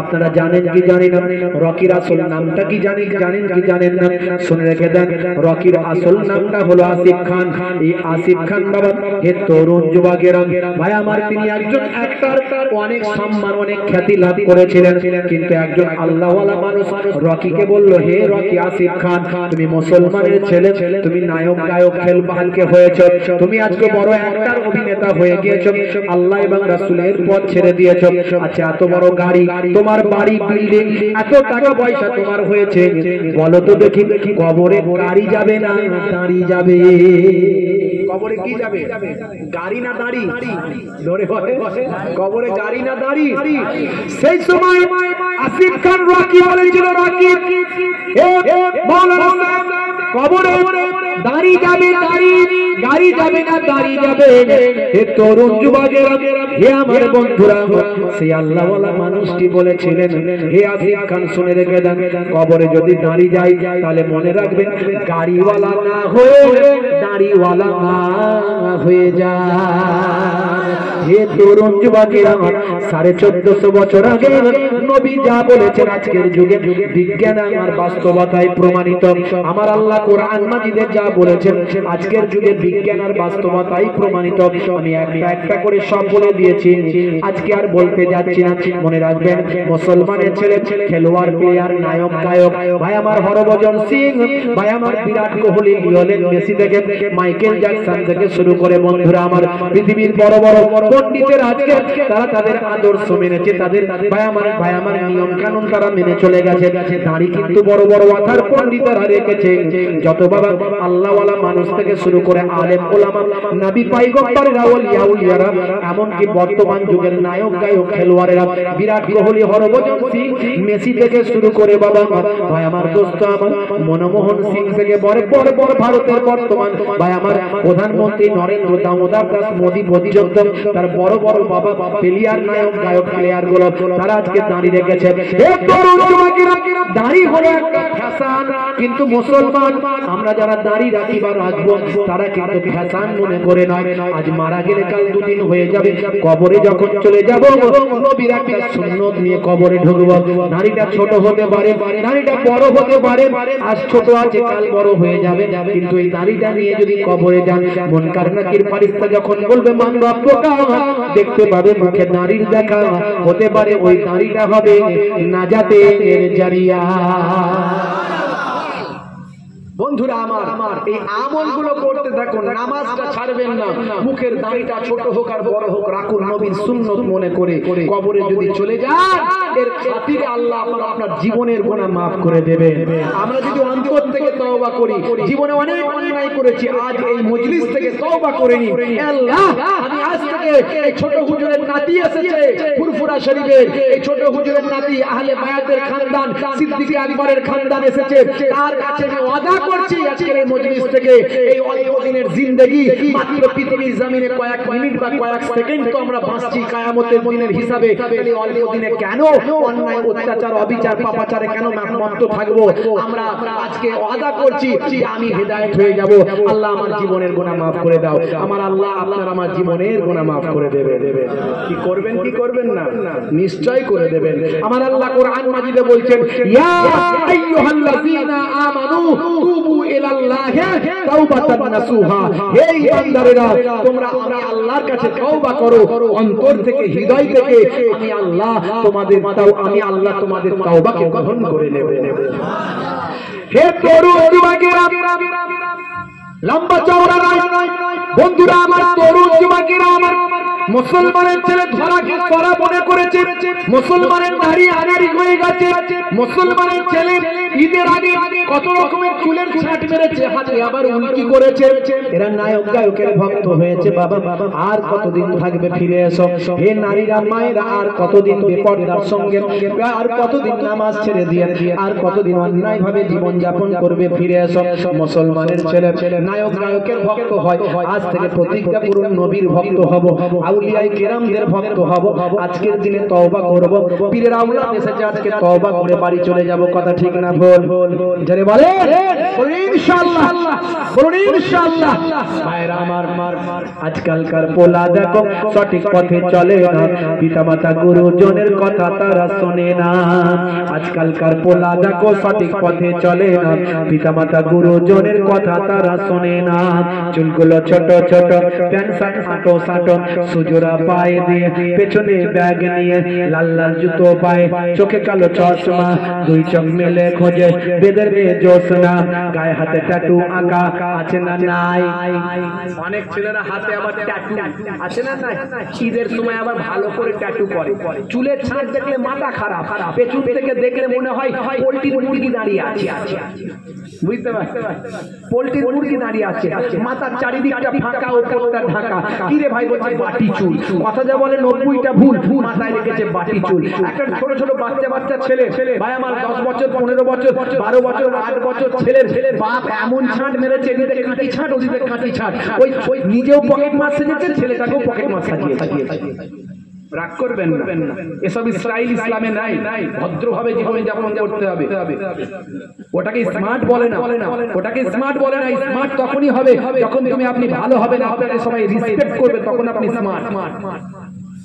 আপনারা জানেন কি জানেন না রকির আসল নামটা কি জানেন কি জানেন না, শুনে রেখে দেন, রকির আসল নামটা হলো আসিফ খান। এই আসিফ খান বাবা, হে তরুণ যুবকেরা ভাই আমার, তিনি একজন অ্যাক্টর, অনেক সম্মান অনেক খ্যাতি লাভ করেছিলেন, কিন্তু একজন আল্লাহওয়ালা মানুষ রকিকে বলল, হে রকি আসিফ খান, তুমি মুসলমানের ছেলে, তুমি নায়ক গায়ক খেলবাহালকে হয়েছো, তুমি আজকে বড় অ্যাক্টর অভিনেতা হয়ে গিয়েছো, আল্লাহ এবং রাসূলের পথ ছেড়ে দিয়েছো। আচ্ছা এত বড় গাড়ি, তোমার বাড়ি বিল্ডিং, এত টাকা পয়সা তোমার হয়েছে, বলো তো দেখি কবরে গাড়ি যাবে না দাঁড়িয়ে যাবে? কবরে কি যাবে, গাড়ি না দাড়ি? ধরে বলে কবরে গাড়ি না দাড়ি? সেই সময় আসিফ খান রকি বলেছিল, রকি কবরে দাড়ি যাবে দাড়ি, গাড়ি যাবে না দাড়ি যাবে? হে তরুণ যুবকেরা, হে আমার বন্ধুরা, সেই আল্লাহওয়ালা মানুষটি বলেছিলেন, হে আসিফ খান শুনে রেখে দেন, কবরে যদি দাড়ি যায় তাহলে মনে রাখবেন গাড়িওয়ালা না হয়ে দাড়িওয়ালা না হয়ে যায়। হে তরুণ যুবকেরা, 1450 বছর আগে নবী যা বলেছেন আজকের যুগে বিজ্ঞান আমার বাস্তবতায় প্রমাণিত। আমার আল্লাহ কোরআন মাজিদে যা বলেছেন আজকের যুগে বিজ্ঞান আর বাস্তবতায় প্রমাণিত। আমি একটা একটা করে সব বলে দিয়েছি, আজকে আর বলতে যাচ্ছি না। মনে রাখবেন মুসলমানের ছেলে, খেলোয়াড়, প্লেয়ার, নায়ক গায়ক, ভাই আমার হরভজন সিং, ভাই আমার বিরাট কোহলি, লিওনেল মেসি থেকে মাইকেল জ্যাকসন থেকে শুরু করে বন্ধুরা আমার পৃথিবীর বড় বড় পণ্ডিতের আজকে তারা তাদের আদর্শ মেনেছে, তাদের ভাই আমার নিয়ম কানুন তারা মেনে চলে গেছে। দাঁড়ি কিন্তু বড় বড় মাথার পণ্ডিতেরা রেখেছে। যত বাবা আল্লাহওয়ালা মানুষ থেকে শুরু করে আলেম ওলামা, নবী পয়গম্বরেরা, ওলিয়া উলিয়ারা, এমনকি বর্তমান যুগের নায়ক গায়ক খেলোয়াড়েরা, বিরাট কোহলি, হরভজন সিং, মেসি থেকে শুরু করে বাবা ভাই আমার দোস্ত আমার মনমোহন সিং থেকে বড় বড় বড় ভারতের বর্তমান ভাই আমার প্রধানমন্ত্রী নরেন্দ্র দামোদর দাস মোদী, তার বড় বড় বাবা প্লেয়ার, নায়ক গায়ক প্লেয়ার গুলো তারা আজকে দাঁড়িয়ে রেখেছে। দাড়ি হলো একটা ফ্যাশন, কিন্তু মুসলমান আমরা যারা দাড়ি রাখি বা রাখবো তারা কিন্তু ফ্যাশন মনে করে নয়। আজ মারা গেলে কাল দুদিন হয়ে যাবে, কবরে যখন চলে যাব নবীর একটা সুন্নত নিয়ে কবরে ঢুকবো। দাড়িটা ছোট হতে পারে, দাড়িটা বড় হতে পারে, আজ ছোট আছে কাল বড় হয়ে যাবে, কিন্তু এই দাড়িটা নিয়ে যদি কবরে যান, মুনকার নাকির ফারিস্তা যখন বলবে মান রব্বুকা, দেখতে পাবে মুখে দাড়ির দেখা, হতে পারে ওই দাড়িটা হবে নাজাতের জারিয়া। বন্ধুরা আমার এই আমলগুলো করতে থাকুন, নামাজটা ছাড়বেন না, মুখের দাড়িটা ছোট হোক আর বড় হোক রাখুন, নবীর সুন্নত মনে করে। কবরে যদি চলে যান এর খাতিরে আল্লাহ আপনার জীবনের গুনাহ maaf করে দেবে। আমরা যদি অন্তর থেকে তওবা করি, জীবনে অনেক অন্যায় করেছি, আজ এই মজলিস থেকে তওবা করে নি, আল্লাহ আমি আজ থেকে এই ছোট হুজুরের নাতি এসেছে ফুরফুরা শরীফের, এই ছোট হুজুরের নাতি আহলে বায়াতের খানদান সিদ্দিক আকবরের খানদান এসেছে, তার কাছে আমি ওয়াদা করছি আজকের এই মজলিস থেকে এই অল্প দিনের জিন্দেগি মাত্র পৃথিবীর জমিনে কয়েক মিনিট বা কয়েক সেকেন্ড তো আমরা বাঁচছি কিয়ামতের দিনের হিসাবে। এই অল্প দিনে কেন অন্যায় অত্যাচার অবিচার পাপাচারে কেন মত্ত থাকবো? আমরা আজকে ওয়াদা করছি যে আমি হেদায়েত হয়ে যাব। আল্লাহ আমার জীবনের গুনাহ মাফ করে দাও। আমার আল্লাহ আপনার আমার জীবনের গুনাহ মাফ করে দেবে। কি করবেন কি করবেন না? নিশ্চয় করে দেবেন। আমার আল্লাহ কোরআন মাজিদে বলছেন, ইয়া আইয়ুহাল্লাযীনা আমানু তুবু ইলাল্লাহি তাওবাতান নাসুহা। হে ইমানদারেরা, তোমরা আমি আল্লাহর কাছে তওবা করো অন্তর থেকে, হৃদয় থেকে। আমি আল্লাহ তোমাদের তওবাকে গ্রহণ করে নেব। হে তরুণ যুবকেরা, লম্বা চওড়া নয় বন্ধুরা, আমার তরুণ যুবকেরা, আমার মুসলমানের ছেলে ধরাকে সরা মনে করেছে, মুসলমানের নারী আনারি হয়ে গেছে, মুসলমানের ছেলে ঈদের আগে কত রকমের চুলের ছাট মেরেছে, হাতে আবার উল্কি করেছে। এরা নায়ক গায়কের ভক্ত হয়েছে। বাবা আর কতদিন থাকবে? ফিরে এসো। হে নারীরা, মায়েরা, আর কতদিন বেপরদার সঙ্গে, আর কতদিন নামাজ ছেড়ে দিয়ে, আর কতদিন অন্যায় ভাবে জীবন যাপন করবে? ফিরে এসো। মুসলমানের ছেলে নায়ক গায়কের ভক্ত হয়, আজ থেকে প্রতিজ্ঞা করুন নবীর ভক্ত হব, আউলিয়ায়ে কেরামদের ভক্ত হব। আজকের দিনে তওবা করব। পীরের আউলাদ এসেছে, আজকে তওবা করে বাড়ি চলে যাব। কথা ঠিক না ভুল? যারে বলে ইনশাআল্লাহ, বলুন ইনশাআল্লাহ। ভাইরা আমার, আজকালকার পোলা দেখো সঠিক পথে চলে না, পিতামাতা গুরুজনের কথা তারা শোনে না। আজকালকার পোলা দেখো সঠিক পথে চলে না, পিতামাতা গুরুজনের কথা তারা শোনে না। চুলগুলো ছোট ছোট, প্যান্ট শার্ট হাঁটো সাঁটো, সুজোরা পায়ে দিয়ে, পেছনে ব্যাগ নিয়ে, লাল লাল জুতো পায়ে, চোখে কালো চশমা, দুই চোখ মেলে খোঁজে বেদের জোসনা, গায়ে হাতে ট্যাটু আঁকা আছে না নাই? অনেক ছেলেরা হাতে আবার ট্যাটু আছে না নাই? ঈদের সময় আবার ভালো করে ট্যাটু করে। চুলের ছাঁট দেখলে মাথা খারাপ, পেছন থেকে দেখলে মনে হয় পোল্ট্রির মুরগি দাঁড়িয়ে আছে। বুঝতে পারছেন? পোল্ট্রির মুরগি দাঁড়িয়ে আছে, মাথার চারিদিকটা ফাঁকা, ওপরটা ঢাকা। কি রে ভাই? বলছে বাটি চুল। কথা যা বলে 90টা ভুল, মাথায় রেখেছে বাটি চুল। একটা ছোট ছোট বাচ্চা ছেলে, ভাই আমার 10 বছর 15 বছর 12 বছর 8 বছর ছেলের বাপ এমন ছাঁট মেরেছে, এদিকে কাঁটি ছাঁট ওদিকে কাঁটি ছাঁট। ওই নিজেও পকেট মার সেজেছে, ছেলেটাকেও পকেট মার সাজিয়েছে। রাগ করবেন না, এসব স্টাইল ইসলামে নাই। ভদ্রভাবে জীবন যাপন করতে হবে। ওটাকে স্মার্ট বলে না, ওটাকে স্মার্ট বলে না। স্মার্ট তখনই হবে যখন আপনি ভালো হবে, আপনাকে সবাই রেসপেক্ট করবে, তখন আপনি স্মার্ট।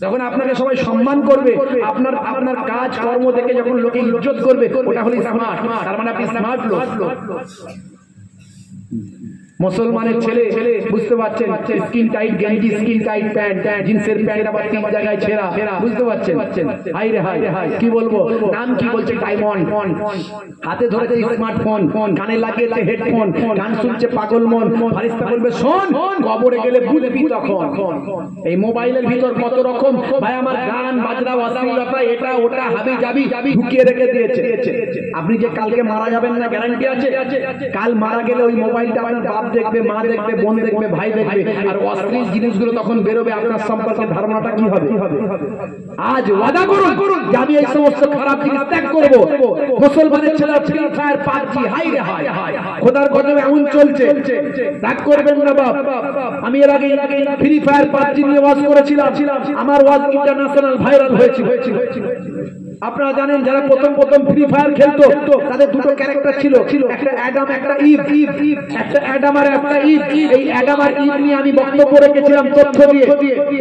যখন আপনাকে সবাই সম্মান করবে, আপনার কাজ কর্ম দেখে যখন লোকে ইজ্জত করবে, ওটা হলো স্মার্ট। তার মানে আপনি স্মার্ট লোক। মুসলমানের ছেলে বুঝতে পারছেন, স্কিন টাইট গেঞ্জি, স্কিন টাইট প্যান্ট, জিন্সের প্যান্ট আবার 3 জায়গায় ছেঁড়া, বুঝতে পারছেন? হাই রে হাই, কি বলবো, নাম কি বলছে ডায়মন্ড, হাতে ধরেছে স্মার্টফোন, কানে লাগিয়েছে হেডফোন, গান শুনছে পাগল মন। ফারিস্তা বলবে শোন, কবরে গেলে বুঝবি তখন। এই মোবাইলের ভিতর কত রকম ভাই আমার গান বাজনা অশ্লীলতা, এটা ওটা হাবি জাবি ঢুকিয়ে রেখে দিয়েছে। আপনি যে কালকে মারা যাবেন না গ্যারান্টি আছে? কাল মারা গেলে ওই মোবাইলটা আপনার বাপ দেখবে, মা দেখবে, বোন দেখবে, ভাই দেখবে, আর অশ্লীল জিনিসগুলো তখন বেরোবে। আপনার সম্পর্কে ধারণাটা কি হবে? আজ ওয়াদা করুন যে আমি এই সমস্ত খারাপ জিনিস ত্যাগ করব। মুসলমানের ছেলে ফ্রি ফায়ার পাবজি, হাই রে হাই, খোদার গজবে এমন চলছে। ত্যাগ করবেন না বাপ। আমি এর আগে ফ্রি ফায়ার পাবজি নিয়ে ওয়াজ করেছিলাম, আমার ওয়াজ ইন্টারন্যাশনাল ভাইরাল হয়েছিল। আপনারা জানেন যারা প্রথম ফ্রি ফায়ার খেলতো তাদের দুটো ক্যারেক্টার ছিল, একটা অ্যাডাম একটা ইভ, একটা অ্যাডাম আর একটা ইভ। এই অ্যাডাম আর ইভ নিয়ে আমি বক্তব্য রেখেছিলাম, তথ্য দিয়ে,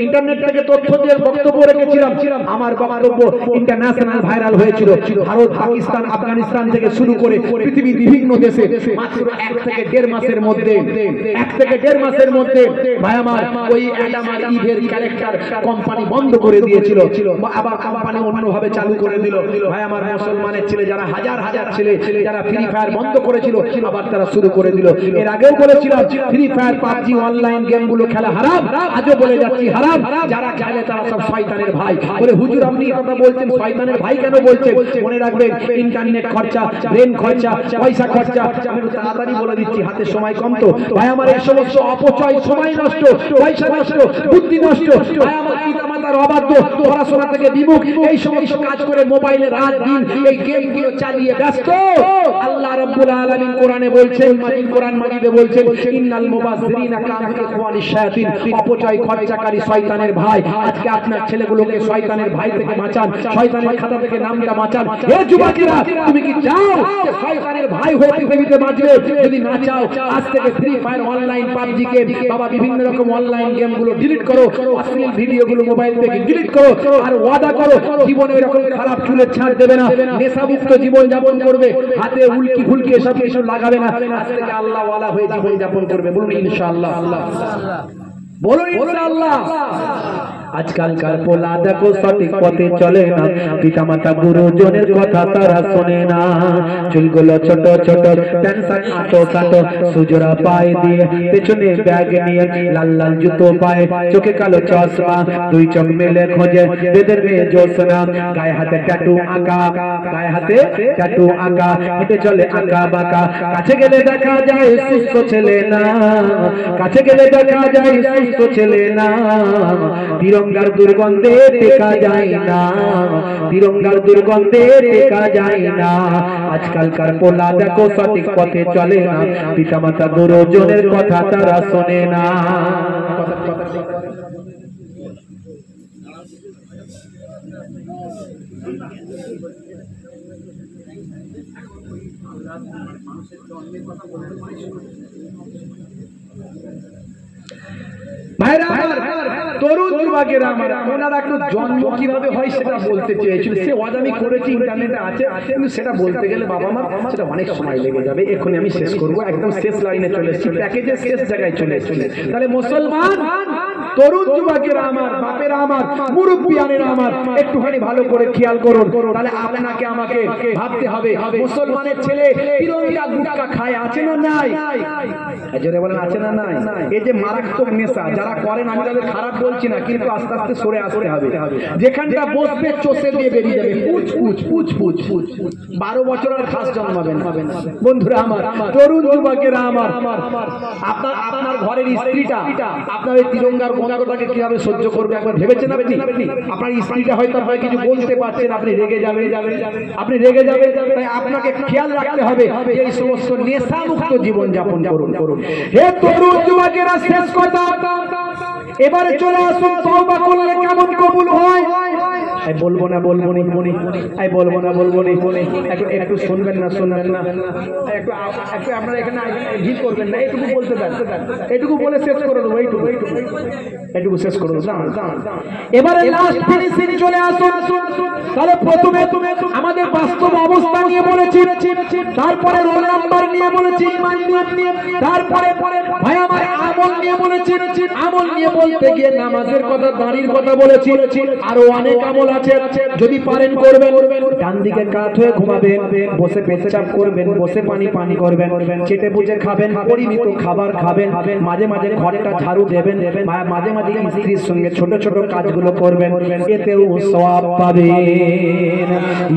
ইন্টারনেট থেকে তথ্য দিয়ে বক্তব্য রেখেছিলাম। আমার বক্তব্য ইন্টারন্যাশনাল ভাইরাল হয়েছিল। ভারত, পাকিস্তান, আফগানিস্তান থেকে শুরু করে পৃথিবীর বিভিন্ন দেশে মাত্র 1 থেকে 1.5 মাসের মধ্যে ভাই আমার ওই অ্যাডাম আর ইভের ক্যারেক্টার কোম্পানি বন্ধ করে দিয়েছিল, আবার কোম্পানি অন্যভাবে চালু করে দিল। ভাই আমার মুসলমানের ছেলে যারা হাজার ছেলে যারা ফ্রি ফায়ার বন্ধ করেছিল, আবার তারা শুরু করে দিল। এর আগেও বলেছিলাম ফ্রি ফায়ার পাবজি অনলাইন গেমগুলো খেলা হারাম, আজও বলে যাচ্ছি হারাম। যারা খেলে তারা সব শয়তানের ভাই। বলে হুজুর আপনি কথা বলছেন, শয়তানের ভাই কেন বলছেন? মনে রাখবেন ইন্টারনেট খরচা, ব্রেন খরচা, পয়সা খরচা। আমি তো তাড়াতাড়ি বলে দিচ্ছি, হাতে সময় কম তো। ভাই আমার এই সমস্ত অপচয়, সময় নষ্ট, পয়সা নষ্ট, বুদ্ধি নষ্ট, ভাই আমার পিতামাতা পিতামাতার অবাধ্য, পড়াশোনা থেকে বিমুখ, এই সমস্ত কাজ করে মোবাইলে রাত দিন এই গেমগুলো চালিয়ে ব্যস্ত। আল্লাহ রাব্বুল আলামিন কোরআনে বলছেন, কোরআন মাজিদে বলছেন, ইন্নাল মুবাযযিরিনা কানু ইখওয়ানিশ শায়াতিন, অপচয় খরচাকারী শয়তানের ভাই। আজকে আপনার ছেলেগুলোকে শয়তানের ভাই থেকে বাঁচান, শয়তানের খাতা থেকে নামটা বাঁচান। হে যুবকেরা, তুমি কি চাও যে শয়তানের ভাই হয়ে পৃথিবীতে বাঁচবে? যদি না চাও, আজ থেকে free fire, online PUBG game, বাবা বিভিন্ন রকম অনলাইন গেমগুলো ডিলিট করো, অশ্লীল ভিডিওগুলো মোবাইল থেকে ডিলিট করো, আর ওয়াদা করো জীবনে এরকম খারাপ চুলের ছাড় দেবে না, নেশামুক্ত জীবন যাপন করবে, হাতে উল্কি ফুলকি এসব কিছু লাগাবে না, আজ থেকে আল্লাহ ওয়ালা হয়ে জীবন যাপন করবে। বলুন ইনশাআল্লাহ, বলুন ইনশাআল্লাহ। আজকালকার পোলা দেখো সঠিক পথে চলে না, পিতামাতা গুরুজনের কথা তারা শোনে না। চুলগুলো ছোট ছোট, টেনশন আটো সাটো, সুজরা পায়ে দিয়ে, পেছনে ব্যাগ নিয়ে, লাল লাল জুতো পায়ে, চোখে কালো চশমা, দুই চোখ মেলে খোঁজে বেদের মেয়ে জোসনা, গায়ে হাতে ট্যাটু আঁকা, গায়ে হাতে ট্যাটু আঁকা, হেঁটে চলে আঁকা বাঁকা। কাছে গেলে দেখা যায় সুস্থ ছেলে না, কাছে গেলে দেখা যায় সুস্থ ছেলে না, তিরঙ্গার দুর্গন্ধে টেকা যায় না, তিরঙ্গার দুর্গন্ধে টেকা যায় না। আজকালকার পোলা দেখো সঠিক পথে চলে না, পিতামাতা গুরুজনের কথা তারা শোনে না। তরুণ যুবকেরা আমার, ওনারা একটু জন্ম কিভাবে হয় সেটা বলতে চেয়েছিল, সে ওয়াদামি করেছি, ইন্টারনেটে আছে, কিন্তু সেটা বলতে গেলে বাবা মা সেটা অনেক সময় লেগে যাবে। এক্ষুনি আমি শেষ করবো, একদম শেষ লাইনে চলে এসেছি, প্যাকেজের শেষ জায়গায় চলে এসেছি। তাহলে মুসলমান তরুণ যুবকেরা আমার, বাপেরা আমার, মুরব্বিয়ানেরা আমার, একটুখানি ভালো করে খেয়াল করুন। তাহলে আপনাকে আমাকে ভাবতে হবে, মুসলমানের ছেলে তিরঙ্গা গুটকা খায়, আছে না নাই? জোরে বলেন, আছে না নাই? এই যে মারাত্মক নেশা যারা করেন, আমি তাদের খারাপ বলছি না, কিন্তু আস্তে আস্তে সরে আসতে হবে। যেখানটা বসবে চষে দিয়ে বেরিয়ে যাবে, পুচ পুচ পুচ পুচ পুচ, 12 বছর আর ঘাস জন্মাবেন। বন্ধুরা আমার, তরুণ যুবকেরা আমার, আপনার ঘরের স্ত্রীটা আপনার এই তিরঙ্গার গন্ধটাকে কিভাবে সহ্য করবে একবার ভেবেছেন আপনি? আপনার স্ত্রীটা হয়তো আপনাকে কিছু বলতে পারছেন, আপনি রেগে যাবেন, আপনি রেগে যাবেন। তাই আপনাকে খেয়াল রাখতে হবে এই সমস্ত নেশামুক্ত জীবন যাপন করুন। হে তরুণ যুবকেরা, শেষ কথা, এবারে চলে আসুন তওবা করলে কেমন কবুল হয়। এই বলবো না, বলবো নি, এই বলবো না, বলবো নি, একটু শুনবেন না, শুনবেন না, একটু আপনারা এখানে ভিড় করবেন না, এইটুকু বলতে দেন, এইটুকু বলে শেষ করে দেবো, এইটুকু শেষ করে দেবো। এবারে লাস্ট ফিনিশিং চলে আসুন। তাহলে প্রথমে আমাদের বাস্তব অবস্থা নিয়ে বলেছি, তারপরে রোল নাম্বার নিয়ে বলেছি, ইমান নিয়ে, তারপরে ভাই আমার আমল নিয়ে বলেছি, আমল নিয়ে বলতে গিয়ে নামাজের কথা, দাঁড়ির কথা বলেছি, আরো অনেক আমল আছে, যদি পারেন করবেন। ডান দিকে কাত হয়ে ঘুমাবেন, বসে পেশাব করবেন, বসে পানি করবেন, চেটে বুঝে খাবেন, পরিমিত খাবার খাবেন, মাঝে মাঝে ঘরটা ঝাড়ু দেবেন, মাঝে মাঝে স্ত্রীর সঙ্গে ছোট ছোট কাজগুলো করবেন, এতেও সওয়াব পাবেন।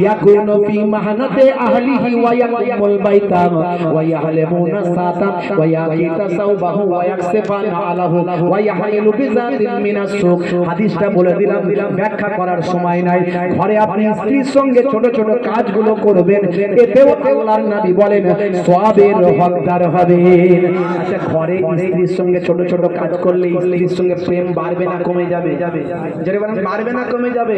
ইয়াকুনু ফি মাহনাতি আহলিহি ওয়া ইয়াকুমুল বাইতা ওয়া ইয়াহলিমুনা সাতা ওয়া ইয়াকিতা সাওবাহু ওয়া ইয়াকসিফানা আলাহু ওয়া ইয়াহলিলু বিযাতিন মিনাস সুক। হাদিসটা বলে দিলাম, ব্যাখ্যা করার সময় নাই। ঘরে আপনি স্ত্রীর সঙ্গে ছোট ছোট কাজগুলো করবেন, এতেও আল্লাহর নবী বলেন সওয়াবের হকদার হবেন। আচ্ছা, ঘরে স্ত্রীর সঙ্গে ছোট ছোট কাজ করলে স্ত্রীর সঙ্গে প্রেম বাড়বে না কমে যাবে? যারা বলেন বাড়বে না কমে যাবে।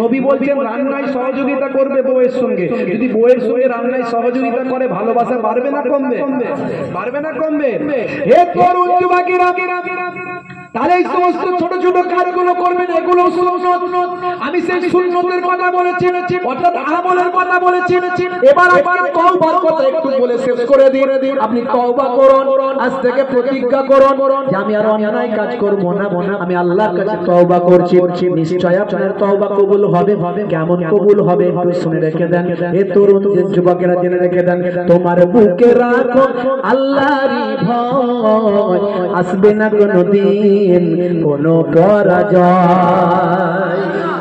নবী বলছেন রান্নায় সহযোগিতা করবে বউয়ের সঙ্গে, যদি বউয়ের সঙ্গে রান্নায় সহযোগিতা করে ভালোবাসা বাড়বে না কমবে? বাড়বে না কমবে? হে তরুণ যুবকেরা, তাহলে এই সমস্ত ছোট ছোট কাজগুলো করবেন, এগুলো সুন্নত। আমি সেই সুন্নতের কথা বলেছি, অর্থাৎ আমলের কথা বলেছি। এবার আমার তওবার কথা একটু বলে শেষ করে দিন। আপনি তওবা করুন, আজ থেকে প্রতিজ্ঞা করুন যে আমি আর অন্যায় কাজ করব না, আমি আল্লাহর কাছে তওবা করছি। নিশ্চয় আপনার তওবা কবুল হবে। কেমন কবুল হবে একটু শুনে রেখে দেন। এ তরুণ যুবকেরা জেনে রেখে দেন, তোমার বুকে রাখো আল্লাহরই ভয়, আসবে না কোনোদিন কোনো পরাজয়।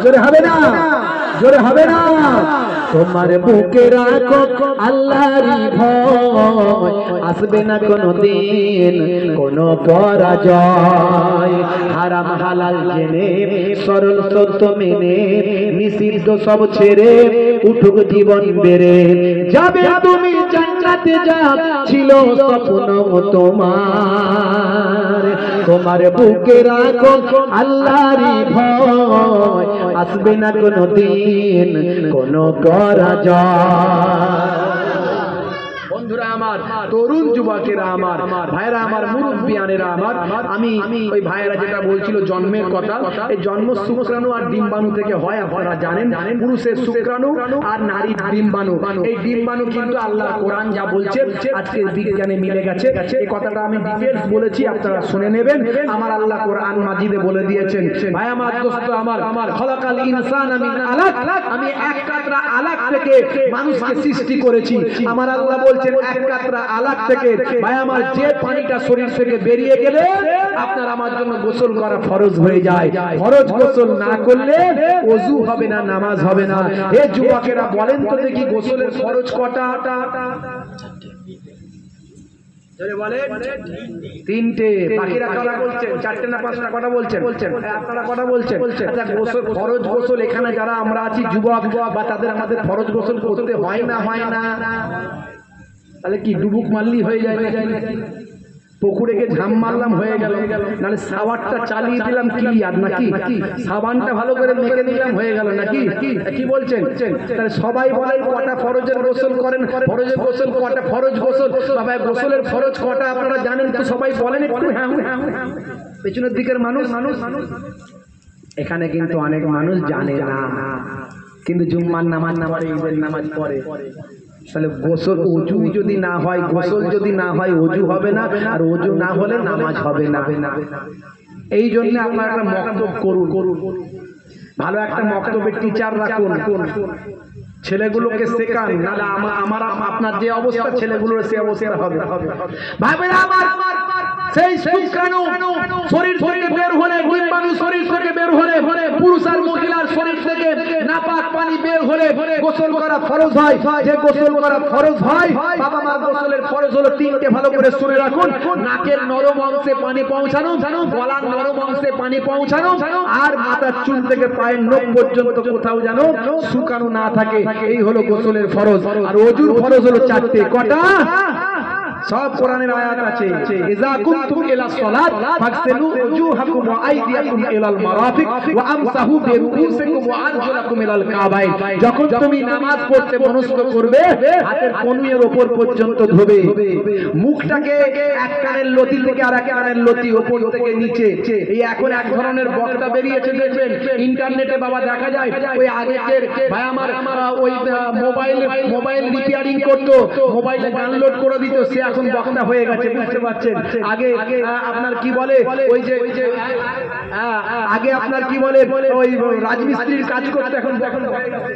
জোরে হবে না, জোরে হবে না। তোমার বুকে রাখো আল্লাহরই ভয়, আসবে না কোনো দিন কোনো পরাজয়। হারাম হালাল জেনে সরল সত্য মেনে নিষিদ্ধ সব ছেড়ে উঠুক জীবন বেড়ে যাবে তুমি জান্নাতে, যা ছিল স্বপ্ন তোমার। তোমার বুকে রাখো আল্লাহরই ভয়, আসবে না কোনো দিন কোনো পরাজয়। বন্ধুরা আমার, তরুণ যুবকেরা আমার, ভাইরা আমার, মুরব্বিয়ানেরা আমার, আমি ওই ভাইরা যেটা বলছিল জন্মের কথা, এই জন্ম শুক্রাণু আর ডিম্বাণু থেকে হয় আপনারা জানেন। পুরুষের শুক্রাণু আর নারীর ডিম্বাণু। এই ডিম্বাণু কিন্তু আল্লাহ কোরআন যা বলছে আজকে বিজ্ঞানে মিলে গেছে। এই কথাটা আমি ডিটেইলস বলেছি, আপনারা শুনে নেবেন। আমার আল্লাহ কোরআন মাজিদে বলে দিয়েছেন, ভাই আমার, দোস্ত আমার, খলাকাল ইনসানা মিন আলাক, আমি এক কাতরা আলাক থেকে মানুষকে সৃষ্টি করেছি। আমার আল্লাহ বলছেন এক কাতরা আলাক থেকে, ভাই আমার, যে পানিটা শরীর থেকে বেরিয়ে গেলে আপনার আমার জন্য গোসল করা ফরজ হয়ে যায়। ফরজ গোসল না করলে ওযু হবে না, নামাজ হবে না। হে যুবকেরা বলেন তো দেখি, গোসলের ফরজ কটা? তিনটে। বাকিরা কটা বলছেন? চারটে না পাঁচটা? কটা বলছেন? আপনারা কটা বলছেন? আচ্ছা, গোসল, ফরজ গোসল, এখানে যারা আমরা আছি যুবক বা তাদের আমাদের ফরজ গোসল করতে হয় না? হয় না? তাহলে কি ডুবুক মারলি হয়ে যায়? পুকুরে গিয়ে ঝাম মারলাম হয়ে গেল, নাহলে সাবানটা চালিয়ে দিলাম ক্লিয়ার নাকি, সাবানটা ভালো করে মেখে দিলাম হয়ে গেল নাকি? কি বলছেন? তাহলে সবাই বলেন কটা ফরজের গোসল করেন? ফরজের গোসল কটা? ফরজ গোসল, বাবা গোসলের ফরজ কটা আপনারা জানেন তো? সবাই বলেন একটু। হ্যাঁ, পেছনের দিকের মানুষ। এখানে কিন্তু অনেক মানুষ জানে না, কিন্তু জুম্মার নামাজ না পড়ে, ঈদের নামাজ পড়ে। তাহলে গোসল, ওযু যদি না হয়, গোসল যদি না হয় ওযু হবে না, আর ওযু না হলে নামাজ হবে না। এই জন্য আপনারা একটা মক্তব করুন, ভালো একটা মক্তবের টিচার রাখুন, ছেলেগুলোকে শেখান, নাহলে আমার আপনার যে অবস্থা ছেলেগুলোর সে অবস্থা হবে। ভাইরা আমার, সেই শুক্রাণু শরীর থেকে বের হলে, ডিম্বাণু শরীর থেকে বের হলে, পুরুষ আর মহিলার শরীর থেকে নাপাক পানি বের হলে গোসল করা ফরজ হয়। যে গোসল করা ফরজ হয়, বাবা মা, গোসলের ফরজ হলো তিনটে, ভালো করে শুনে রাখুন। নাকের নরম অংশে পানি পৌঁছানো, গলার নরম অংশে পানি পৌঁছানো, আর মাথার চুল থেকে পায়ের নখ পর্যন্ত কোথাও যেন শুকানো না থাকে। এই হলো গোসলের ফরজ। আর ওযুর ফরজ হলো চারটে। কটা? সব কোরআনের আয়াত আছে। ইযা কুনতুম ইলা সালাত ফাগসিলু ওজুহাকুম ওয়া আইদিয়াকুম ইলাল মারাফিক ওয়া আমসাহু বিরুউসিকুম ওয়া আরজুলাকুম ইলাল কাবাইন। যখন তুমি নামাজ পড়তে মনস্থ করবে, হাতের কনুইয়ের উপর পর্যন্ত ধোবে, মুখটাকে এক কানের লতি থেকে আরেক কানের লতি, উপর থেকে নিচে। এই এখন এক ধরনের বক্তা বেরিয়েছে, দেখবেন ইন্টারনেটে বাবা দেখা যায়, ওই আগের ভাই আমার ওই মোবাইল রিপেয়ারিং করতো, মোবাইলে ডাউনলোড করে দিত, সে এখন বক্তা হয়ে গেছে, বুঝতে পারছেন? আগে আপনার কি বলে, ওই যে আগে আপনার কি বলে, ওই রাজমিস্ত্রির কাজ করতে, এখন হয়ে গেছে।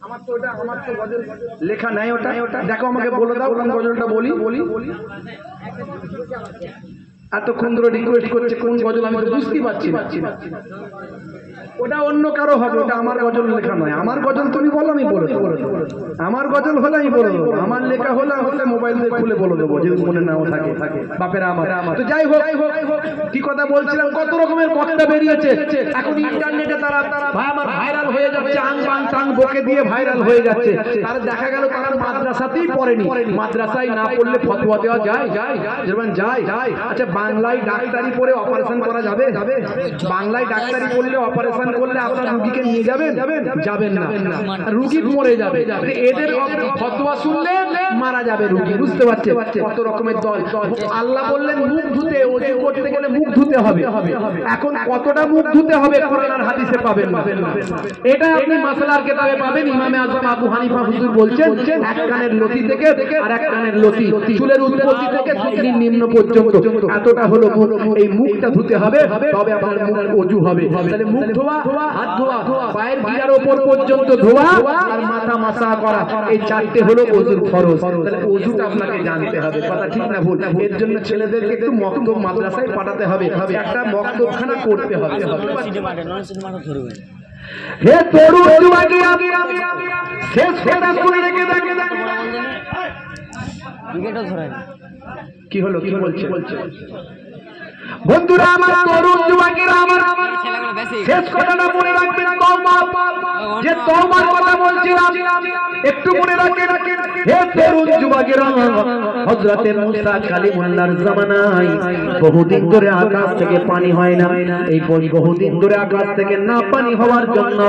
আমার তো গজল লেখা নাই, ওটা দেখো, আমাকে বলে দাও কোন গজলটা বলি। এতক্ষণ ধরে রিকোয়েস্ট করছে কোন গজল, আমি তো বুঝতেই পারছি না। ওটা অন্য কারো হবে, ওটা আমার গজল লেখা নয়। আমার গজল তুমি বলো, আমি বলে দেবো। আমার গজল হলে আমি বলে দেবো, আমার লেখা হলে মোবাইল দিয়ে খুলে বলে দেবো, যদি মনে নাও থাকে। বাপেরা আমার। তো যাই হোক, কি কথা বলছিলাম, কত রকমের বক্তা বেরিয়েছে এখন ইন্টারনেটে, তারা ভাই আমার ভাইরাল হয়ে যাচ্ছে, আং বাং টাং বকে দিয়ে ভাইরাল হয়ে যাচ্ছে। তারা দেখা গেল তারা মাদ্রাসাতেই পড়েনি, মাদ্রাসায় না পড়লে ফতোয়া দেওয়া যায়? যায়। আচ্ছা, বাংলায় ডাক্তারি পড়ে অপারেশন করা যাবে? বাংলায় ডাক্তারি পড়লে অপারেশন করলে আপনার রুগীকে নিয়ে যাবেন না, রুগী মরে যাবে। এদের ফতোয়া শুনলে মারা যাবে রুগী, বুঝতে পারছেন? কত রকমের দল। আল্লাহ বললেন মুখ ধুতে, ওযু করতে গেলে মুখ ধুতে হবে। এখন কতটা মুখ ধুতে হবে কোরআন আর হাদিসে পাবেন না। এটা আপনি মাসআলার কিতাবে পাবেন। ইমামে আযম আবু হানিফা হুজুর বলছেন, এক কানের লতি থেকে আর এক কানের লতি, চুলের উৎপত্তি থেকে থুতনির নিম্ন পর্যন্ত এতটা হলো মুখ। এই মুখটা ধুতে হবে, তবে আপনার মুখ ওযু হবে। তাহলে মুখ ধোয়া হাত ধোয়া, পায়ের গিরার উপর পর্যন্ত ধোয়া, আর মাথা মাসা করা, এই চারটে হলো ওযুর ফরজ। তাহলে ওযুটা আপনাকে জানতে হবে, কথা ঠিক না ভুল? এর জন্য ছেলেদেরকে একটু মক্তব মাদ্রাসায় পাঠাতে হবে, একটা মক্তবখানা করতে হবে। হে তরুণ যুবকেরা, শেষ কথা শুনে রেখে দেখে কি হলো, কি বলছে বন্ধুরা আমার, তরুণ যুবকেরা আমার, শেষ কথাটা মনে রাখবেন, তওবা, যে তওবার কথা বলছিলাম একটু মনে রাখেন। হে তরুণ যুবকেরা, হযরতে মুসা কালিমুল্লাহর জামানায় বহুদিন ধরে আকাশ থেকে পানি হয় না। এই বহুদিন ধরে আকাশ থেকে না পানি হওয়ার জন্য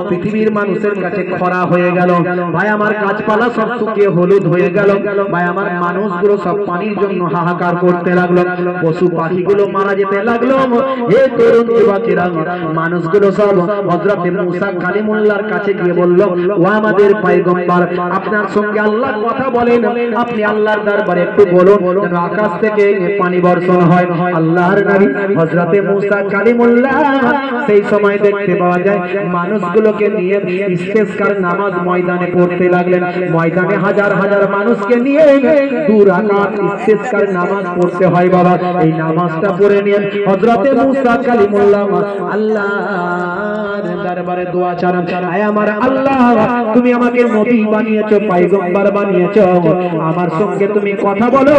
পৃথিবীর মানুষের কাছে খরা হয়ে গেল। ভাই আমার, গাছপালা সব শুকিয়ে হলুদ হয়ে গেল। ভাই আমার, মানুষগুলো সব পানির জন্য হাহাকার করতে লাগলো, পশু পাখিগুলো মারা যেতে লাগলো। হে তরুণ যুবকেরা, মানুষগুলো সব হযরতে মুসা কালিমুল্লাহর কাছে গিয়ে বলল, ও আমাদের পয়গম্বর, আপনার সঙ্গে আল্লাহ কথা বলেন, আপনি আল্লাহর দরবারে একটু বলুন যেন আকাশ থেকে পানি বর্ষণ হয়। আল্লাহর নবী হযরতে মুসা কালিমুল্লাহ সেই সময় দেখতে পাওয়া যায় মানুষগুলোকে নিয়ে ইস্তেসকার নামাজ ময়দানে পড়তে লাগলেন। ময়দানে হাজার হাজার মানুষকে নিয়ে 2 রাকাত ইস্তেসকার নামাজ পড়তে হয় বাবা। এই নামাজটা পড়ে নিয়ে হযরতে মুসা কালিমুল্লাহ আল্লাহর দরবারে দোয়া চান, আয় আমার আল্লাহ, তুমি আমাকে নবী বানিয়েছো, পয়গম্বর বানিয়েছো, আমার সঙ্গে তুমি কথা বলো,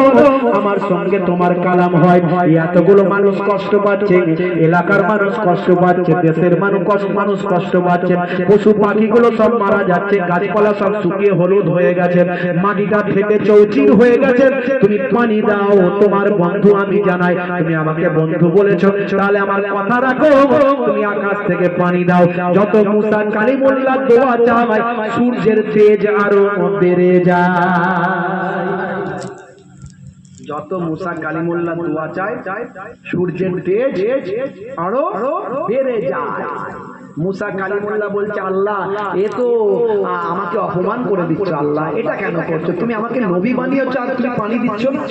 আমার সঙ্গে তোমার কালাম হয়। এতগুলো মানুষ কষ্ট পাচ্ছে, এলাকার মানুষ কষ্ট পাচ্ছে, দেশের মানুষ কষ্ট পাচ্ছে, পশু পাখিগুলো সব মারা যাচ্ছে, গাছপালা সব শুকিয়ে হলুদ হয়ে গেছে, মাটিটা ফেটে চৌচির হয়ে গেছে, তুমি পানি দাও। তোমার বন্ধু আমি জানাই, তুমি আমাকে বন্ধু বলেছো, তাহলে আমার কথা রাখো, তুমি আকাশ থেকে পানি দাও। যত মুসা কালিমুল্লাহ দোয়া চায়, সূর্যের তেজ আরো বেড়ে যায়। যত মুসা কালিমুল্লাহ দোয়া চায়, সূর্যের তেজ আরো বেড়ে যায়। মুসা কালিমুল্লাহ বলছে, আল্লাহ, এ তো আমাকে অপমান করে দিচ্ছ, আল্লাহ এটা কেন করছো? তুমি আমাকে নবী বানিয়েছো আর তুমি পানি দিচ্ছ না,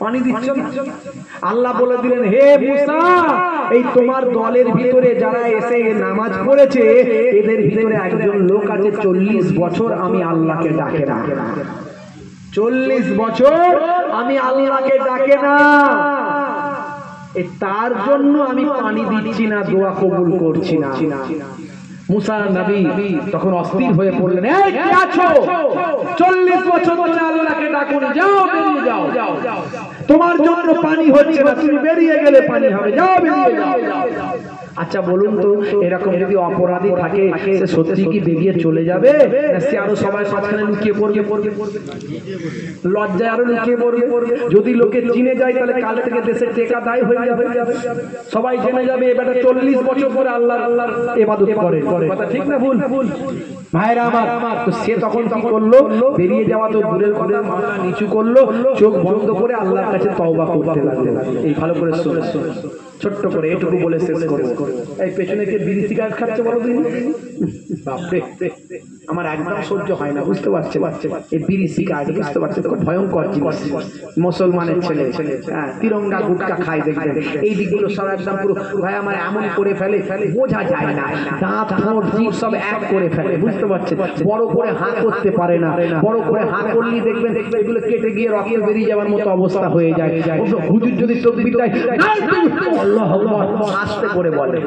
পানি দিচ্ছ না। আল্লাহ বলে দিলেন, হে মুসা, এই তোমার দলের ভিতরে যারা এসে নামাজ পড়েছে, এদের ভিতরে একজন লোক আছে 40 বছর আমি আল্লাহকে ডাকে না। 40 বছর আমি আল্লাহকে ডাকে না, তার জন্য আমি পানি দিচ্ছি না, দোয়া কবুল করছি না। মুসা নবী তখন অস্থির হয়ে পড়লেন, এই কে আছো? 40 বছর ধরে আল্লাহকে ডাকুনি, যাও বেরিয়ে যাও, তোমার জন্য পানি হচ্ছে না, তুমি বেরিয়ে গেলে পানি হবে, যাও বেরিয়ে যাও। আচ্ছা বলুন তো, এরকম যদি অপরাধী থাকে সে সত্যি কি বেরিয়ে চলে যাবে, না সে আরো সবাই মাঝখানে লুকিয়ে পড়বে, লজ্জায় আরো লুকিয়ে পড়বে? যদি লোকে চিনে যায় তাহলে কাল থেকে দেশের টেকা দায় হয়ে যাবে, সবাই জেনে যাবে এবারে 40 বছর পরে আল্লাহর ইবাদত করে। কথা ঠিক না ভুল? ভাইরা আমার, তো সে তখন কি করলো? বেরিয়ে যাওয়া তো দূরের কথা, মাথা নিচু করলো, চোখ বন্ধ করে আল্লাহর কাছে তওবা করতে লাগলো। এই ভালো করে শুনে ছোট্ট করে এটুকু বলে শেষ করবো। এই পেছনে কে বিড়ি সিগারেট খাচ্ছে বলো দিন? বাপরে, আমার একদম সহ্য হয় না, বুঝতে পারছে? এই বিড়ি সিগারেট, বুঝতে পারছে তো, ভয়ঙ্কর জিনিস। মুসলমানের ছেলে তিরঙ্গা গুটকা খায়, দেখবেন এই দিকগুলো সব একদম পুরো ভাই আমার এমন করে ফেলে, বোঝা যায় না, দাঁত ঠোঁট জিভ সব এক করে ফেলে, বুঝতে পারছে? বড় করে হাঁ করতে পারে না, বড় করে হাঁ করলেই দেখবেন এগুলো কেটে গিয়ে রক্ত বেরিয়ে যাওয়ার মতো অবস্থা হয়ে যায়। হুজুর যদি তাকবীর দেয়, আল্লাহু আকবার আস্তে করে বলে।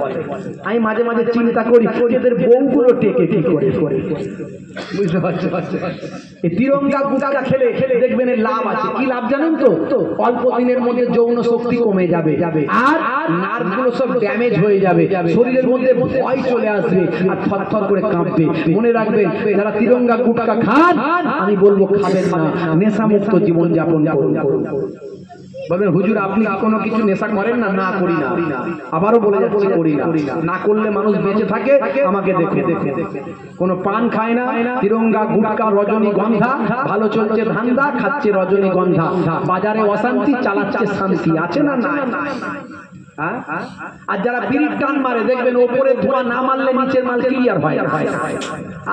আমি মাঝে মাঝে চিন্তা করি এদের বউগুলো টেকে কি করে, বুঝতে পারছো? এই তিরঙ্গা গুটকা খেলে দেখবেন এর লাভ আছে। কি লাভ জানেন তো? অল্প দিনের মধ্যে যৌন শক্তি কমে যাবে, আর নার্ভগুলো সব ড্যামেজ হয়ে যাবে, শরীরের মধ্যে ভয় চলে আসবে, আর থরথর করে কাঁপবে। মনে রাখবেন, যারা তিরঙ্গা গুটকা খান, আমি বলবো খাবেন না, নেশামুক্ত জীবন যাপন করুন। বলবেন হুজুর আপনি কোনো কিছু নেশা করেন না? না করি না। আবারও বলে যাচ্ছি করি না। না করলে মানুষ বেঁচে থাকে, আমাকে দেখে কোনো পান খায় না, তিরঙ্গা গুটকা রজনীগন্ধা, ভালো চলছে ধান্দা, খাচ্ছে রজনীগন্ধা, বাজারে অশান্তি, চালাচ্ছে শান্তি, আছে না? না। আর যারা বিড়ির টান মারে দেখবেন ওপরে ধোঁয়া না মারলে নিচের মাল ক্লিয়ার হয়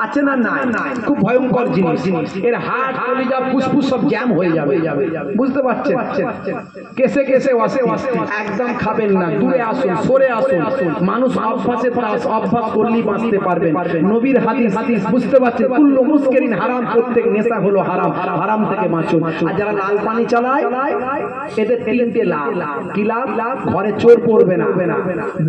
আছে না না খুব ভয়ঙ্কর জিনিস এর হার্ট কলিজা ফুসফুস সব জ্যাম হয়ে যাবে বুঝতে পারছেন কেসে কেসে ওয়াসে একদম খাবেন না দূরে আসুন সরে আসুন মানুষ অভ্যাস করলেই বাঁচতে পারবেন নবীর হাদিস বুঝতে পারছেন কুল্লু মুস্কিরিন হারাম প্রত্যেক নেশা হলো হারাম হারাম থেকে বাঁচুন আর যারা লাল পানি চালায় এদের তিনটে লাভ কি লাভ ঘরে চোর পড়বে না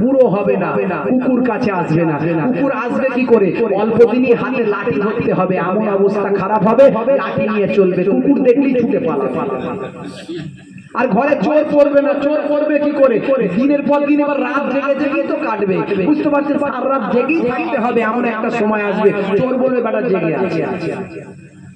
বুড়ো হবে না কুকুর কাছে আসবে না কুকুর আসবে কি করে অল্প দিনই হাতে লাঠি ধরতে হবে এমন অবস্থা খারাপ হবে লাঠি নিয়ে চলবে কুকুর দেখলেই ছুটে পালাবে আর ঘরে চোর পড়বে না চোর পড়বে কি করে দিনের পর দিন এবার রাত জেগে জেগেই তো কাটবে বুঝতে পারছেন সারা রাত জেগেই থাকতে হবে এমন একটা সময় আসবে চোর বলবে বেটা জেগে আছে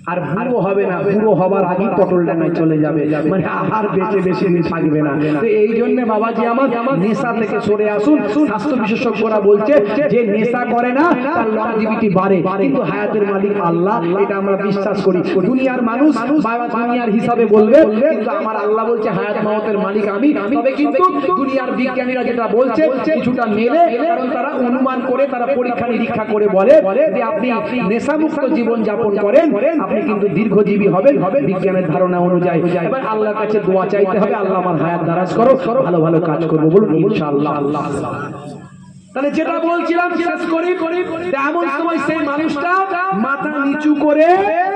আর বুড়ো হবে না বুড়ো হবার আগেই পটল ডাঙায় চলে যাবে মানে আহার বেঁচে বেশি দিন থাকবে না তো এই জন্য বাবাজি আমার নেশা থেকে সরে আসুন স্বাস্থ্য বিশেষজ্ঞরা বলছে যে নেশা করে না তার লংজিভিটি বাড়ে কিন্তু হায়াতের মালিক আল্লাহ এটা আমরা বিশ্বাস করি দুনিয়ার মানুষ বাবা দুনিয়ার হিসাবে বলবে কিন্তু আমার আল্লাহ বলছে হায়াত মাওতের মালিক আমি তবে কিন্তু দুনিয়ার বিজ্ঞানীরা যেটা বলছে কিছুটা মেলে কারণ তারা অনুমান করে তারা পরীক্ষা নিরীক্ষা করে বলে যে আপনি নেশামুক্ত জীবন যাপন করেন আপনি কিন্তু দীর্ঘজীবী হবেন বিজ্ঞানের ধারণা অনুযায়ী এবার আল্লাহর কাছে দোয়া চাইতে হবে আল্লাহ আমার হায়াত দারাজ করো ভালো ভালো কাজ করবো বলুন ইনশাআল্লাহ তাহলে যেটা বলছিলাম শেষ করি এমন সময় সেই মানুষটা মাথা নিচু করে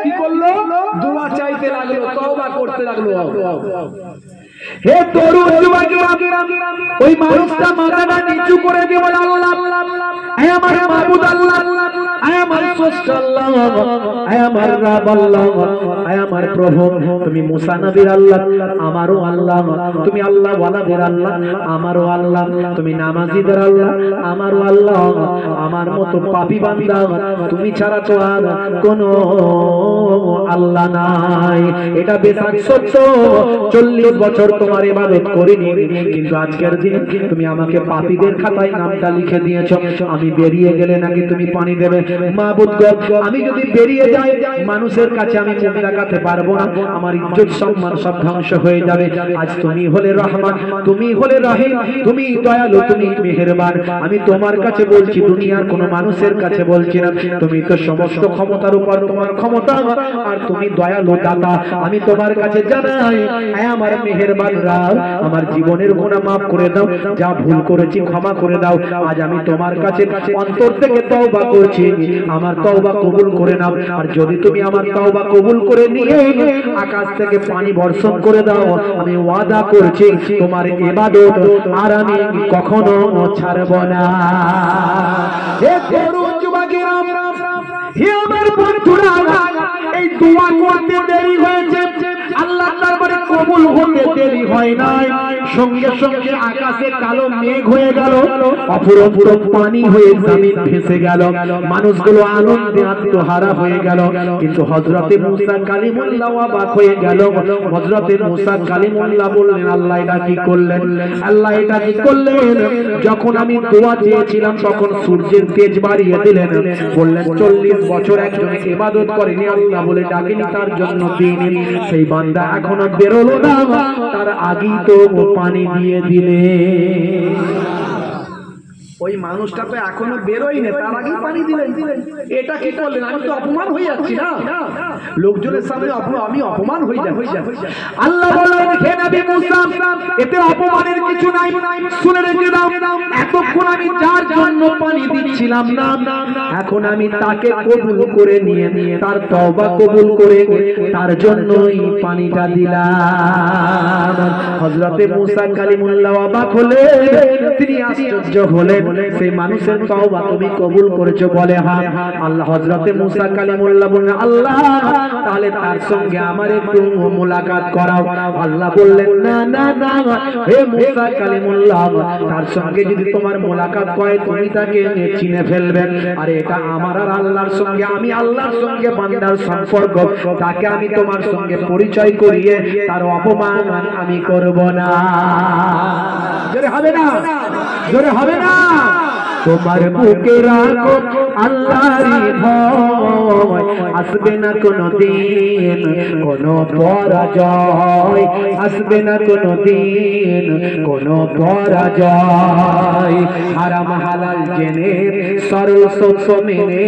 কি করলো দোয়া চাইতে লাগলো তওবা করতে লাগলো হে তরুণ যুবকেরা ওই মানুষটা মাথাটা নিচু করে দিয়ে বলে আল্লাহ হে আমার মাবুদ আল্লাহ হে আমার স্রষ্টা আল্লাহ হে আমার রব আল্লাহ হে আমার প্রভু তুমি মুসা নবীর আল্লাহ আমারও আল্লাহ তুমি আল্লাহ ওয়ালাদের আল্লাহ আমারও আল্লাহ তুমি নামাজীদের আল্লাহ আমারও আল্লাহ আমার মতো পাপী বান্দা তুমি ছাড়া তো আর কোনো আল্লাহ নাই এটা বেশক সত্য 40 বছর তোমার ইবাদত করিনি কিন্তু আজকের দিনে তুমি আমাকে পাপীদের খাতায় নামটা লিখে দিয়েছো আমি বেরিয়ে গেলে নাকি তুমি পানি দেবে মাবুদ গো আমি যদি বেরিয়ে যাই মানুষের কাছে আমি মুখ দেখাতে পারবো না আমার ইজ্জত সম্মান সব ধ্বংস হয়ে যাবে আজ তুমি হলে রহমান তুমি হলে রহিম তুমি দয়ালু তুমি মেহেরবান আমি তোমার কাছে বলছি দুনিয়ার কোনো মানুষের কাছে বলছি না তুমি তো সমস্ত ক্ষমতার উপর তোমার ক্ষমতা আর তুমি দয়ালু দাতা আমি তোমার কাছে জানাই হে আমার মেহেরবান রব আমার জীবনের গুনাহ maaf করে দাও যা ভুল করেছি ক্ষমা করে দাও আজ আমি তোমার কাছে অন্তর থেকে তওবা করছি আমার তওবা কবুল করে নাও আর যদি তুমি আমার তওবা কবুল করে নিয়ে আকাশ থেকে পানি বর্ষণ করে দাও আমি ওয়াদা করছি তোমার ইবাদত আর আমি কখনো ছাড়ব না হে তরুণ যুবকেরা হে আমার বন্ধুরা এই দোয়া করতে দেরি হয়েছে আল্লাহর দরবারে কবুল হতে দেরি হয় নাই সঙ্গে সঙ্গে আকাশে কালো মেঘ হয়ে গেল অপরূপ পানি হয়ে জমিন ভেসে গেল মানুষগুলো আনন্দে আত্মহারা হয়ে গেল কিন্তু হযরতে মুসা কালিমুল্লাহ অবাক হয়ে গেল হযরতে মুসা কালিমুল্লাহ বললেন আল্লাহ এটা কি করলেন আল্লাহ এটা কি করলেন যখন আমি দোয়া চেয়েছিলাম তখন সূর্যের তেজ বাড়িয়ে দিলেন বললেন 40 বছর একজন ইবাদত করেনি আল্লাহ বলে ডাকেনি তার জন্য দিন সেই বান্দা এখনো বেরোলো না তার আগেই তো পানি দিয়ে দিলে ওই মানুষটা তো এখনো বেরোই না তার আগেই পানি দিলেন এটা কি করলেন আমি তো অপমান হয়ে যাচ্ছি না লোকজনের সামনে আমি অপমান হয়ে যাচ্ছি আল্লাহ বললেন হে নবী মুসা এতে অপমানের কিছু নাই শুনে রেখে দাও এতক্ষণ আমি যার জন্য পানি দিচ্ছিলাম না এখন আমি তাকে কবুল করে নিয়ে তার তওবা কবুল করে তার জন্যই পানিটা দিলাম হযরতে মুসা কালিমুল্লাহ অবাক হলেন তিনি আশ্চর্য হলেন সেই মানুষের তওবা তুমি কবুল করেছো বলে হ্যাঁ আল্লাহ হযরতে মুসা কালিমুল্লাহ বললেন আল্লাহ তাহলে তার সঙ্গে আমার একটু মুলাকাত করাও আল্লাহ বললেন না না না হে মুসা কালিমুল্লাহ তার সঙ্গে যদি তোমার মুলাকাত হয় তুমি তাকে চিনে ফেলবে আর এটা আমার আর আল্লাহর সঙ্গে আমি আল্লাহর সঙ্গে বান্দার সম্পর্ক তাকে আমি তোমার সঙ্গে পরিচয় করিয়ে তার অপমান আমি করব না জোরে হবে না জোরে হবে না তোমার বুকে রাখো আল্লাহরই ভয় আসবে না কোনদিন কোনো পরাজয় আসবে না কোনদিন কোনো পরাজয় হারাম হালাল জেনে সরল সত্য মেনে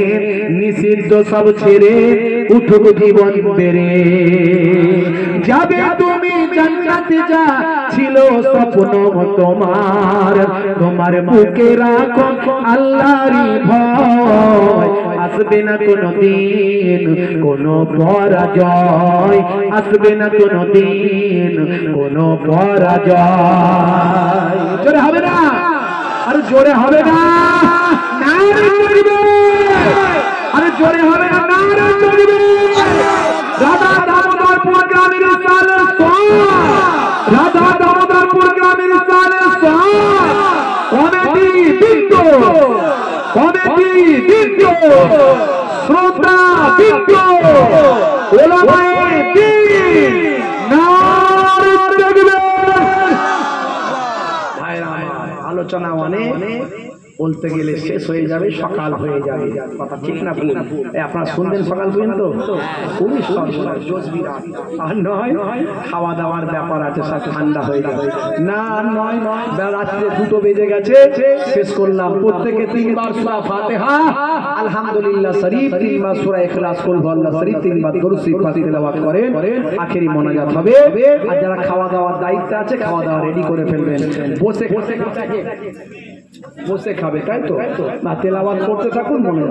নিষিদ্ধ সব ছেড়ে উঠুক জীবন বেড়ে যাবে তুমি জান্নাতে যা ছিল স্বপ্ন তোমার তোমার বুকে রাখো আল্লাহরই ভয় আসবে না কোনদিন কোনো পরাজয় আসবে না কোনদিন কোনো পরাজয় জোরে হবে না আরে জোরে হবে না নারে চলবে আরে জোরে হবে না নারে চলবে রাধা দামোদরপুর গ্রামের সালে রাধা দামোদরপুর গ্রামের সালে কমিটি বৃন্দ শ্রোতা বৃন্দ ওলামায়ে দ্বীন নারে তাকবীর ভাইরা আলোচনা মানে বলতে গেলে শেষ হয়ে যাবে সকাল হয়ে যাবে কথা ঠিক না ভুল আপনারা শুনবেন সকাল পর্যন্ত খুবই সর্বনাশ জোশ বিরাট আর নয় খাওয়া দাওয়ার ব্যাপার আছে সব ঠান্ডা হয়ে যাবে না নয় রাত্রে 2টো বেজে গেছে শেষ করলাম প্রত্যেকে 3বার সূরা ফাতিহা আলহামদুলিল্লাহ শরীফ 3বার সূরা ইখলাস কুল হুয়াল্লাহ শরীফ 3বার দরুদ শরীফ তেলাওয়াত করেন আখেরি মোনাজাত হবে আর যারা খাওয়া দাওয়ার দায়িত্ব আছে খাওয়া দাওয়া রেডি করে ফেলবেন বসে খাবে তাই তো না তেলাওয়াত করতে থাকুন মনে